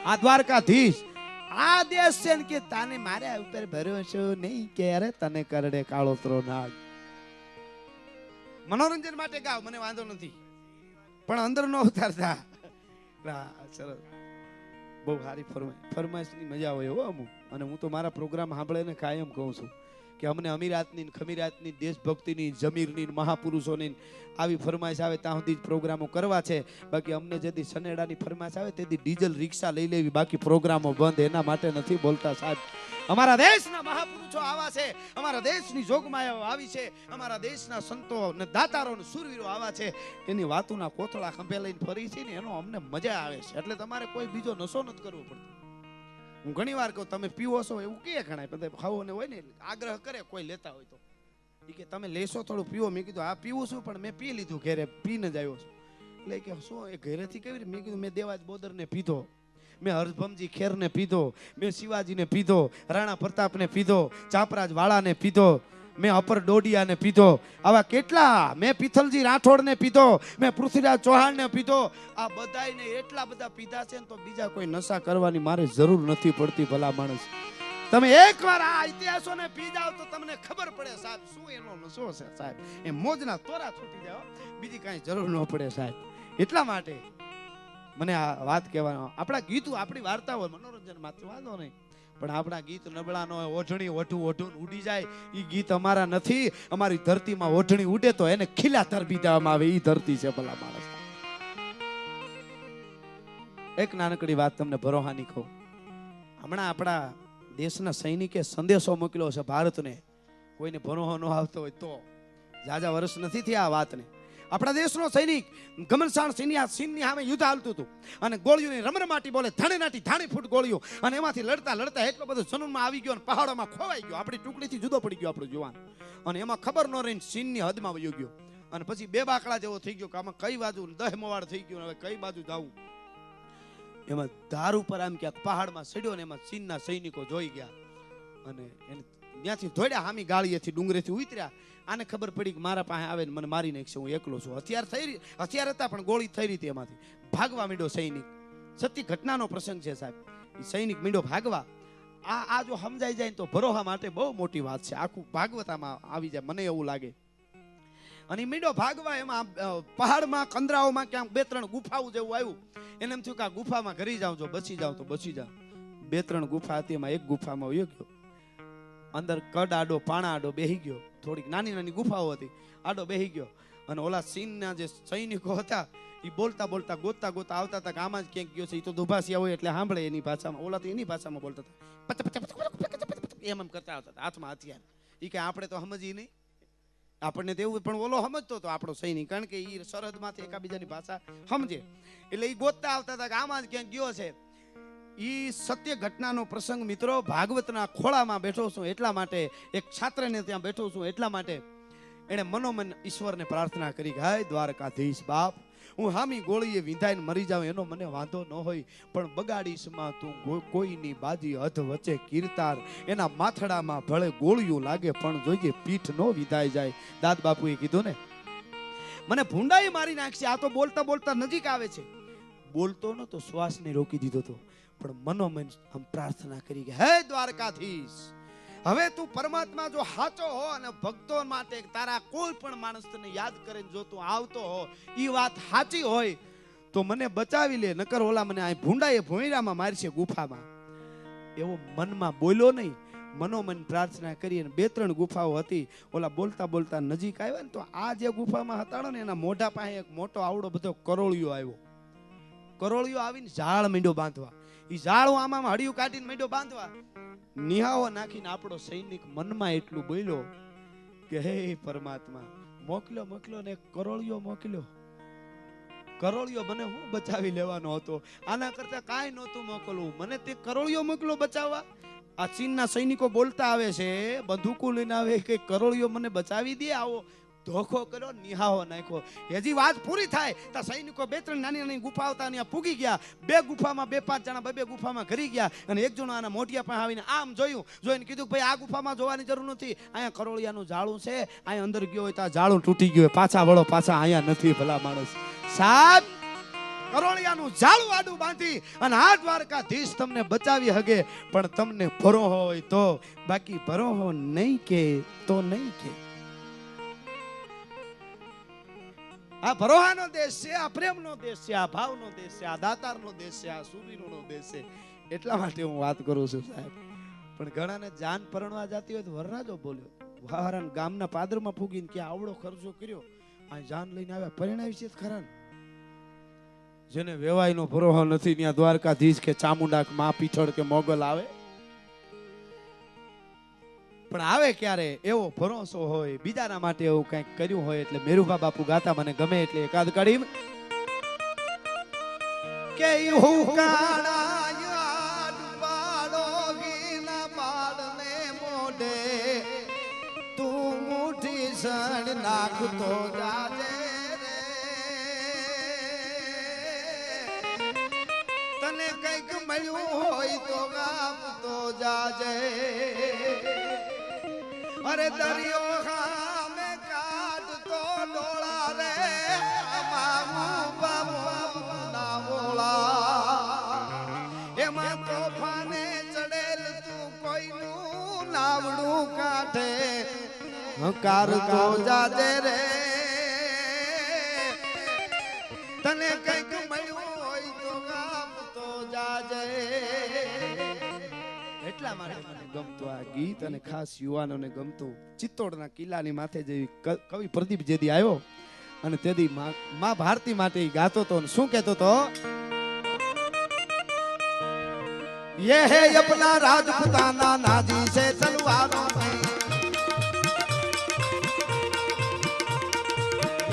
આ દ્વારકાધીશ આ દેશ છે ને કે તાને મારે ઉપર ભરોસો નહીં કે અરે તને કરડે કાળોતરો નાગ. મનોરંજન માટે ગાવ, મને વાંધો નથી, પણ અંદર નો ઉતારતા. સરસ, બહુ સારી ફરમાઈશની મજા હોય હો અમુક. અને હું તો મારા પ્રોગ્રામ સાંભળે ને કાયમ કહું છું કે અમને અમીરાતની ખમીરાતની દેશભક્તિની જમીરની મહાપુરુષોની આવી ફરમાઈશ આવે ત્યાં સુધી જ પ્રોગ્રામો કરવા છે. બાકી અમને જેથી સનેડાની ફરમાઈશ આવે તેથી ડીઝલ રિક્ષા લઈ લેવી, બાકી પ્રોગ્રામો બંધ. એના માટે નથી બોલતા સાહેબ. અમારા દેશના મહાપુરુષો આવા છે, અમારા દેશની જોગમાયાઓ આવી છે, અમારા દેશના સંતો અને દાતારો અને સુરવીરો આવા છે. એની વાતોના કોથળા ખંભે લઈને ફરી છે ને એનો અમને મજા આવે છે. એટલે તમારે કોઈ બીજો નશો નથી કરવો પડતો. હું ઘણી વાર કહું તમે પીવો છો એવું કે ઘણા બધા ખાવું હોય ને આગ્રહ કરે કોઈ લેતા હોય તો એ કે તમે લેશો થોડું પીવો. મેં કીધું આ પીવું છું પણ મેં પી લીધું ઘરે, પીને જ આવ્યો છું. એટલે કે શું એ ઘરેથી કેવી રીતે? મેં કીધું મેં દેવાજ બોદરને પીધો, મેં હરભમજી ખેરને પીધો, મેં શિવાજીને પીધો, રાણા પ્રતાપને પીધો, ચાપરાજ વાળાને પીધો, મેં અપર ડોડિયાને પીધો, આવા કેટલા, મેં પિથલજી રાઠોડને પીધો, મેં પૃથ્વીરાજ ચૌહાણને પીધો. આ બધાને એટલા બધા પીધા છે ને તો બીજા કોઈ નશા કરવાની મારે જરૂર નથી પડતી. ભલા માણસ, તમે એકવાર આ ઇતિહાસોને પી જાવ તો તમને ખબર પડે સાહેબ શું એનો નશો છે સાહેબ. એ મોજના તોરા છૂટી જાવ, બીજી કાંઈ જરૂર ન પડે સાહેબ. એટલા માટે મને આ વાત કહેવાનો. આપણા ગીતો આપણી વાર્તા હોય મનોરંજન માત્ર વાંધો નહીં, પણ આપણા ગીત નબળા ન હોય. ઓઢણી ઓઢું ઉડી જાય એ ગીત અમારા નથી. અમારી ધરતીમાં ઓઢણી ઉડે તો એને ખીલા ધરબી દેવામાં આવે. એ ધરતી છે ભલા માણસ. એક નાનકડી વાત તમને ભરોહાની કહું. હમણાં આપણા દેશના સૈનિકે સંદેશો મોકલ્યો છે ભારતને. કોઈને ભરોહો ન આવતો હોય તો જાજા વર્ષ નથી થયા આ વાતને. આપણા દેશનો સૈનિક ગમનસાણ સિંહની સામે યુદ્ધ હાલતું હતું અને ગોળીઓની રમરમાટી બોલે, ધાણી ફૂટ ગોળીઓ, અને એમાંથી લડતા એટલો બધો જનૂનમાં આવી ગયો અને પહાડોમાં ખોવાઈ ગયો. આપણી ટુકડીથી જુદો પડી ગયો આપણો જવાન, અને એમાં ખબર ન રહીને સિંહની હદમાં વયો ગયો. અને પછી 2 બાકડા જેવો થઈ ગયો કે આમાં કઈ બાજુ દહમવાડ થઈ ગયો, હવે કઈ બાજુ જવું. એમાં ધાર ઉપર આમ ક્યાંક પહાડમાં ચડ્યો ને એમાં ચીનના સૈનિકો જોઈ ગયા અને એને ત્યાંથી ધોડ્યા હામી ગાળીએથી ડુંગરેથી ઉતર્યા. આને ખબર પડી કે મારા પાસે આવે ને મને મારી નાખશે, હું એકલો છું. હથિયાર હતા પણ ગોળી થઈ રહી હતી એમાંથી. ભાગવા માંડ્યો સૈનિક. સત્ય ઘટનાનો પ્રસંગ છે સાહેબ. એ સૈનિક મીંડો ભાગવા. આ જો સમજાઈ જાય તો ભરોહા માટે બહુ મોટી વાત છે. આખું ભાગવતામાં આવી જાય મને એવું લાગે. અને મીંડો ભાગવા એમાં પહાડમાં કંદરાઓમાં ક્યાંક 2-3 ગુફાઓ જેવું આવ્યું. એને એમ થયું કે આ ગુફામાં ઘરી જાઉં, જો બચી જાઉં તો બચી જાઉં. 2-3 ગુફા હતી, એમાં એક ગુફામાં વયો ગયો. અંદર કડ આડો પાણા આડો બેહી ગયો. થોડીક નાની નાની ગુફાઓ હતી, આડો બેહી ગયો. અને ઓલા સીનના જે સૈનિકો હતા એ બોલતા બોલતા ગોતતા ગોતતા આવતા હતા કે આમાં જ ક્યાંક ગયો છે. એ તો દુભાસિયા હોય એટલે સાંભળે એની ભાષામાં, ઓલા તો એની ભાષામાં બોલતા હતા. એમ કરતા આવતા હતા હાથમાં હથિયાર. એ કે આપણે તો સમજી નહીં, આપણને તો એવું, પણ ઓલો સમજતો હતો આપણો સૈનિક, કારણ કે એ સરહદમાંથી એકાબીજાની ભાષા સમજે. એટલે એ ગોતતા આવતા હતા કે આમાં જ ક્યાંક ગયો છે. ઈ સત્ય ઘટનાનો પ્રસંગ મિત્રો. ભાગવતના ખોળામાં બેઠો છું એટલા માટે, એક છાત્રને ત્યાં બેઠો છું એટલા માટે એણે મનોમન ઈશ્વરને પ્રાર્થના કરી કે હાય દ્વારકાધીશ બાપ, હું હામી ગોળીએ વિંધાઈને મરી જાઉં એનો મને વાંધો ન હોય, પણ બગાડીશમાં તું કોઈની બાજી હદ વચ્ચે કીર્તાર, એના માથડામાં ભલે ગોળીઓ લાગે પણ જોઈએ પીઠ નો વિધાઈ જાય. દાદ બાપુએ કીધું ને, મને ભૂંડાઈ મારી નાખશે. આ તો બોલતા બોલતા નજીક આવે છે. બોલતો ન તો શ્વાસને રોકી દીધો તો, પણ મનોમન આમ પ્રાર્થના કરી કે હે દ્વારકાધીશ, હવે તું પરમાત્મા જો સાચો હો અને ભક્તો માટે તારા કોઈ પણ માણસ તને યાદ કરીને જો તું આવતો હો, ઈ વાત સાચી હોય તો મને બચાવી લે, નકર ઓલા મને આ ભૂંડાએ ભોંયરામાં મારશે ગુફામાં. એવો મનમાં બોલ્યો નહીં, મનોમન પ્રાર્થના કરી. અને 2-3 ગુફાઓ હતી. ઓલા બોલતા બોલતા નજીક આવ્યા ને તો આ જે ગુફામાં હતા ને એના મોઢા પાસે એક મોટો આવડો બધો કરોળિયો આવ્યો. કરોળિયો આવીને ઝાડ મીંડો બાંધવા. ઈ ઝાડ આમાં હડિયું કાઢીને મીંડો બાંધવા. નિહાવો નાખીને આપણો સૈનિક મનમાં એટલું બોલ્યો કે હે પરમાત્મા, મોકલ્યો ને કરોળિયો મોકલ્યો. કરોળિયો મને હું બચાવી લેવાનો હતો, આના કરતા કાંઈ નહોતું મોકલવું. મને તે કરોળિયો મોકલો બચાવવા. આ ચીનના સૈનિકો બોલતા આવે છે, બંદૂકો લઈને આવે કે કરોળિયો મને બચાવી દે. આવો ધોખો કર્યો, નિહાવો નાખ્યો. હજી વાત પૂરી થાય તો સૈનિકો 2-3 નાની નાની ગુફા હતા ત્યાં પૂગી ગયા. 2 ગુફામાં 2-5 જણા 2 ગુફામાં ઘરી ગયા. અને એક જણો આના મોઢિયા પાસે આવીને આમ જોઈને કીધું ભાઈ આ ગુફામાં જોવાની જરૂર નથી, અહીંયા કરોળિયાનું ઝાડું છે, અહીંયા અંદર ગયો હોય તો આ ઝાડું તૂટી ગયું, પાછા વળો, પાછા અહીંયા નથી. ભલા માણસ સાહેબ, કરોળિયાનું ઝાડું આડું બાંધી અને આ દ્વારકાધીશ તમને બચાવી હગે, પણ તમને ભરોહો હોય તો, બાકી ભરોહો નહીં કે તો નહીં કે. આ ભરોહાનો દેશ છે, આ પ્રેમનો દેશ છે, આ ભાવનો દેશ છે, આ દાતારનો દેશ છે, આ સુવીરોનો દેશ છે. એટલા માટે હું વાત કરું છું સાહેબ. પણ ઘણાને જાન પરણવા જતી હોય તો વરરાજો બોલ્યો, વાહરાન ગામના પાદરમાં ફૂગીને કે આવડો ખર્ચો કર્યો, આ જાન લઈને આવ્યા, પરિણાવી છે ખરા. જેને વેવાઈનો ભરોહો નથી ત્યાં દ્વારકાધીશ કે ચામુંડા કે મા પીઠળ કે મોગલ આવે. પણ આવે ક્યારે એવો ભરોસો હોય, બીજાના માટે એવું કંઈક કર્યું હોય. એટલે મેરુભા બાપુ ગાતા મને ગમે એટલે એકાદ કાઢી કે તું મુઠી સણ નાખતો જાજે રે, તને કઈક મળ્યું હોય તો ગામતો જાજે. અરે દરિયો ખામે કાઢતો ડોળા રે, ના બોલા એમાં તોફાને ચડેલ તું કોઈનું નાવડું કાઢે હકાર તો જાજે રે, તને કઈક મળ્યું હોય તો ગામ તો જાજે. એટલા માટે મને ગમતું આ ગીત, અને ખાસ યુવાનોને ગમતું. ચિત્તોડના કિલ્લાની માથે જેવી કવિ પ્રદીપ જેદી આવ્યો અને તેદી માં ભારતી માટે ગાતો તો. શું કહેતો તો? ये है अपना राजपुताना नाजी से तलवारों में,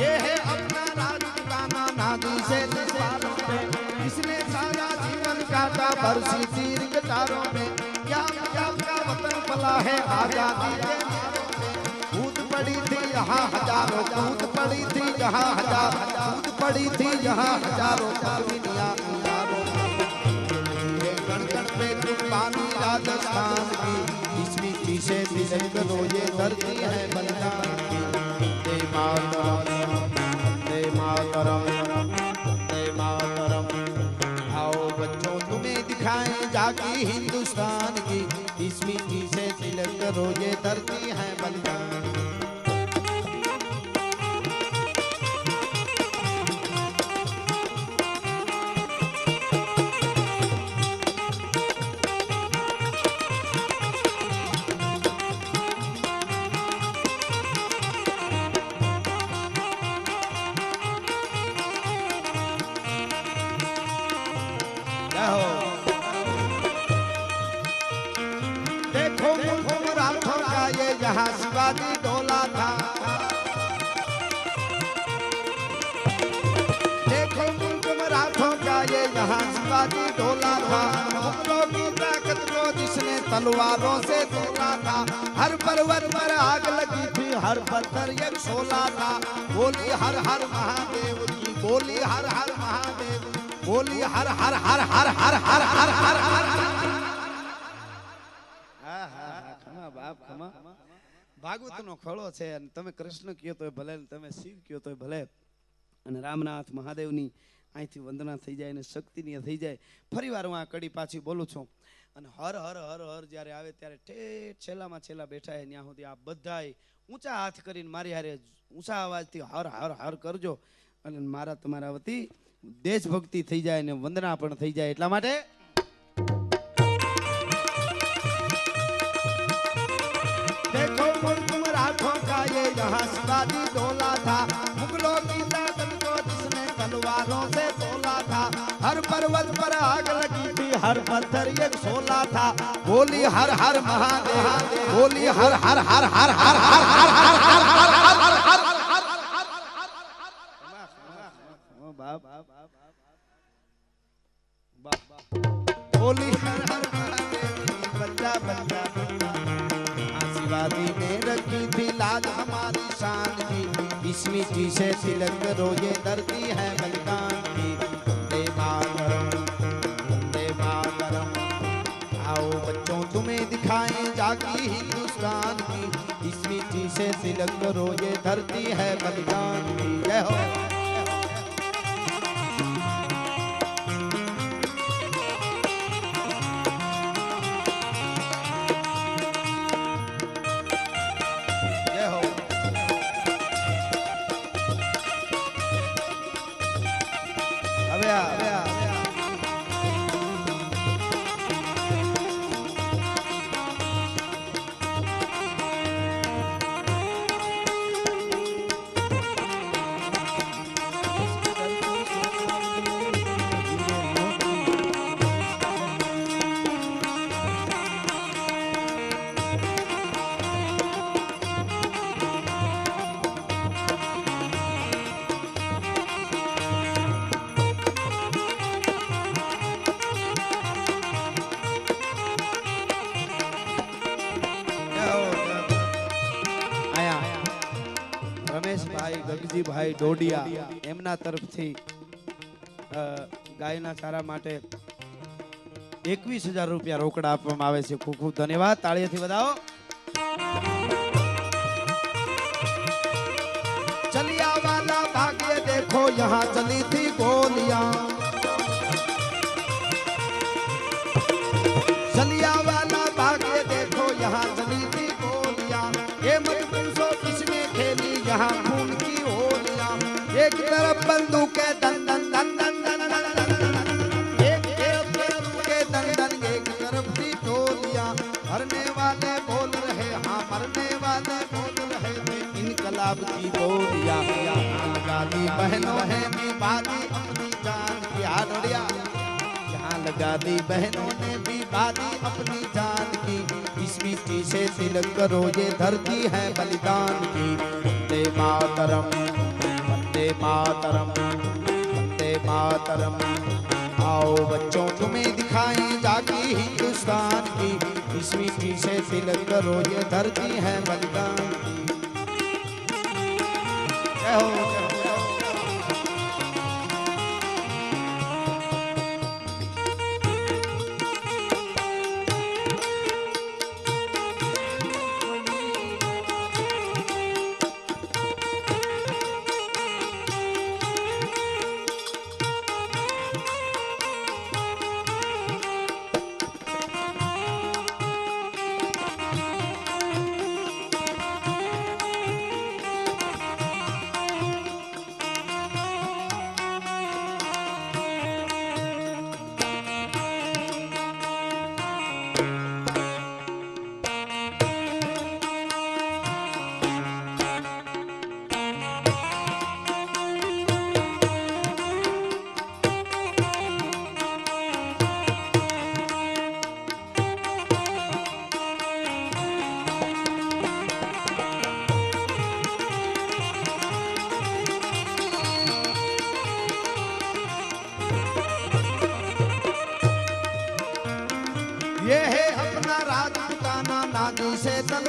ये है अपना राजपुताना नाजी से तलवारों में, जिसने सारा जीवन काटा बरसी तीर कटारों में, क्या का वतन पला है आजादी के नारों में, कूद पड़ी थी यहाँ हजारों, कूद पड़ी थी यहाँ हजार, कूद पड़ी थी यहाँ हजारों परवीनियां कुर्बानी राजस्थान की 20वीं से तिलक करो ये धरती है बलिदान की। वंदे मातरम, वंदे मातरम, वंदे मातरम। आओ बच्चों तुम्हें दिखाएं जाकी हिंदुस्तान की, इस मिट्टी से तिलक करो ये धरती है बलिदान की। देखो मुल्क मराठों का ये यहाँ शिवाजी डोला था। देखो मुल्क मराठों का ये यहाँ शिवाजी डोला था। मुगलों की ताकत को जिसने तलवारों से तोला था। हर पर्वत पर आग लगी थी, हर पत्थर एक शोला था। बोली हर हर महादेव की, बोली हर हर महादेव, बोली हर हर हर हर हर हर हर हर हर। ખમા બાપ ખમા, ભાગવતનો ખોળો છે અને તમે કૃષ્ણ કયો તોય ભલે ને તમે શિવ કયો તોય ભલે, અને રામનાથ મહાદેવની અહીંથી વંદના થઈ જાય અને શક્તિની થઈ જાય. ફરીવાર હું આ કડી પાછી બોલું છું અને હર હર હર હર જ્યારે આવે ત્યારે ઠેઠ છેલ્લામાં છેલ્લા બેઠા છે ત્યાં સુધી આ બધાય ઊંચા હાથ કરીને મારી હારે ઊંચા અવાજથી હર હર હર કરજો અને મારા તમારા વતી દેશભક્તિ થઈ જાય અને વંદના પણ થઈ જાય. એટલા માટે देखो मुल्क मराठों का ये यहाँ शिवाजी डोला था। मुगलों की ताकत को जिसने तलवारों से तोला था। हर पर्वत पर आग लगी थी, हर पत्थर एक शोला था। बोली हर हर महादेव, बोली हर हर हर हर हर हर हर हर हर हर हर बोली हर हर महादेव, बच्चा बच्चा शिवाजी ने रखी थी लाज हमारी शान की। इस मिट्टी से तिलक करो ये धरती है बलिदान की। वंदे मातरम, वंदे मातरम। आओ बच्चों तुम्हें दिखाएं जाकी हिंदुस्तान की, इस मिट्टी से तिलक करो ये धरती है बलिदान की। जय हो। ગગજીભાઈ ડોડિયા એમના તરફથી ગાયના ચારા માટે 21,000 રૂપિયા રોકડા આપવામાં આવે છે. ખૂબ ખૂબ ધન્યવાદ, તાળીઓથી વધાવો. ચલિયા વાલા ભાગ્ય દેખો યહાં ચલી થી ગોલિયાં. ચલિયા વાલા ભાગ્ય દેખો યહાં ચલી થી ગોલિયાં. ये मत पूछो किसने खेली यहाँ खून की होलियां. एक तरफ बंदूकें दन दन दन दन दन दन दन, एक तरफ बंदूकें दन दन, एक तरफ थी टोलियां. मरने वाले बोल रहे, हाँ मरने वाले बोल रहे थे इनकलाब की बोलियां. लगा दी बहनों ने भी बाजी अपनी जान की. हारोड़िया यहाँ लगा दी बहनों ने भी बाजी अपनी जान की. इस मिट्टी से तिलक करो ये धरती है बलिदान की. वंदे मातरम, वंदे मातरम, वंदे मातरम. आओ बच्चों तुम्हें दिखाएं जाकी हिंदुस्तान की, इस मिट्टी से तिलक करो ये धरती है बलिदान की. जय हो, जय हो.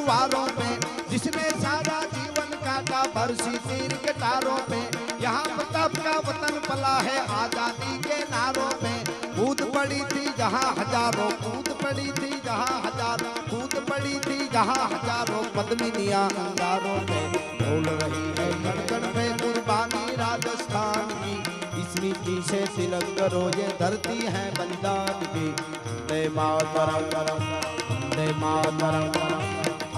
तलवारों पे, जिसने सारा जीवन काटा बरसी तीर के तारों पे। यहाँ प्रताप का वतन पला है आजादी के नारों पे। कूद पड़ी थी जहाँ हजारों, कूद पड़ी थी जहाँ हजारों, कूद पड़ी थी जहाँ हजारों पद्मिनियां अंगारों में। बोल रही है कण पे कुर्बानी राजस्थान की, इस मिट्टी से तिलक करो ये धरती है बलिदान की। वंदे मातरम, वंदे मातरम।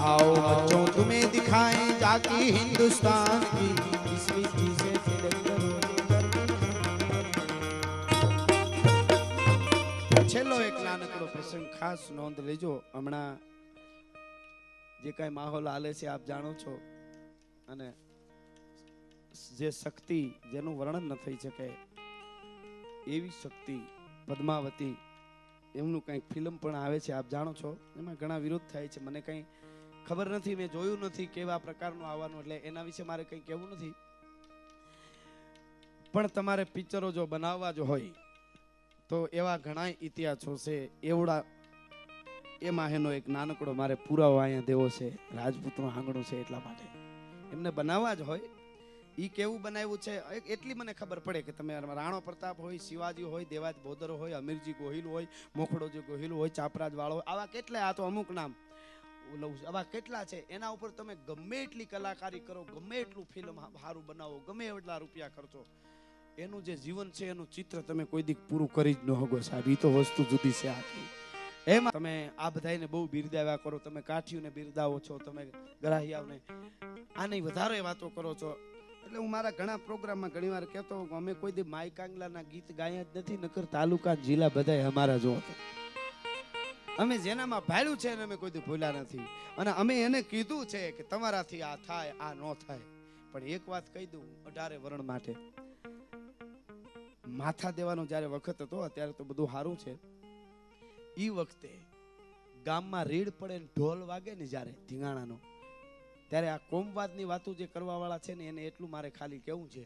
आओ बच्चों तुम्हें दिखाएं जाकी हिंदुस्तान की, इस मिट्टी से तिलक करो ये धरती। छेल्लो एक नानकड़ो प्रसंग खास नोंध लेजो। हमणा जे काई माहोल हाले छे आप जाणो छो, અને જે શક્તિ જેનું વર્ણન ન થઈ શકે એવી શક્તિ પદ્માવતી, એમનું કંઈક ફિલ્મ પણ આવે છે આપ જાણો છો, એમાં ઘણા વિરોધ થાય છે. મને કંઈ ખબર નથી, મેં જોયું નથી કેવા પ્રકારનું આવવાનું, એટલે એના વિશે મારે કંઈ કહેવું નથી. પણ તમારે પિક્ચરો જો બનાવવા જ હોય તો એવા ઘણા ઇતિહાસો છે. એવડા એમાં એનો એક નાનકડો મારે પુરાવો અહીંયા દેવો છે. રાજપૂતનું આંગણું છે એટલા માટે એમને બનાવવા જ હોય. ઈ કેવું બનાવ્યું છે એટલી મને ખબર પડે કે તમે રાણો પ્રતાપ હોય, શિવાજી હોય, દેવાજ બોદર હોય, અમીરજી ગોહિલ હોય, મોખડોજી ગોહિલ હોય, ચાપરાજ વાળો હોય, આવા કેટલા, આ તો અમુક નામ લઉં છું, આવા કેટલા છે. એના ઉપર તમે ગમે એટલી કલાકારી કરો, ગમે એટલું ફિલ્મ સારું બનાવો, ગમે એટલા રૂપિયા ખર્ચો, એનું જે જીવન છે એનું ચિત્ર તમે કોઈ દી પૂરું કરી જ ન શકો સાહેબ. ઈ તો વસ્તુ જુદી છે આખી. એમાં તમે આ બધાને બહુ બિરદાવ્યા કરો, તમે કાઠીઓને બિરદાવો છો, તમે ગરાહિયાઓને આની વધારે વાતો કરો છો. એટલે હું મારા ઘણા પ્રોગ્રામમાં ઘણીવાર કહેતો હોઉં કે અમે કોઈ દી માઈ કાંગલાના ગીત ગાયા જ નથી, નકર તાલુકા જિલ્લા બધાય અમારા જો હતો. અમે જેનામાં ભાડ્યું છે એને અમે કોઈ દી ભૂલ્યા નથી, અને અમે એને કીધું છે કે તમારાથી આ થાય, આ ન થાય. પણ એક વાત કહી દઉં, 18 વરણ માટે માથા દેવાનો જ્યારે વખત હતો, અત્યારે તો બધું સારું છે, ઈ વખતે ગામમાં રેડ પડે ને ઢોલ વાગે ને જ્યારે ધીંગાણાનો, ત્યારે આ કોમવાદની વાતો જે કરવા વાળા છે ને એને એટલું મારે ખાલી કેવું છે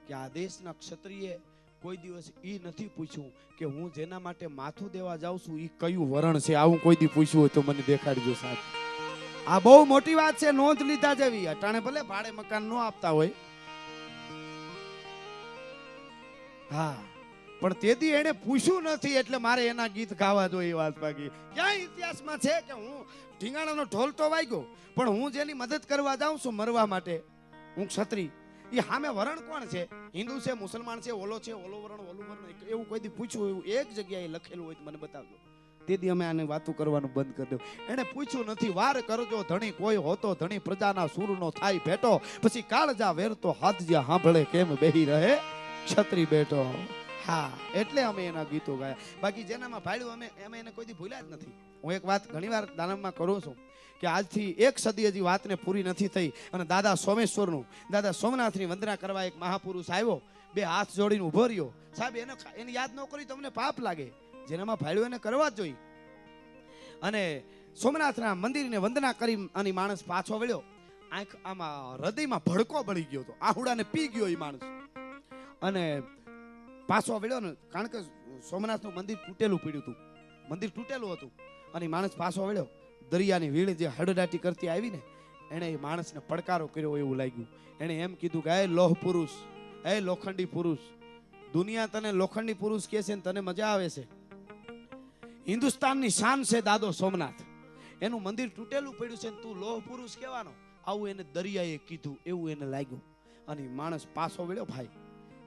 કે આ દેશના ક્ષત્રિય કોઈ દિવસ ઈ નથી પૂછ્યું કે હું જેના માટે માથું દેવા જાઉં છું ઈ કયું વરણ છે. આવું કોઈ દી પૂછ્યું હોય તો મને દેખાડજો સાહેબ. આ બહુ મોટી વાત છે, નોંધ લીધા જેવી. અટાણે ભલે ભાડે મકાન ન આપતા હોય, હા, પણ તેથી એને પૂછ્યું નથી એટલે મારે એના ગીત ગાવા જોઈએ. વાત બાકી ક્યાં ઇતિહાસમાં છે કે હું ઢીંગાણાનો ઢોલ તો વાગ્યો, પણ હું જેની મદદ કરવા જાઉં છું મરવા માટે, હું ક્ષત્રિય, એ સામે વરણ કોણ છે? હિન્દુ છે, મુસલમાન છે, ઓલો છે, ઓલો વરણ, ઓલું વરણ, એવું કોઈ દી પૂછ્યું એવું એક જગ્યાએ લખેલું હોય તો મને બતાવજો. તેથી અમે આને વાતો કરવાનું બંધ કરી દઉં. એને પૂછ્યું નથી. વાર કરજો ધણી કોઈ હોતો, ધણી પ્રજાના સૂરનો થાય ભેટો, પછી કાળજા વેરતો હાથ જ્યાં સાંભળે કેમ બેહી રહે ક્ષત્રિય બેટો. હા, એટલે અમે એના ગીતો ગાયા. બાકી જેનામાં ભાડ્યું અમે એને કોઈ દી ભૂલ્યા જ નથી. હું એક વાત ઘણીવાર દાનમમાં કરું છું કે આજથી 1 સદી હજી વાતને પૂરી નથી થઈ, અને દાદા સોમેશ્વરનું, દાદા સોમનાથની વંદના કરવા એક મહાપુરુષ આવ્યો, 2 હાથ જોડીને ઉભો રહ્યો. સાહેબ એને યાદ ન કરી તમને પાપ લાગે. જેનામાં ભાડ્યું એને કરવા જ જોઈએ. અને સોમનાથના મંદિરને વંદના કરી અને માણસ પાછો વળ્યો. આંખ આમાં હૃદયમાં ભડકો બળી ગયો હતો, આહુડાને પી ગયો એ માણસ, અને પાછો વળ્યો ને, કારણ કે સોમનાથનું મંદિર તૂટેલું પડ્યું હતું, મંદિર તૂટેલું હતું, અને માણસ પાછો વળ્યો. દરિયાની વીળ જે હડડાટી કરતી આવી ને, એણે એ માણસને પડકારો કર્યો એવું લાગ્યું. એણે એમ કીધું કે હે લોહ પુરુષ, હે લોખંડી પુરુષ, દુનિયા તને લોખંડી પુરુષ કહે છે ને તને મજા આવે છે? હિન્દુસ્તાનની શાન છે દાદો સોમનાથ, એનું મંદિર તૂટેલું પડ્યું છે ને તું લોહ પુરુષ કહેવાનો? આવું એને દરિયાએ કીધું એવું એને લાગ્યું, અને માણસ પાછો વળ્યો. ભાઈ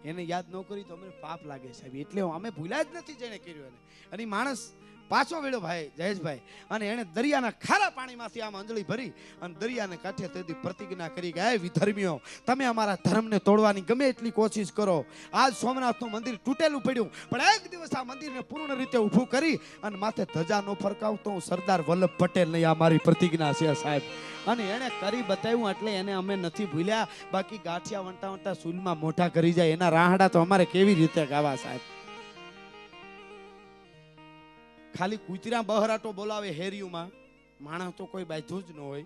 એને યાદ ન કરી તો અમને પાપ લાગે સાહેબ, એટલે અમે ભૂલ્યા જ નથી જેને કર્યું એને. અને માણસ પાછો વળ્યો ભાઈ જયેશભાઈ, અને એને દરિયાના ખારા પાણીમાંથી આમ અંજળી ભરી અને દરિયાને કાંઠે તેથી પ્રતિજ્ઞા કરી કે હે વિધર્મીઓ, તમે અમારા ધર્મને તોડવાની ગમે એટલી કોશિશ કરો, આજ સોમનાથનું મંદિર તૂટેલું પડ્યું, પણ એક દિવસ આ મંદિરને પૂર્ણ રીતે ઊભું કરી અને માથે ધજા નો ફરકાવતો હું સરદાર વલ્લભ પટેલ નહીં, આ મારી પ્રતિજ્ઞા છે સાહેબ. અને એને કરી બતાવ્યું, એટલે એને અમે નથી ભૂલ્યા. બાકી ગાંઠિયા વંટા વંટા સુલમાં મોઢા કરી જાય એના રાહડા તો અમારે કેવી રીતે ગાવા સાહેબ? ખાલી કૂતરા બહરાટો બોલાવે હેરિયુમાં, માણસ તો કોઈ બાંધ્યું જ ન હોય.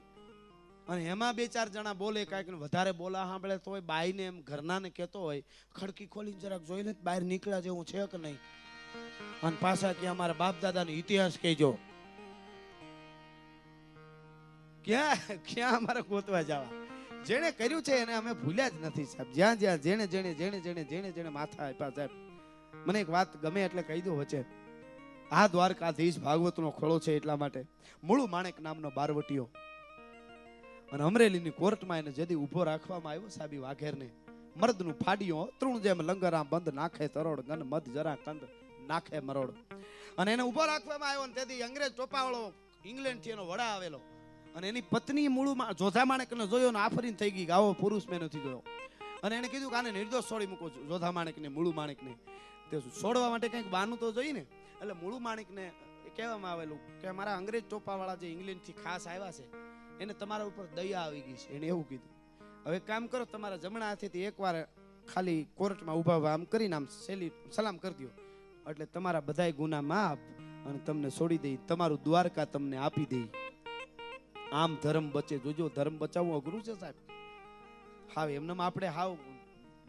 અને એમાં 2-4 જણા બોલે, કાંઈક વધારે બોલા સાંભળે તો બાઈને એમ ઘરનાને કહેતો હોય ખડકી ખોલીને જરાક જોઈ લે બહાર નીકળ્યા જેવું છે કે નહીં, અને પાછા કે અમારા બાપ દાદાનો ઇતિહાસ કહેજો ક્યાં ક્યાં અમારે ગોતવા જવા? જેણે કર્યું છે એને અમે ભૂલ્યા જ નથી સાહેબ. જ્યાં જ્યાં જેણે માથા આપ્યા સાહેબ. મને એક વાત ગમે એટલે કહી દઉં વચ્ચે, આ દ્વારકાધીશ ભાગવતનો ખોળો છે એટલા માટે મૂળું માણેક નામનો બારવટીયો અને અમરેલીની કોર્ટમાં એને જેથી ઊભો રાખવામાં આવ્યો સાહેબ વાઘેરને મર્દનું ફાડ્યો તૃણ જેમ લંગરામ બંધ નાખે તરોડ ગન મધ જરા કંદ નાખે મરોડ. અને એને ઊભો રાખવામાં આવ્યો ને તેથી અંગ્રેજ ટોપાવાળો ઇંગ્લેન્ડથી એનો વડા આવેલો અને એની પત્ની મૂળમાં જોધા માણેકને જોયો ને આફરીન થઈ ગઈ કે આવો પુરુષ મેં નથી જોયો. અને એને કીધું કે આને નિર્દોષ છોડી મૂકો જોધા માણેકને મૂળું માણેકને. તે છોડવા માટે કંઈક બાનું તો જોઈ ને, એટલે મૂળું માણેકને કહેવામાં આવેલું કે મારા અંગ્રેજ ટોપાવાળા જે ઇંગ્લેન્ડથી ખાસ આવ્યા છે એને તમારા ઉપર દયા આવી ગઈ છે. એને એવું કીધું. હવે કામ કરો, તમારા જમણા હાથેથી એકવાર ખાલી કોર્ટમાં ઊભા આમ કરીને આમ સલામ કરી દો એટલે તમારા બધાય ગુના માફ અને તમને છોડી દઈ, તમારું દ્વારકા તમને આપી દઈ. આમ ધર્મ બચે. જોજો, ધર્મ બચાવવું અઘરું છે સાહેબ. હાવ એમને આપણે હાવ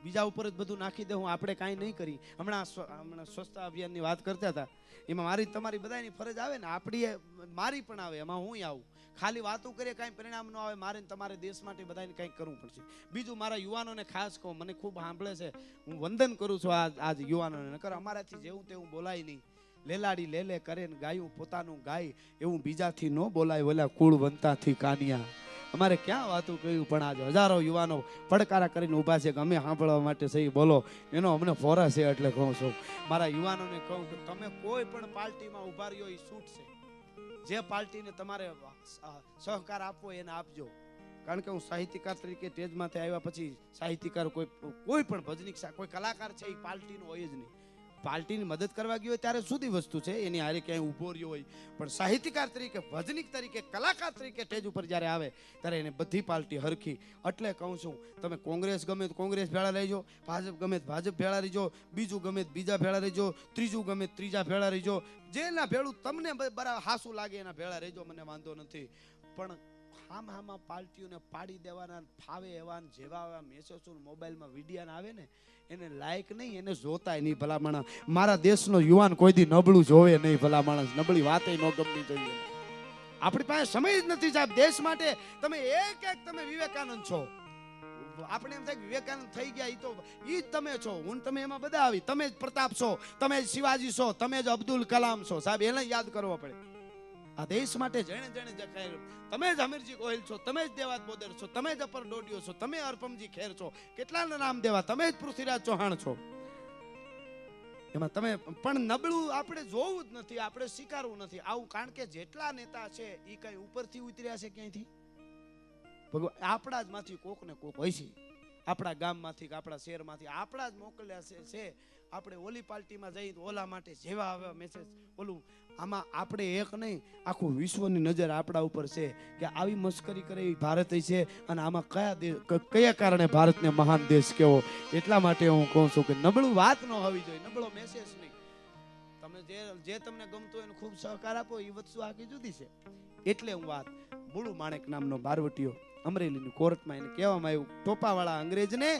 બીજા ઉપર જ બધું નાખી દેવું, આપણે કાંઈ નહીં કરી. હમણાં સ્વચ્છતા અભિયાનની વાત કરતા હતા, એમાં મારી તમારી બધાની ફરજ આવે ને, આપણી મારી પણ આવે, એમાં હું આવું. ખાલી વાતો કરીએ કાંઈ પરિણામ ન આવે, મારે તમારે દેશ માટે બધાને કંઈક કરવું પડશે. બીજું મારા યુવાનોને ખાસ કહું, મને ખૂબ સાંભળે છે, હું વંદન કરું છું આજ યુવાનોને. નકર અમારાથી જેવું તેવું બોલાય નહીં. લેલાડી લેલે કરે ને ગાયું પોતાનું ગાય, એવું બીજાથી ન બોલાય ઓલા કુળવંતાથી કાનિયા. અમારે ક્યાં વાતું કહ્યું, પણ આજે હજારો યુવાનો પડકારા કરીને ઊભા છે કે અમે સાંભળવા માટે સહી બોલો, એનો અમને ફોરા છે. એટલે કહું છું મારા યુવાનોને કહું કે તમે કોઈ પણ પાર્ટીમાં ઊભા રહ્યો એ છૂટ છે. જે પાર્ટીને તમારે સહકાર આપવો એને આપજો. કારણ કે હું સાહિત્યકાર તરીકે સ્ટેજમાંથી આવ્યા પછી સાહિત્યકાર કોઈ પણ ભજનિક કોઈ કલાકાર છે એ પાર્ટીનો હોય જ નહીં. પાર્ટીની મદદ કરવા ગયો હોય ત્યારે સુધી વસ્તુ છે, એની હારે ક્યાંય ઊભો રહ્યો હોય, પણ સાહિત્યકાર તરીકે, ભજનિક તરીકે, કલાકાર તરીકે સ્ટેજ ઉપર જ્યારે આવે ત્યારે એને બધી પાર્ટી હરખી. એટલે કહું છું તમે કોંગ્રેસ ગમે તો કોંગ્રેસ ભેળા રહેજો, ભાજપ ગમે તો ભાજપ ભેળા રહેજો, બીજું ગમે તો બીજા ભેળા રહેજો, ત્રીજું ગમે તો ત્રીજા ભેળા રહેજો. જેના ભેળું તમને બરાબર હાસું લાગે એના ભેળા રહેજો, મને વાંધો નથી. પણ હામાં પાર્ટીઓને પાડી દેવાના, ફાવે એવા જેવા મેસેજો મોબાઈલમાં વિડીયા આવે ને એને લાયક નહીં, એને જોતાય નહીં. ભલા માણસ, મારા દેશનો યુવાન કોઈ દી નબળું જોવે નહીં. ભલા માણસ નબળી વાતે ન ગમવી જોઈએ. આપણી પાસે સમય જ નથી સાહેબ દેશ માટે. તમે એક તમે વિવેકાનંદ છો. આપણે એમ થાય વિવેકાનંદ થઈ ગયા, એ તો ઈ જ તમે છો. હું તમે એમાં બધા આવી. તમે જ પ્રતાપ છો, તમે જ શિવાજી છો, તમે જ અબ્દુલ કલામ છો સાહેબ. એને યાદ કરવો પડે. આ દેશ માટે જેણે જખાયેલું, તમે જ અમીરજી ગોહિલ છો, તમે જ દેવાત બોદર છો, તમે જ અપર ડોડિયો છો, તમે અરપમજી ખેર છો, કેટલાના નામ દેવા, તમે જ પૃથ્વીરાજ ચૌહાણ છો. એમાં તમે પણ નબળું આપણે જોવું જ નથી, આપણે સ્વીકારવું નથી આવું. કારણ કે જેટલા નેતા છે એ કઈ ઉપરથી ઉતર્યા છે ક્યાંયથી? ભગવાન આપણા જ માંથી કોક ને કોક હોય છે, આપણા ગામમાંથી કે આપણા શહેરમાંથી આપણા જ મોકલ્યા છે. આપણે ઓલી પાર્ટીમાં જઈ તો ઓલા માટે જેવા હવે મેસેજ ઓલું. આમાં આપણે એક નહીં, આખું વિશ્વની નજર આપણા ઉપર છે કે આવી મસ્કરી કરે એ ભારત છે. અને આમાં કયા કારણે ભારતને મહાન દેશ કેવો. એટલા માટે હું કહું છું કે નબળું વાત ન હોવી જોઈએ, નબળો મેસેજ નહીં. તમે જે તમને ગમતું એને ખૂબ સહકાર આપો, એ વસ્તુ આખી જુદી છે. એટલે હું વાત મૂળું માણેક નામનો બારવટીયો અમરેલીની કોર્ટમાં એને કહેવામાં આવ્યું, ટોપાવાળા અંગ્રેજને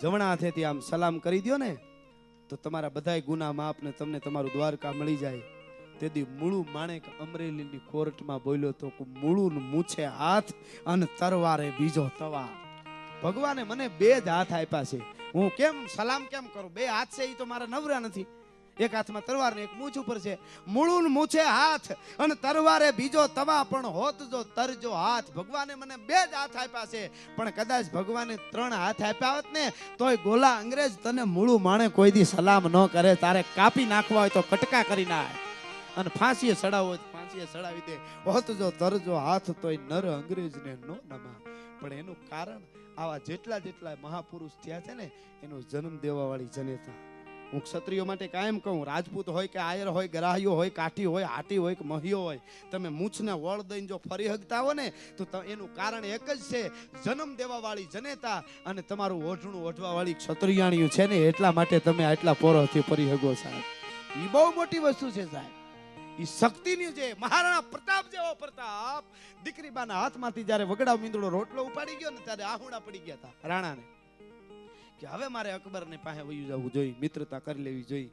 જમણા હાથેથી આમ સલામ કરી દો ને તો તમારા બધાય ગુના માફ ને તમને તમારું દ્વારકા મળી જાય. તેથી મૂળું માણેક અમરેલીની કોર્ટમાં બોલ્યો તો મૂળું મૂછે હાથ અને તરવારે બીજો તવા. ભગવાને મને બે જ હાથ આપ્યા છે, હું કેમ સલામ કેમ કરું? બે હાથ છે એ તો મારા નવરા નથી. એક હાથમાં તરવાર ને એક મૂછ ઉપર છે. મૂળું મૂછે હાથ અને તરવારે બીજો તવા, પણ હોત જો તરજો હાથ. ભગવાને મને બે જ હાથ આપ્યા છે, પણ કદાચ ભગવાને 3 હાથ આપ્યા હોત ને તોય ગોલા અંગ્રેજ તને મૂળું માણે કોઈ દી સલામ ન કરે. તારે કાપી નાખવા હોય તો કટકા કરી નાખ અને ફાંસીએ ચડાવવો હોય તો ફાંસીએ ચડાવી દે. હોત જો તરજો હાથ તોય નર અંગ્રેજને નો નમા. પણ એનું કારણ આવા જેટલા મહાપુરુષ થયા છે ને એનો જન્મ દેવા વાળી જનેતા. હું ક્ષત્રિયો માટે કાયમ કહું, રાજપૂત હોય કે આયર હોય, ગરાહીઓ હોય, કાઠી હોય, હાટી હોય કે મહિયો હોય, તમે મૂછને વળ દઈને જો ફરી હગતા હો ને તો એનું કારણ એક જ છે, જન્મ દેવા વાળી જનેતા અને તમારું ઓઢણું ઓઢવા વાળી ક્ષત્રિયાણીઓ છે ને એટલા માટે તમે આટલા પોરોથી ફરી હગો સાહેબ. એ બહુ મોટી વસ્તુ છે સાહેબ. એ શક્તિની જે મહારાણા પ્રતાપ જેવો પ્રતાપ, દીકરી બાના હાથમાંથી જ્યારે વગડા મીંદડો રોટલો ઉપાડી ગયો ને ત્યારે આહુડા પડી ગયા હતા રાણાને કે હવે મારે અકબરને પાસે વયું જવું જોઈએ, મિત્રતા કરી લેવી જોઈએ.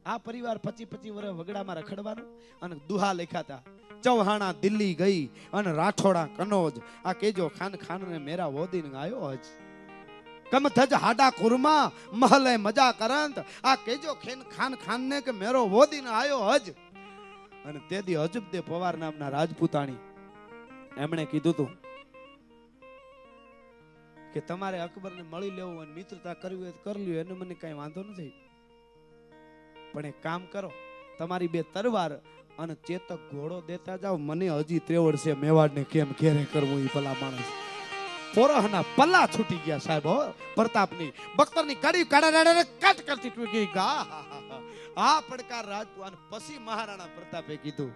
આ પરિવાર 25 વર્ષ વગડામાં રખડવાનું અને દુહા લખ્યા હતા ચૌહાણા દિલ્હી ગઈ અને રાઠોડા કનોજ આ કેજો ખાન ખાન ને મેરા વો દિન આયો હજ કમ થજ હાડા કુરમા મહલે મજા કરંત આ કેજો ખાન ખાન ને કે મેરો વો દિન આયો હજ અને તેથી અજબદે પવાર નામના રાજપૂતાણી એમણે કીધું તું કે તમારે અકબરને મળી લેવું અને મિત્રતા કરવી હોય તો કરી લ્યો, એને મને કઈ વાંધો નથી, પણ એક કામ કરો, તમારી બે તરવાર અને ચેતક ઘોડો દેતા જાઓ, મને હજી 3 વર્ષે મેવાડને કેમ ઘેરે કરવું એ ભલા માણસ. પોરહના પલ્લા છૂટી ગયા સાહેબ, પ્રતાપની બખ્તરની કડી કાડા કટ કરતી તૂટી ગઈ. આ પડકાર રાજપૂત. અને પછી મહારાણા પ્રતાપે કીધું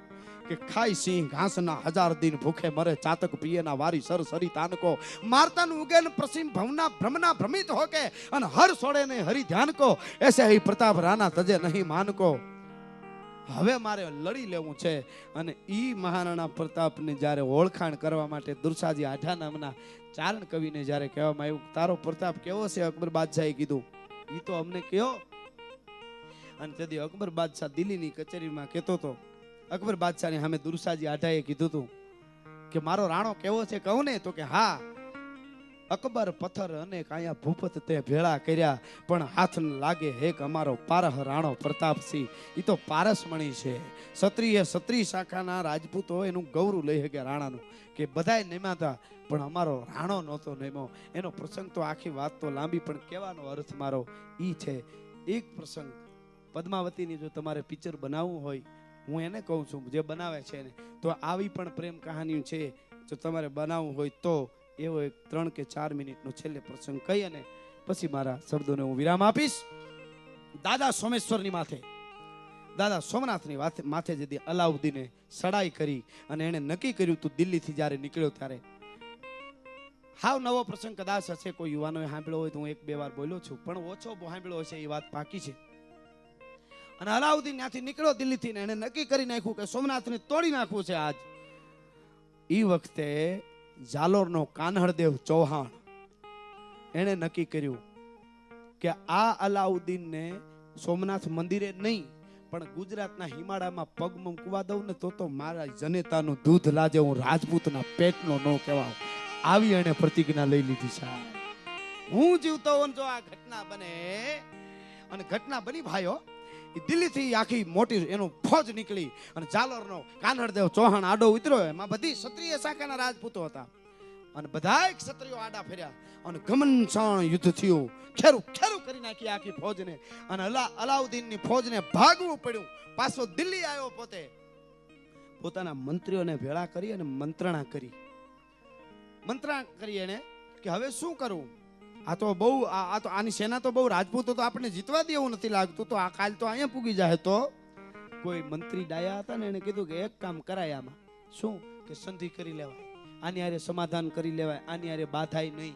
કે ખાઈ સિંહ ઘાસના 1000 દિન ભૂખે મરે, ચાતક પિયેના વારી સર સરી તાનકો, મારતન ઉગે ન પ્રસીમ ભવના ભ્રમના ભ્રમિત હોકે, અને હર સોડે ને હરી ધ્યાન કો, એસે હી પ્રતાપ રાણા તજે નહીં માનકો. હવે મારે લડી લેવું છે. અને ઈ મહારાણા પ્રતાપને જ્યારે ઓળખાણ કરવા માટે દુરસાજી આઠા નામના ચારણ કવિને જ્યારે કહેવામાં આવ્યું તારો પ્રતાપ કેવો છે, અકબર બાદશાહે કીધું ઈ તો અમને કયો. અને તેથી અકબર બાદશાહ દિલ્હીની કચેરીમાં કહેતો હતો. અકબર બાદશાહની સામે દુરસાજી આઠાએ કીધું હતું કે મારો રાણો કેવો છે, કહું ને તો કે હા, અકબર પથ્થર અને કાયા ભૂપત તે ભેળા કર્યા, પણ હાથ ન લાગે હેક અમારો પારહ રાણો પ્રતાપસિંહ. ઈ તો પારસમણી છે. ક્ષત્રિય શાખાના રાજપૂતો એનું ગૌરવ લઈ શકે રાણાનું, કે બધાય નેમાતા પણ અમારો રાણો નહોતો નેમો. એનો પ્રસંગ તો આખી વાત તો લાંબી, પણ કહેવાનો અર્થ મારો ઈ છે. એક પ્રસંગ પદ્માવતીની જો તમારે પિક્ચર બનાવવું હોય, હું એને કહું છું જે બનાવે છે ને, તો આવી પણ પ્રેમ કહાની છે. જો તમારે બનાવવું હોય તો એવો એક 3 કે 4 મિનિટનો છેલ્લે પ્રસંગ કહી અને પછી મારા શબ્દોને હું વિરામ આપીશ. દાદા સોમેશ્વરની માથે, દાદા સોમનાથની માથે જેથી અલાઉદ્દીને સડાઈ કરી અને એને નક્કી કર્યું તું દિલ્હીથી જ્યારે નીકળ્યો ત્યારે. હાવ નવો પ્રસંગ કદાચ હશે, કોઈ યુવાનોએ સાંભળ્યો હોય તો હું 1-2 વાર બોલ્યો છું, પણ ઓછો સાંભળ્યો હશે એ વાત પાકી છે. અને અલાઉદ્દીન ત્યાંથી નીકળ્યો દિલ્હીથી ને એને નક્કી કરી નાખ્યું કે સોમનાથને તોડી નાખવું છે આજ. ઈ વખતે જાલોરનો કાન્હળદેવ ચૌહાણ એને નક્કી કર્યું કે આ અલાઉદ્દીનને સોમનાથ મંદિરે નહીં પણ ગુજરાતના હિમાળામાં પગ મૂકવા દઉં ને તો મારા જનેતાનું દૂધ લાજે, હું રાજપૂતના પેટનો નો કહેવાઉં. આવી એને પ્રતિજ્ઞા લઈ લીધી છે. હું જીવતો હોઉં જો આ ઘટના બને, અને ઘટના બની ભાઈઓ, દિલ્હીથી આખી મોટી એનું ફોજ નીકળી અને જાલોરનો કાન્હળદેવ ચૌહાણ આડો ઉતર્યો. એમાં બધી ક્ષત્રિય શાખાના રાજપૂતો હતા અને બધાય ક્ષત્રિયો આડા ફર્યા અને ઘમનસાણ યુદ્ધ થયું. ખેરું ખેરું કરી નાખી આખી ફોજને. અને અલાઉદ્દીનની ફોજને ભાગવું પડ્યું. પાછો દિલ્હી આવ્યો, પોતે પોતાના મંત્રીઓને ભેળા કરી અને મંત્રણા કરી એને કે હવે શું કરવું. આ તો બહુ આની સેના તો બહુ રાજપૂતો તો આપણે જીતવા દે એવું નથી લાગતું, તો આ કાલ તો અહીંયા પૂગી જાય. તો કોઈ મંત્રી ડાયા હતા ને એને કીધું કે એક કામ કરાય, આમાં શું કે સંધિ કરી લેવાય, આની હારે સમાધાન કરી લેવાય, આની હારે બાધાય નહીં.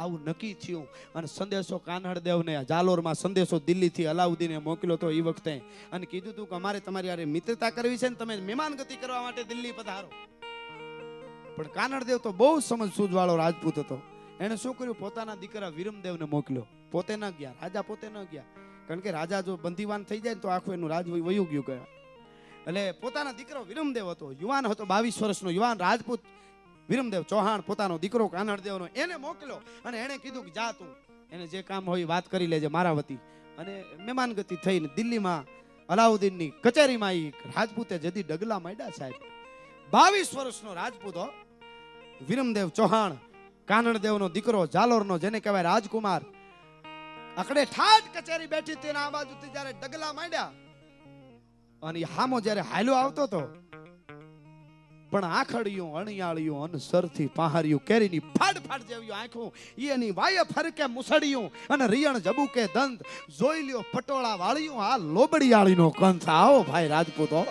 આવું નક્કી થયું. અને સંદેશો કાન્હળદેવને જાલોરમાં સંદેશો દિલ્હીથી અલાઉદ્દીને મોકલ્યો તો એ વખતે, અને કીધું હતું કે અમારે તમારી હારે મિત્રતા કરવી છે ને તમે મહેમાનગતિ કરવા માટે દિલ્હી પધારો. પણ કાન્હળદેવ તો બહુ સમજ સૂઝવાળો રાજપૂત હતો. એને શું કર્યું, પોતાના દીકરા વિરમદેવને મોકલ્યો. પોતે ન ગયા, રાજા પોતે ન ગયા, કારણ કે રાજા જો બંદીવાન થઈ જાય તો આખું એનું રાજ વયું ગયું ગયા. એટલે પોતાના દીકરો વિરમદેવ હતો, યુવાન હતો, 22 વર્ષનો યુવાન રાજપૂત વિરમદેવ ચૌહાણ, પોતાનો દીકરો કાન્હળદેવનો એને મોકલ્યો. અને એને કીધું કે જા તું, એને જે કામ હોય વાત કરી લેજે મારા વતી. અને મહેમાનગતિ થઈને દિલ્હીમાં અલાઉદ્દીનની કચેરીમાં એ રાજપૂતે જદી ડગલા માંડ્યા સાહેબ. 22 વર્ષનો રાજપૂત વિરમદેવ ચૌહાણ, કાન્હળદેવનો દીકરો, જાલોરનો જેને કહેવાય રાજકુમાર, આકડે ઠાઠ કચેરી બેઠી તેના આ બાજુથી જ્યારે ડગલા માંડ્યા અને હામો જ્યારે હાલ્યો આવતો હતો, પણ આખડિયું અણિયાળિયું અનસરથી પહાર્યું કેરીની ફાડ ફાડ જેવી આંખું એની વાય ફરકે મુસડિયું અને રિયણ જબુકે દંત જોઈ લ્યો પટોળા વાળિયું આ લોબડિયાળીનો કંથ. આવો ભાઈ રાજપૂતો,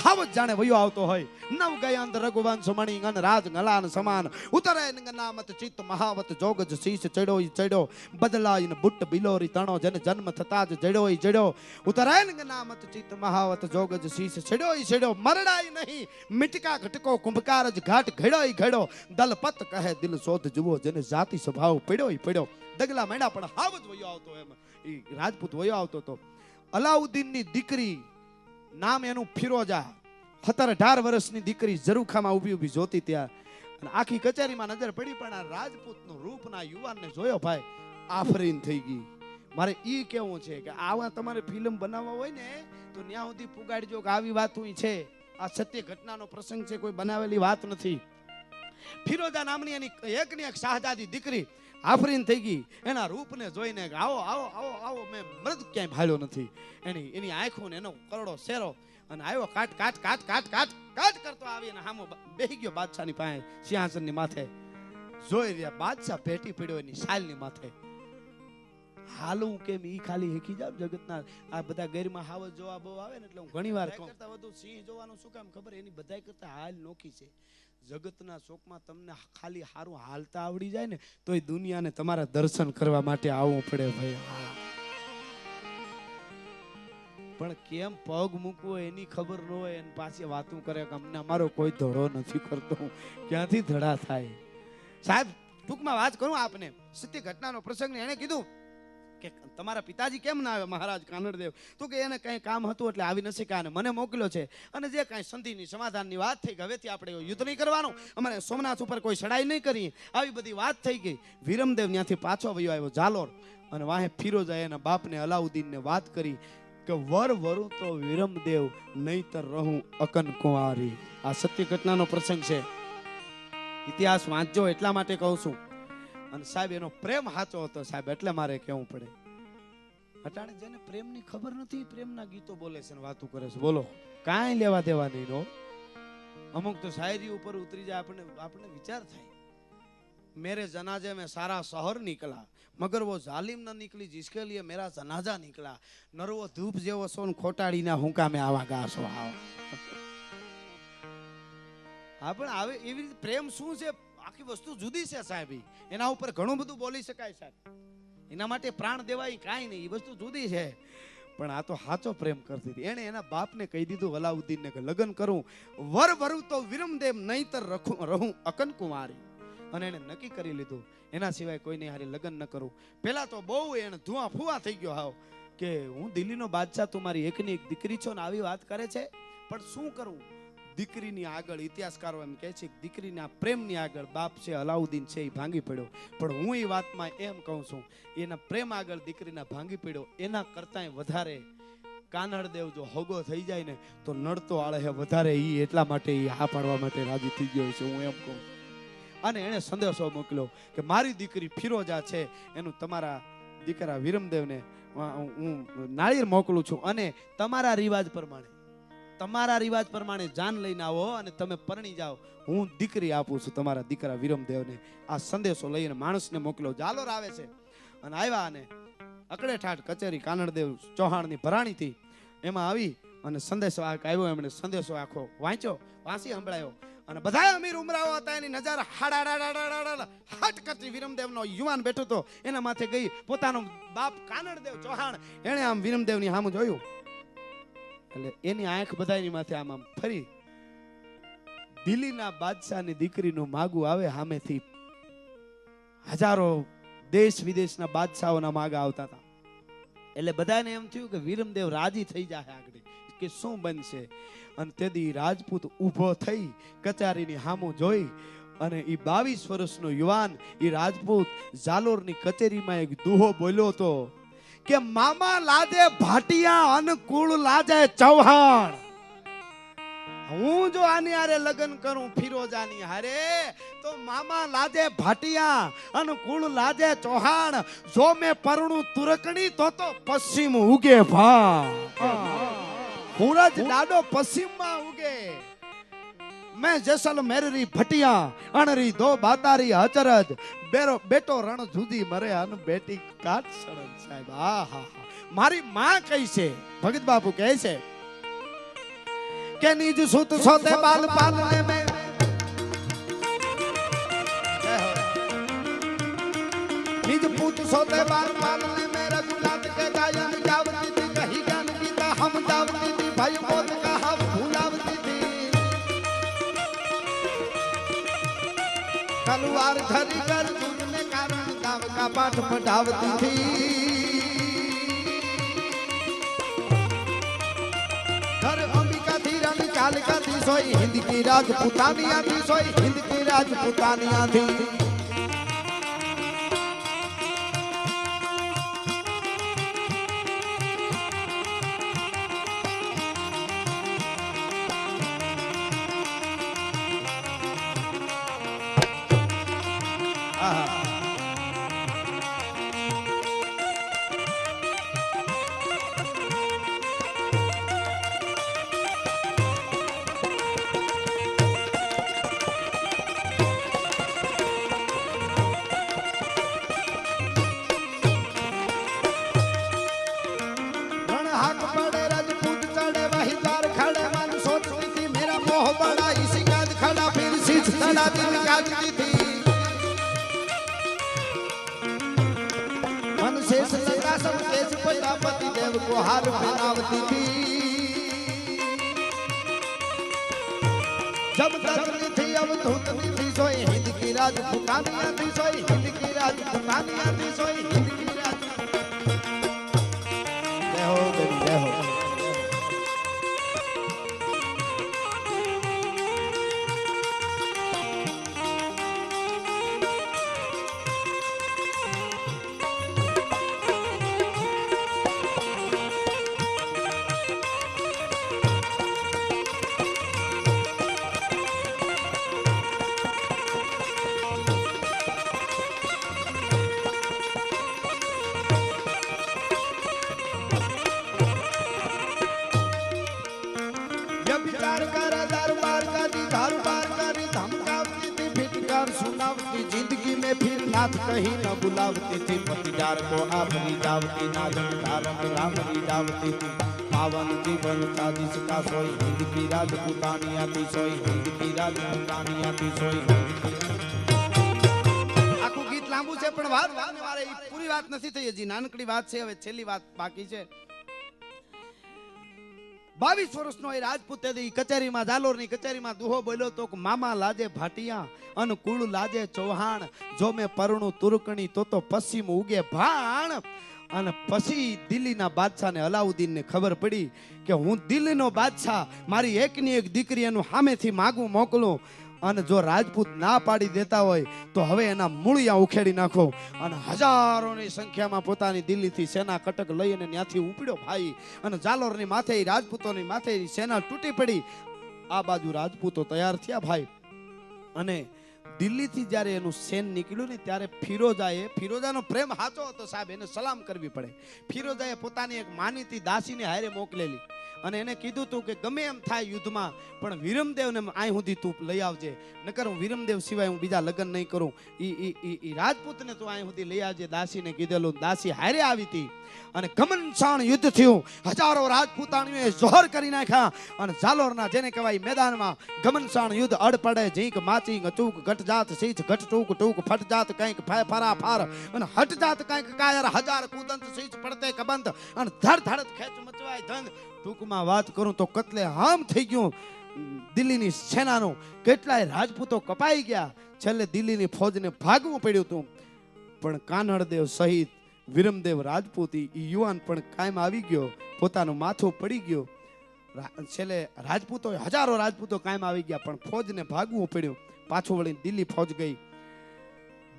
હાવત જાણે વયો આવતો હોય. નવ ગયાંત રઘુવંશ મણી અન રાજ ગલાન સમાન ઉતરે નામત ચિત્ત મહાવત જોગજ શીશ ચડ્યો ચડ્યો બદલાઈન બુટ્ટ બિલોરી તણો જન જન્મ થતા જ જડ્યો જડ્યો ઉતરે નામત ચિત્ત મહાવત જોગજ શીશ ચડ્યો ચડ્યો મરડાઈ નહીં મિટકા ઘટકો કુંભકાર જ ઘાટ ઘડ્યો ઘડ્યો દલપત કહે દિલ શોધ જુઓ જેને જાતિ સ્વભાવ પડ્યો પડ્યો. દગલા મેડા પણ હાવત વયો આવતો, એમ એ રાજપૂત વયો આવતો હતો. અલાઉદ્દીનની દીકરી, નામ એનું ફિરોજા, 17-18 વર્ષની દીકરી ઝરૂખામાં ઊભી જોતી ત્યાં અને આખી કચેરીમાં નજર પડી પણ આ રાજપૂતનું રૂપના યુવાનને જોયો ભાઈ આફરીન થઈ ગઈ. મારે ઈ કેવું છે કે આવા તમારે ફિલ્મ બનાવવા હોય ને તો ત્યાં સુધી પુગાડજો કે આવી વાત છે. આ સત્ય ઘટનાનો પ્રસંગ છે, કોઈ બનાવેલી વાત નથી. ફિરોઝા નામની એની એકની એક શાહજાદી દીકરી આફરીન થઈ ગઈ. એના રૂપને જોઈને આવો આવો આવો આવો મેં મૃદ ક્યાંય ભાળ્યો નથી. એની આંખો ને એનો કરડો શેરો અને આવ્યો કાટ કાટ કાટ કાટ કાટ કાટ કરતો આવી અને હામો બેહી ગયો બાદશાહની પાસે સિંહાસનની માથે. જોઈ રહ્યા બાદશાહ પેટી પડ્યો એની શાલની માથે. હાલું કેમ ઈ ખાલી હેકી જાવ જગતના આ બધા ગેરમાં હાવજ જોવા બહુ આવે ને એટલે હું ઘણીવાર કહું કરતા વધુ સિંહ જોવાનું શું કામ ખબર એની બધાય કરતા હાલ નોખી છે. જગતના શોકમાં તમને ખાલી હારું હાલતા આવડી જાય ને તોય દુનિયાને તમારા દર્શન કરવા માટે આવવું પડે ભાઈ. પણ કેમ પગ મૂકવો એની ખબર ન હોય અને પાછી વાતું કરે કે અમને અમારો કોઈ ધડો નથી કરતો. ક્યાંથી ધડા થાય સાહેબ? ટૂંકમાં વાત કરું આપને સત્ય ઘટનાનો પ્રસંગ એને કીધું કે તમારા પિતાજી કેમ ના આવે મહારાજ કાનડદેવ? તો કે એને કઈ કામ હતું એટલે આવી ન શક્યા અને મને મોકલ્યો છે અને જે કઈ સંધિની સમાધાનની વાત થઈ કે હવેથી આપણે યુદ્ધ નહીં કરવાનું, અમારે સોમનાથ ઉપર કોઈ ચડાઈ નહીં કરી, આવી બધી વાત થઈ ગઈ. વિરમદેવ ત્યાંથી પાછો વયો આવ્યો જાલોર અને વાહે ફિરોઝાએ એના બાપને અલાઉદ્દીનને વાત કરી કે વર વરું તો વિરમદેવ નહીતર રહું અકન કુંવારી. આ સત્ય ઘટનાનો પ્રસંગ છે, ઇતિહાસ વાંચજો એટલા માટે કહું છું. અને સાહેબ એનો પ્રેમ સાચો હતો સાહેબ, એટલે મારે કહેવું પડે. અટાણે જેને પ્રેમની ખબર નથી પ્રેમના ગીતો બોલે છે ને વાતો કરે છે. બોલો કાંઈ લેવા દેવા નહીં નો. અમુક તો શાયરી ઉપર ઉતરી જાય આપણને વિચાર થાય. मेरे जनाजे में सारा शहर निकला मगर वो जालिम न निकली जिसके लिए मेरा जनाजा निकला. नरवो धूप जेवो सोन खोटाड़ी ना हुंका में आवा गासो आव. आपण आवे एवी प्रेम શું છે આખી વસ્તુ જુદી છે સાહેબ. એના ઉપર ઘણું બધું બોલી શકાય સાહેબ. એના માટે પ્રાણ દેવાય કાઈ નહીં, એ વસ્તુ જુદી છે. પણ આ તો સાચો પ્રેમ કરતી હતી. એને એના બાપને કહી દીધું અલાઉદ્દીનને કે લગ્ન કરું વર વરું તો વિરમદેવ નહીતર રહું અકન કુમારી. અને એને નક્કી કરી લીધું એના સિવાય કોઈને હારે લગ્ન ન કરું. પેલા તો બહુ એને ધુઆ ફુવા થઈ ગયો હાવ કે હું દિલ્હીનો બાદશાહ, તું મારી એકની એક દીકરી છો ને આવી વાત કરે છે. પણ શું કરું? દીકરીની આગળ ઇતિહાસકારો એમ કહે છે કે દીકરીના પ્રેમની આગળ બાપ છે અલાઉદ્દીન છે એ ભાંગી પડ્યો. પણ હું એ વાતમાં એમ કહું છું એના પ્રેમ આગળ દીકરીના ભાંગી પડ્યો એના કરતાંય વધારે કાનડદેવ જો હોગો થઈ જાય ને તો નડતો આળે વધારે ઈ એટલા માટે ઈ હા પાડવા માટે રાજી થઈ ગયો છે. હું એમ કહું. અને એને સંદેશો મોકલ્યો કે મારી દીકરી ફિરોઝા છે એનું તમારા દીકરા વિરમદેવને હું નાળિયેર મોકલું છું અને તમારા રિવાજ પ્રમાણે જાન લઈને આવો અને તમે પરણી જાઓ. હું દીકરી આપું છું તમારા દીકરા વિરમદેવને. આ સંદેશો લઈને માણસને મોકલ્યો. જાલોર આવે છે અને આવ્યા અને અકડે ઠાઠ કચેરી કાનડદેવ ચૌહાણની ભરાણીથી એમાં આવી અને સંદેશો આવ્યો. એમણે સંદેશો આખો વાંચી સંભળાયો અને બધા અમીર ઉમરાઓ હતા. એની નજર હટ કરતી વિરમદેવનો યુવાન બેઠો હતો એના માથે ગઈ. પોતાનો બાપ કાનડદેવ ચૌહાણ એને આમ વિરમદેવની સામે જોયું એટલે એની આંખ બધાની માથે આમ ફરી. દિલ્હીના બાદશાહની દીકરીનું માગું આવે સામેથી. હજારો દેશ વિદેશના બાદશાહોના માગા આવતા હતા. એટલે બધાને એમ થયું કે વિરમદેવ રાજી થઈ જાય આગળ કે શું બનશે. અને તેદી રાજપૂત ઊભો થઈ કચારીની હામું જોઈ અને ઈ 22 વર્ષનો યુવાન ઈ રાજપૂત જાલોરની કચેરીમાં એક દુહો બોલ્યો તો કે મામા લાજે ભાટિયા અનુકૂળ લાજે ચૌહાણ. હું જો આની હારે લગ્ન કરું ફિરોઝાની હારે તો મામા લાજે ભાટિયા અનુકૂળ લાજે ચૌહાણ. જો મેં પરણું તુરકણી તો પશ્ચિમ ઉગે ભા. सूरज डाडो पश्चिम में उगे. मैं जैसलमेर री भटिया अणरी दो बातारी अचरज बेटो रण जुदी मरे अन बेटी काट सड़न. साहेब आहा मारी मां कही छे भगत बापू कहे छे के निज सुत सोते बाल पालने में निज पुत सोते बाल पालने में रघुनाथ के गायन गावती थी कही गान गीता हम गावती थी भाई बोल कहा भूलावती थी. तलवार धरी कर ने कारण गाव का पाठ पढ़ावती थी. घर अंबिका थी रण कालिका दी सोई हिंद की राजपूतानिया दी सोई हिंद की राजपूतानिया थी मन शेष लगा सब केस प्रजापति देव को हार पहनावती थी जब तक थी अवधूत थी सोई हिंद की राजपूतानिया थी सोई हिंद की राजपूतानिया थी सोई हिंद की राज जय हो देवी जय हो जिंदगी में फिर नाथ कहीं न बुलावती थी पतिदार को आपरी जावती नादन धारण राम जावती थी पावन जीवन साजिश का सोई हिंद की राजपूतानिया थी सोई हिंद की राजपूतानिया थी सोई આખું ગીત લાંબુ છે પણ વાત વારે પૂરી વાત નથી થઈ હજી નાનકડી વાત છે હવે છેલ્લી વાત બાકી છે 22 વર્ષનો એ રાજપૂત હતી કચેરીમાં જાલોરની કચેરીમાં દુહો બોલ્યો તો મામા લાજે ભાટિયા અનુકૂળ લાજે ચૌહાણ જો મેં પરણું તુરકણી તો પશ્ચિમ ઉગે ભાણ અને પછી દિલ્હીના બાદશાહને અલાઉદ્દીનને ખબર પડી કે હું દિલ્હીનો બાદશાહ મારી એકની એક દીકરી એનું સામેથી માગું મોકલું અને જો રાજપૂત ના પાડી દેતા હોય તો હવે એના મૂળિયા ઉખેડી નાખો અને હજારોની સંખ્યામાં પોતાની દિલ્હીથી સેના કટક લઈને ત્યાંથી ઉપડ્યો ભાઈ અને જાલોરની માથે રાજપૂતોની માથે સેના તૂટી પડી આ બાજુ રાજપૂતો તૈયાર થયા ભાઈ અને દિલ્હીથી જ્યારે એનું સેન નીકળ્યું ને ત્યારે ફિરોજાનો પ્રેમ સાચો હતો સાહેબ એને સલામ કરવી પડે ફિરોજાએ પોતાની એક માનીતી દાસીને હારે મોકલેલી અને એને કીધું તું કે ગમે એમ થાય યુદ્ધમાં પણ વિરમદેવને અહીં સુધી તું લઈ આવજે નકર હું વિરમદેવ સિવાય હું બીજા લગ્ન નહીં કરું ઈ રાજપૂતને તું અહીં સુધી લઈ આવજે દાસીને કીધેલું દાસી હારે આવી હતી અને ઘમનસાણ યુદ્ધ થયું હજારો રાજપૂતાણીઓએ જોહર કરી નાખ્યા અને જાલોરના જેને કહેવાય મેદાનમાં ઘમનસાણ યુદ્ધ અડ પડે જીંક માચી ચૂક ઘટ જાત સીચ ઘટ ટૂક ટૂક ફટ જાત કંઈક ફરા ફાર અને હટ જાત કંઈક કાયર હજાર કુદંત સીચ પડતે કબંત અને ધડ ધડ ખેચ મચવાય ધંધ ટૂંકમાં વાત કરું તો કતલે હામ થઈ ગયું દિલ્હીની સેનાનું કેટલાય રાજપૂતો કપાઈ ગયા છેલ્લે દિલ્હીની ફૌજને ભાગવું પડ્યું હતું પણ કાનડદેવ સહિત વિરમદેવ રાજપૂત યુવાન પણ કાયમ આવી ગયો પોતાનું માથું પડી ગયો છેલ્લે રાજપૂતો હજારો રાજપૂતો કાયમ આવી ગયા પણ ફૌજને ભાગવું પડ્યું પાછું વળીને દિલ્હી ફૌજ ગઈ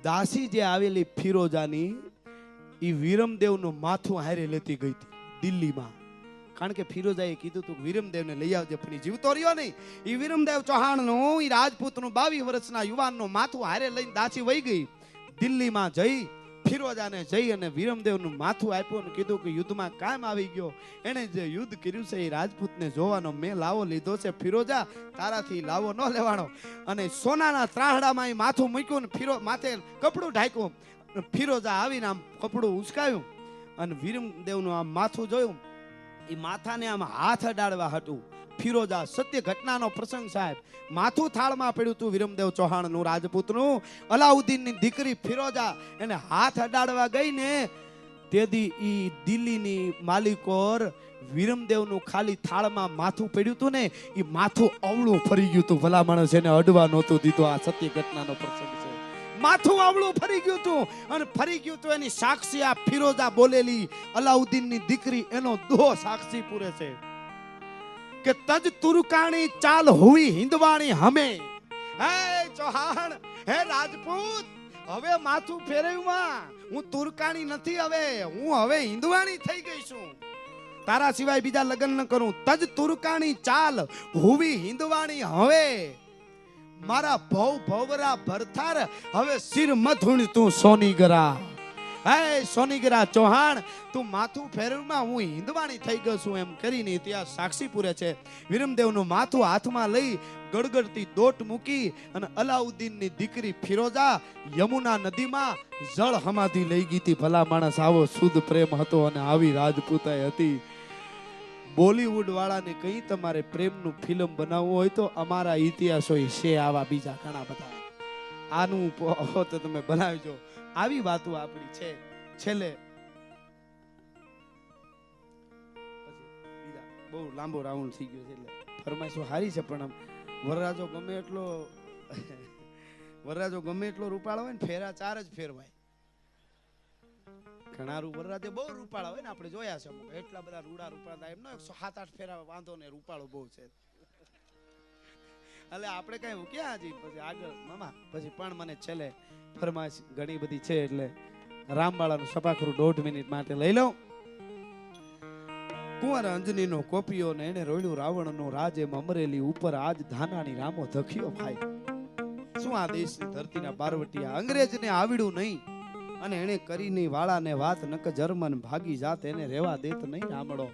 દાસી જે આવેલી ફિરોજાની ઈ વિરમદેવનું માથું હારે લેતી ગઈ હતી દિલ્હીમાં કારણ કે ફિરોજાએ કીધું તું વિરમદેવને લઈ આવજે પણ જીવતો રહ્યો નહીં ઈ વિરમદેવ ચૌહાણનું ઈ રાજપૂતનું 22 વર્ષના યુવાનનું માથું હારે લઈને દાસી વહી ગઈ દિલ્હીમાં જઈ ફિરોજાને જઈ અને વિરમદેવનું માથું આપ્યું અને કીધું કે યુદ્ધમાં કાયમ આવી ગયો એણે જે યુદ્ધ કર્યું છે એ રાજપૂતને જોવાનો મેં લાવો લીધો છે ફિરોજા તારાથી લાવો ન લેવાનો અને સોનાના ત્રાહડામાં એ માથું મૂક્યું ને માથે કપડું ઢાંક્યું ફિરોજા આવીને આમ કપડું ઉચકાયું અને વિરમદેવનું આમ માથું જોયું એ માથાને આમ હાથ અડાડવા હતું ફિરોજા સત્ય ઘટનાનો પ્રસંગ સાહેબ માથું થાળમાં પડ્યું હતું વિરમદેવ ચૌહાણનું રાજપૂતનું અલાઉદ્દીનની દીકરી ફિરોજા એને હાથ અડાડવા ગઈ ને તેથી ઈ દિલ્હીની માલિકોર વિરમદેવનું ખાલી થાળમાં માથું પડ્યું હતું ને એ માથું અવળું ફરી ગયું હતું ભલા માણસ એને અડવા નહોતું દીધું આ સત્ય ઘટનાનો પ્રસંગ છે માથું આવળું ફરી ગયું હતું અને ફરી ગયું હતું એની સાક્ષી આ ફિરોજા બોલેલી અલાઉદ્દીનની દીકરી એનો દોહ સાક્ષી પૂરે છે કે તજ તુરકાણી ચાલ હુઈ હિંદવાણી હમે. હે ચૌહાણ, હે રાજપૂત, હવે માથું ફેરવ્યું. હું તુરકાણી નથી, હું હવે હિંદવાણી થઈ ગઈ છું. તારા સિવાય બીજા લગ્ન ન કરું. તજ તુરકાણી ચાલ હુવી હિંદવાણી હવે. મારા ભવ ભવરા ભરથાર હવે સિર મથુણ તું સોનીગરા. હે સોનીગરા ચૌહાણ, તું માથું ફેરવમાં હું હિંદવાણી થઈ ગયો છું એમ કરીને ઇતિહાસ સાક્ષી પૂરે છે. વિરમદેવનું માથું હાથમાં લઈ ગડગડતી દોટ મૂકી અને અલાઉદ્દીનની દીકરી ફિરોઝા યમુના નદીમાં જળ હમાથી લઈ ગઈ હતી. ભલા માણસ, આવો શુદ્ધ પ્રેમ હતો અને આવી રાજપૂતાઈ હતી. બોલીવુડ વાળાને કઈ તમારે પ્રેમનું ફિલ્મ બનાવવું હોય તો અમારા ઇતિહાસો છે આવા બીજા ઘણા બધા. આનું તો તમે બનાવજો. આવી વાતો આપણી છે. છેલ્લે બીજા બહુ લાંબો રાઉન્ડ થઈ ગયો છે એટલે ફરમાઈશો હારી છે, પણ વરરાજો ગમે એટલો રૂપાળો હોય ને ફેરા 4 જ ફેરવાય. ઘણા વરરાજે બહુ રૂપાળા હોય ને, આપણે જોયા છે અમુક એટલા બધા રૂડા રૂપાળા એમ નો 107-8 ફેરા વાંધો ને રૂપાળો બહુ છે. એટલે આપણે કઈ ક્યાં હજી પછી આગળ મામા પછી પણ મને છેલ્લે ફરમાઈશ ઘણી બધી છે એટલે રામબાળાનું સપાખરું 1.5 મિનિટ માટે લઈ લઉં. કુંવર અંજનીનો કોપિયો ને એને રોળ્યું રાવણનો રાજ એમ અમરેલી ઉપર આજ ધાનાની રામો ધખ્યો ભાઈ. શું આ દેશની ધરતીના બારવટિયા અંગ્રેજને આવડ્યું નહીં અને એને કરીને વાળાને વાત નક જર્મન ભાગી જાત એને રેવા દેત નહીં રામડો.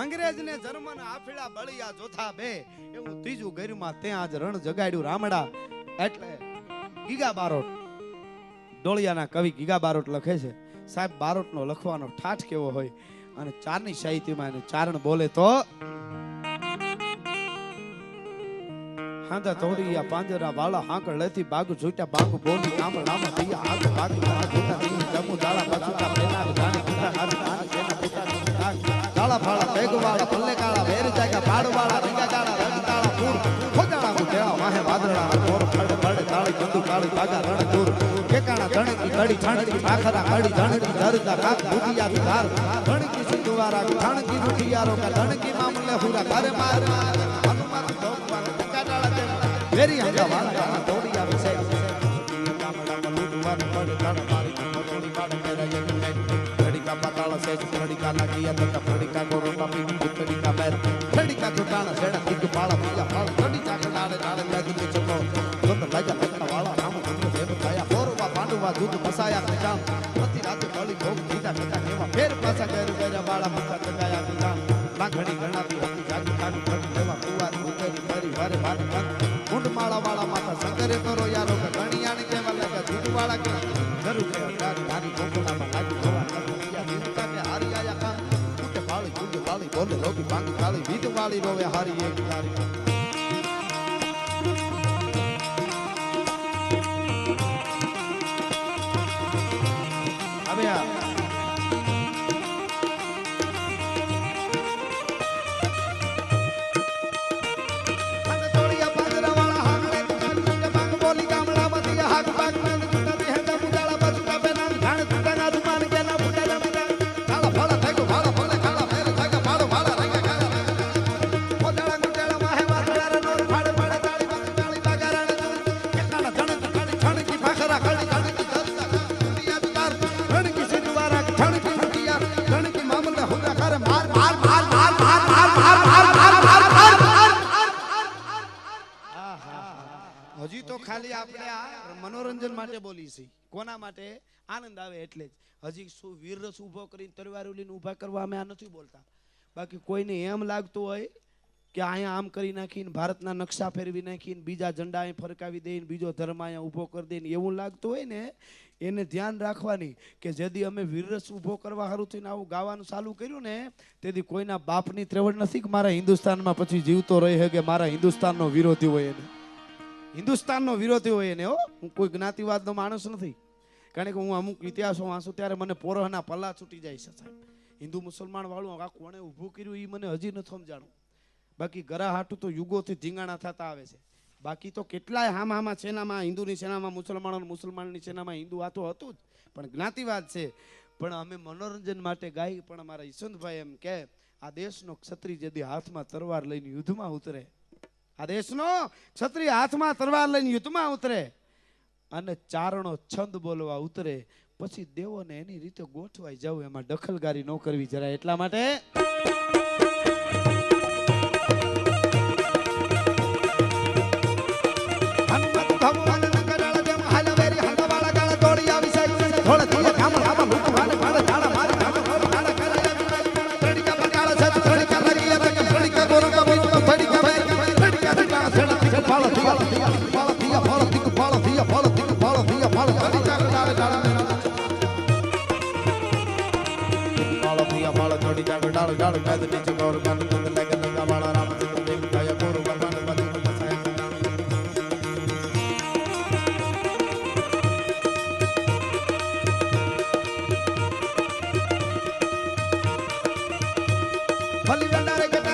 અંગ્રેજને જર્મન આફેડા બળિયા જોથા બે એવું ત્રીજું ગરમાં ત્યાં આજ રણ જગાડ્યું રામડા. એટલે ગીગા બારોટ ડોળિયાના કવિ ગીગા બારોટ લખે છે, સાહેબ બારોટનો લખવાનો ઠાઠ કેવો હોય અને ચારની સાહિત્યમાં એનું ચારણ બોલે તો હાંધા તોડિયા પાંજરા વાળા હાંકળ લેતી બાગુ છૂટા બાગુ બોલી નામ નામ દિયા આગ બાગુ છૂટા દી જમુ દાળા બચુટા પેનાર જાણે કુટા હારી આન જેના પુટા કાળા ફાળા બેગવાળા પલ્લે કાળા વેર જાગા પાડવાળા રંગા કાળા રંગ કાળા પૂર ખોજાળા મુટેળા વાહે વાદળા મોર ફળ ફળ તાળી બંદુ કાળી બાગા રણ દૂર ઠેકાણા ધણકી કડી છાણકી આખરા કડી ધણકી ધરતા કાક દુધિયા વિધાર ધણકી સિંધુવારા ધણકી રૂઠિયારો કા ધણકી મામલે હુરા ઘરે માર હનુમાન ભગવાન કાડાળા દે વેરી હંગા વાળા તોડિયા વિશે ગામડા મલુડવાન પડ કાળ મારી મોટોડી કાળ મેરા યે ઘડી કા પતાળા સેજ ઘડી કા લાગીયા તક ઘડી કા કોરો પાપી ઘડી કા મેર ઘડી કા ટોટાણા સેડા તિક પાળા પિયા પાળ ઘડી કા નાડે નાડે લાગી કે ચકો ગંદ લાગ્યા લખના વાળા નામ ગંદ દેવ કાયા પોરવા પાંડવા દૂધ મસાયા નિજામ પ્રતિ રાતે બળી ભોગ દીધા કટા કેવા ફેર પાછા ગેર ગેરા વાળા મકા તગાયા નિજામ ના ઘડી ગણાતી હતી જાગી કાનું ઘડી લેવા કુવાર ઉતરી ફરી વારે વારે કંદ મુંડ માળા વાળા માથા સંગરે કરો યારો કે ગણિયાને કેવા લાગ્યા દૂધ વાળા કે જરૂર કે નારી ગોકળામાં લાગી જવા કયા દીવતા કે હારી આયા કાન કુટે પાળી કુંડ પાળી બોલે લોગી પાંગ કાળી વિધ વાળી રોવે હારી એક તારી હવે આ હજી તો ખાલી આપણે આ મનોરંજન માટે બોલી છે. કોના માટે? આનંદ આવે એટલે જ. હજી શું વીરરસ ઉભો કરીને તરવારો લઈને ઉભા કરવા અમે આ નથી બોલતા. બાકી કોઈને એમ લાગતું હોય કે અહીંયા આમ કરી નાખીને ભારતના નકશા ફેરવી નાખીને બીજા ઝંડા અહીં ફરકાવી દઈને બીજો ધર્મ અહીંયા ઊભો કરી દઈને એવું લાગતું હોય ને એને ધ્યાન રાખવાની કે જેથી અમે વીરરસ ઊભો કરવા સારું થઈને આવું ગાવાનું ચાલુ કર્યું ને તેથી કોઈના બાપની ત્રેવડ નથી કે મારા હિન્દુસ્તાનમાં પછી જીવતો રહે છે કે મારા હિન્દુસ્તાનનો વિરોધી હોય એને. હિન્દુસ્તાનનો વિરોધી હોય એને. હું કોઈ જ્ઞાતિવાદનો માણસ નથી. કારણ કે હું અમુક ઇતિહાસો વાંચું ત્યારે મને પોરહના પલ્લા છૂટી જાય છે સાહેબ. હિન્દુ મુસલમાન વાળું આ કોણે ઊભું કર્યું એ મને હજી નથી સમજાણું. બાકી ગરા હાટું તો યુગોથી ધીંગાણા થતા આવે છે. બાકી તો કેટલાય હામાં સેનામાં હિન્દુની સેનામાં મુસલમાનની સેનામાં હિન્દુ આ તો હતું જ, પણ જ્ઞાતિવાદ છે. પણ અમે મનોરંજન માટે ગાઈ. પણ અમારા ઈસંતભાઈ એમ કે આ દેશનો ક્ષત્રિય જદી હાથમાં તરવાર લઈને યુદ્ધમાં ઉતરે, આ દેશનો ક્ષત્રિય હાથમાં તરવાર લઈને યુદ્ધમાં ઉતરે અને ચારણો છંદ બોલવા ઉતરે, પછી દેવોને એની રીતે ગોઠવાઈ જવું, એમાં દખલગારી ન કરવી જરા. એટલા માટે ભલી ભંડારે